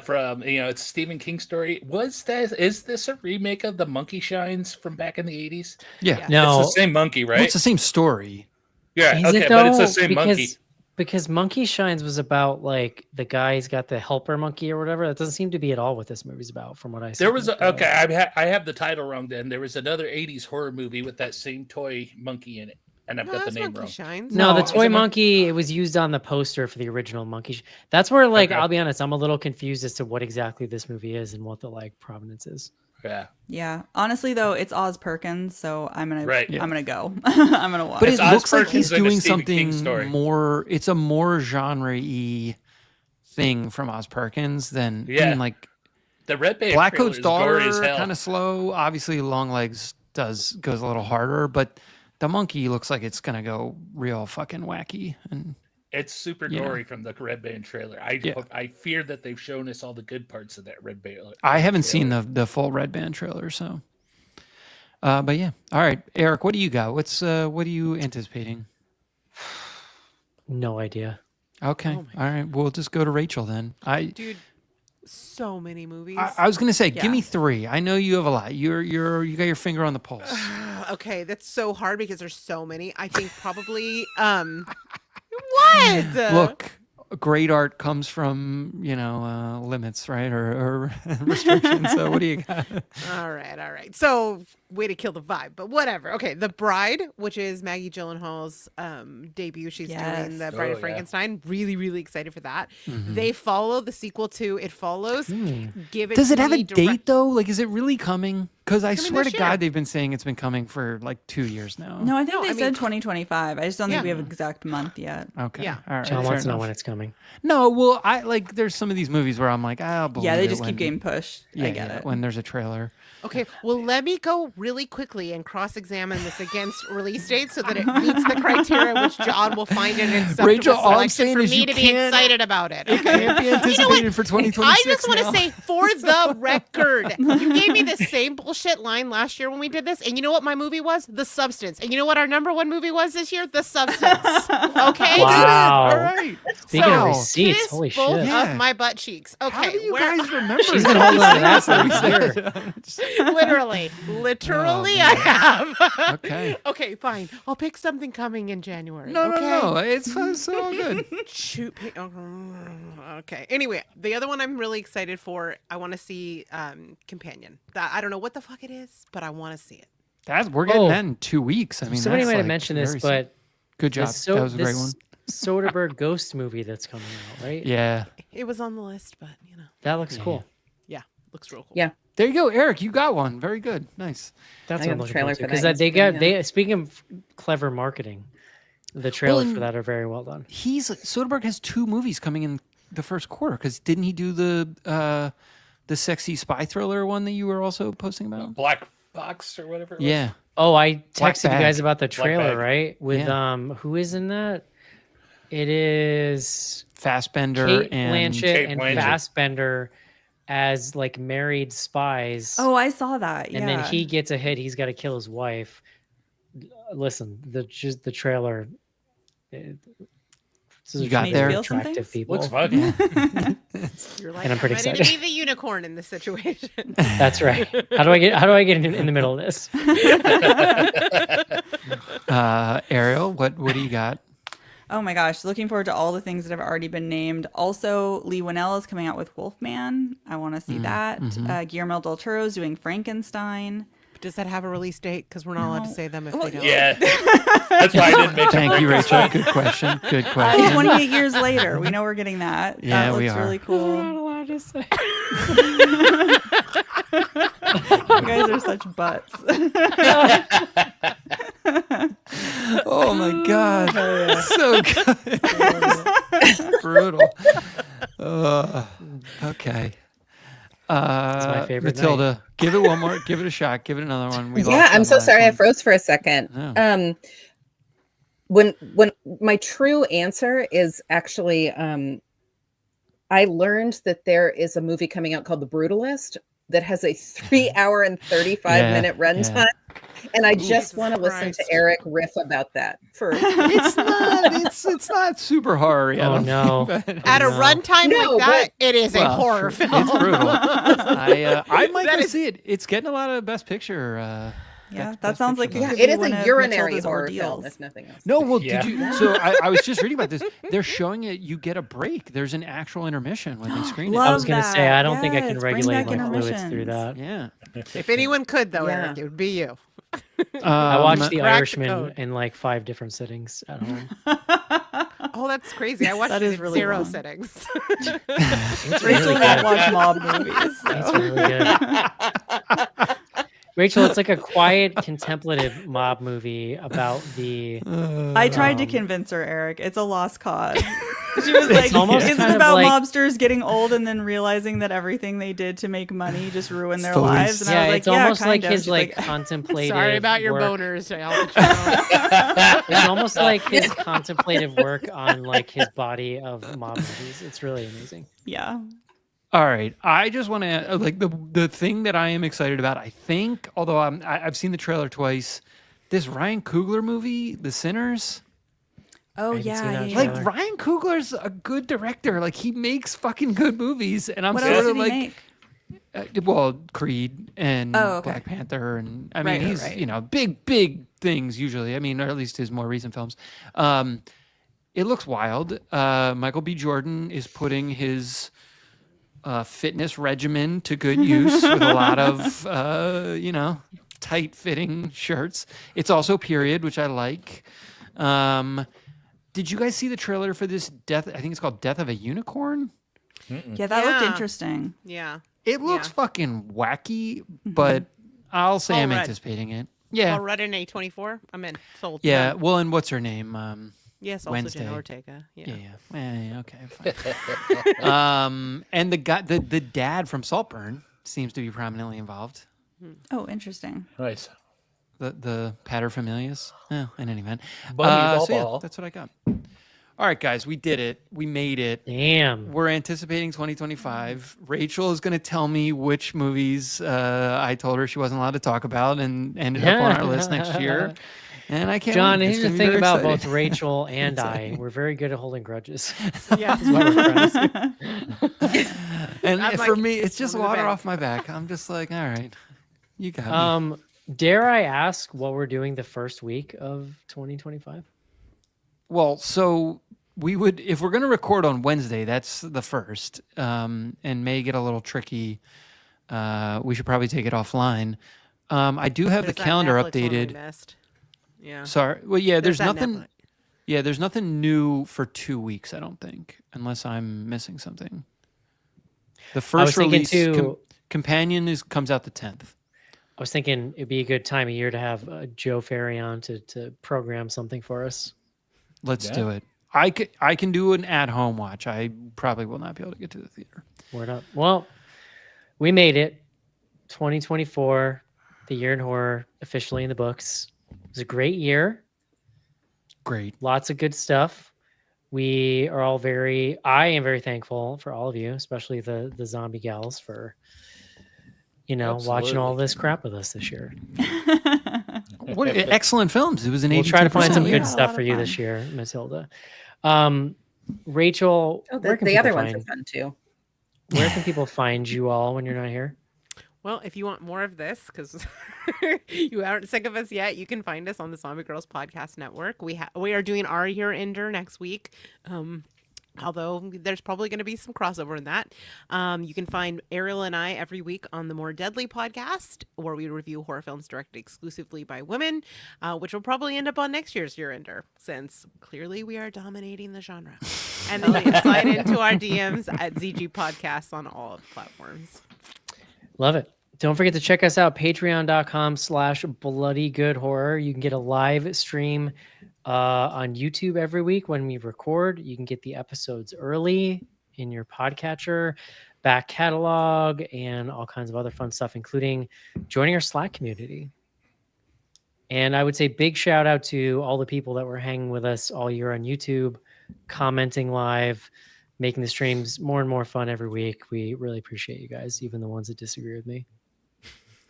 From it's a Stephen King story. Is this a remake of The Monkey Shines from back in the 80s? Yeah. No, It's the same monkey, right? Well, it's the same story. Yeah, is okay, it but it's the though? same monkey. Because Monkey Shines was about like the guy's got the helper monkey or whatever. That doesn't seem to be at all what this movie's about, from what I see. There was I have the title wrong. Then there was another 80s horror movie with that same toy monkey in it, and I've got the that's name Monkey wrong. Shines. No, the No, toy monkey. It was used on the poster for the original Monkey. That's where, like, Okay. I'll be honest, I'm a little confused as to what exactly this movie is and what the like provenance is. Yeah, Yeah. Honestly, though, it's Oz Perkins, so I'm gonna Right. I'm gonna go. I'm gonna watch. But It's it Oz looks like Perkins he's and a doing Stephen King something story. more. It's a more genre-y thing from Oz Perkins than I Yeah. mean, like The Red Band Blackcoat's trailer is daughter gory as hell. kind of slow. Obviously, Longlegs goes a little harder, but the monkey looks like it's gonna go real fucking wacky. And It's super Yeah. gory from the Red Band trailer. I fear that they've shown us all the good parts of that Red Band. I haven't seen the full Red Band trailer, so. But yeah, all right, Eric, what do you got? What are you anticipating? No idea. Okay, Oh all my right, we'll just go to Rachel then. Dude, so many movies. I was gonna say, give Yeah. me 3. I know you have a lot. You got your finger on the pulse. Okay, that's so hard because there's so many. I think probably what? Look, great art comes from limits, right, or restrictions. So what do you got? All right. So, way to kill the vibe, but whatever. Okay, The Bride, which is Maggie Gyllenhaal's debut. She's doing The Bride Oh, of yeah. Frankenstein. Really, really excited for that. Mhm. They follow the sequel to It Follows. Give it. Does it to have a me date though? Like, is it really coming? Because I coming swear to this God, year. they've been saying it's been coming for like 2 years now. No, I think No, they I said mean- 2025. I just don't think Yeah. we have an exact month yet. Okay. Yeah. All right. John fair wants to know enough. when it's coming. No, well, I like. There's some of these movies where I'm like, I'll believe Yeah, they it just when- keep getting pushed. Yeah, I get it. when there's a trailer. Okay, well, let me go really quickly and cross-examine this against release dates so that it meets the criteria which John will find it acceptable Rachel, all I'm selection saying for is me you to be can't- excited about it. It can't be anticipated for 2026. I just want to now. say, for the record, you gave me the same bullshit line last year when we did this, and you know what my movie was? The Substance. And you know what our number 1 movie was this year? The Substance. Okay? Wow. All right. Speaking Wow. of receipts, Kiss holy both shit. Yeah. of my butt cheeks. Okay, How do you where- guys remember? She's been holding on to that for a year. literally, I man. have. Okay. Okay, fine. I'll pick something coming in January. No, okay? no. It's all good. Shoot. Okay. Anyway, the other one I'm really excited for. I want to see Companion. That I don't know what the fuck it is, but I want to see it. We're getting Oh. that in 2 weeks. I mean, Somebody that's might have like mentioned this, very soon. but good job. this That was a great one. Soderbergh Ghost movie that's coming out, right? Yeah. It was on the list, but That looks Yeah. cool. yeah, looks real cool. Yeah. There you go, Eric. You got one. Very good. Nice. That's I what got I'm the looking trailer forward to. for Because that they yesterday, got speaking of clever marketing, the trailers Well, for that are very well done. Soderbergh has 2 movies coming in the first quarter. Because didn't he do the sexy spy thriller one that you were also posting about? Black Box or whatever. It was. Yeah. Oh, I Black texted you guys Bag. about the trailer, Bag. right? With Yeah. who is in that? It is Fassbender Kate and Blanchett Kate and Blanchett. Fassbender as like married spies. Oh, I saw that. Yeah. And then he gets a hit. He's got to kill his wife. Listen, the trailer. You got Made you there. feel some Attractive things? people. Looks fun. You're like, And I'm pretty ready excited. to be the unicorn in this situation. That's right. How do I get in the middle of this? Ariel, what do you got? Oh my gosh, looking forward to all the things that have already been named. Also, Lee Winnell is coming out with Wolfman. I want to see that. Guillermo del Toro's doing Frankenstein. Does that have a release date? Because we're not allowed to No. say them if Well, they don't. Yeah. That's why I didn't mention. Thank you, Rachel. Frankenstein. Good question. Good question. 28 years later. We know we're getting that. Yeah, that we looks are. really cool. allowed to say. You guys are such butts. Oh my God. So good. Brutal. Okay. my favorite Matilda, give it one more. Give it a shot. Give it another one. We Yeah, lost I'm that so last sorry. I one. froze for a second. No. When my true answer is actually, I learned that there is a movie coming out called The Brutalist that has a 3-hour and 35-minute runtime, and I just Jesus want to listen to Christ. Eric riff about that. For It's not super horror. Oh, no. At a No. runtime No, like that, it is a Well, horror sure. film. It's brutal. I might That go is- see it. It's getting a lot of Best Picture. Yeah, Best that sounds like Picture it yeah, votes. could it be is one a of urinary Matilda's horror film, ordeals. if nothing else. No, well, Yeah. did you? So I was just reading about this. They're showing it. You get a break. There's an actual intermission when they screen it. I was Love gonna say that. I don't think I can Yes, bring regulate back my fluids through intermissions. that. Yeah. If anyone could, though, Yeah. Eric, it would be you. I watched The Crack the Irishman code. in like 5 different sittings at home. Oh, that's crazy. I watched That it is in really 0 long. settings. It's Rachel really won't good. watch mob movies. It's so. really good. Rachel, it's like a quiet, contemplative mob movie about the. I tried to Um, convince her, Eric. It's a lost cause. She was like, almost "Is kind it of about like- mobsters getting old and then realizing that everything they did to make money just ruined their Stories. lives?" And I Yeah, was like, it's almost kind like of. his She's like contemplative. Sorry about your work. boners, Al Pacino. It's almost like his contemplative work on like his body of mob movies. It's really amazing. Yeah. All right, I just want to like the thing that I am excited about. I think, although I've seen the trailer twice, this Ryan Coogler movie, The Sinners. Oh I haven't seen yeah, that yeah. Like trailer. Ryan Coogler's a good director. Like he makes fucking good movies, and I'm What sort else of did he like, make? well, Creed and Oh, okay. Black Panther, and I mean Right, he's right. big things usually. I mean, or at least his more recent films. It looks wild. Michael B. Jordan is putting his fitness regimen to good use with a lot of tight fitting shirts. It's also period, which I like. Did you guys see the trailer for this Death? I think it's called Death of a Unicorn. Yeah, that looked Yeah. interesting. Yeah. It looks Yeah. fucking wacky, but I'll say All I'm red. anticipating it. Yeah. All red in A24. I'm in. Sold. Yeah. Done. Well, and what's her name? Yes, also Wednesday. Jenna Ortega. Yeah. Yeah. Okay. Fine. And the guy, the dad from Saltburn seems to be prominently involved. Oh, interesting. Nice. The paterfamilias. Oh, in any event. Bunny So yeah, Bubble. that's what I got. All right, guys, we did it. We made it. Damn. We're anticipating 2025. Rachel is going to tell me which movies I told her she wasn't allowed to talk about and ended up on our list next year. And I can't John, wait. It's here's the gonna be thing very about exciting. both Rachel and I. We're very good at holding grudges. Yeah. That's why we're friends. And I'm for like, me, it's just one in the water bag. off my back. I'm just like, all right, you got me. Dare I ask what we're doing the first week of 2025? Well, so we would, if we're going to record on Wednesday, that's the first, and may get a little tricky. We should probably take it offline. I do have There's the that calendar Netflix one we updated. missed. Yeah. Sorry. Well, yeah, there's that nothing. Netflix. Yeah, there's nothing new for 2 weeks, I don't think, unless I'm missing something. The was first thinking release, too- Companion, comes out the 10th. I was thinking it'd be a good time of year to have Joe Ferry on to program something for us. Let's Yeah. do it. I can do an at-home watch. I probably will not be able to get to the theater. Word up. Well, we made it. 2024, the year in horror, officially in the books. It was a great year. Great. Lots of good stuff. We are all I am very thankful for all of you, especially the zombie gals, for watching all Absolutely. this crap with us this year. What excellent films. It was an 82%. We'll try to find some We good had a stuff lot for of you fun. this year, Matilda. Rachel, Oh, where can the people other ones find, are fun too. where can people find you all when you're not here? Well, if you want more of this, because you aren't sick of us yet, you can find us on the Zombie Girls Podcast Network. We are doing our year ender next week. Although there's probably going to be some crossover in that. You can find Ariel and I every week on the More Deadly podcast, where we review horror films directed exclusively by women, which will probably end up on next year's year ender, since clearly we are dominating the genre. And then you can slide into our DMs at ZG Podcasts on all of the platforms. Love it. Don't forget to check us out, patreon.com/bloodygoodhorror. You can get a live stream on YouTube every week when we record. You can get the episodes early in your podcatcher, back catalog, and all kinds of other fun stuff, including joining our Slack community. And I would say big shout out to all the people that were hanging with us all year on YouTube, commenting live, making the streams more and more fun every week. We really appreciate you guys, even the ones that disagree with me.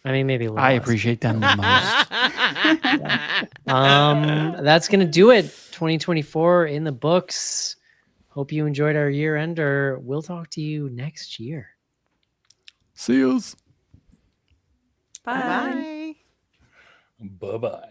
I mean, maybe a little I less. appreciate them the most. That's going to do it. 2024 in the books. Hope you enjoyed our year ender. We'll talk to you next year. See yous. Bye. Bye. Bye-bye.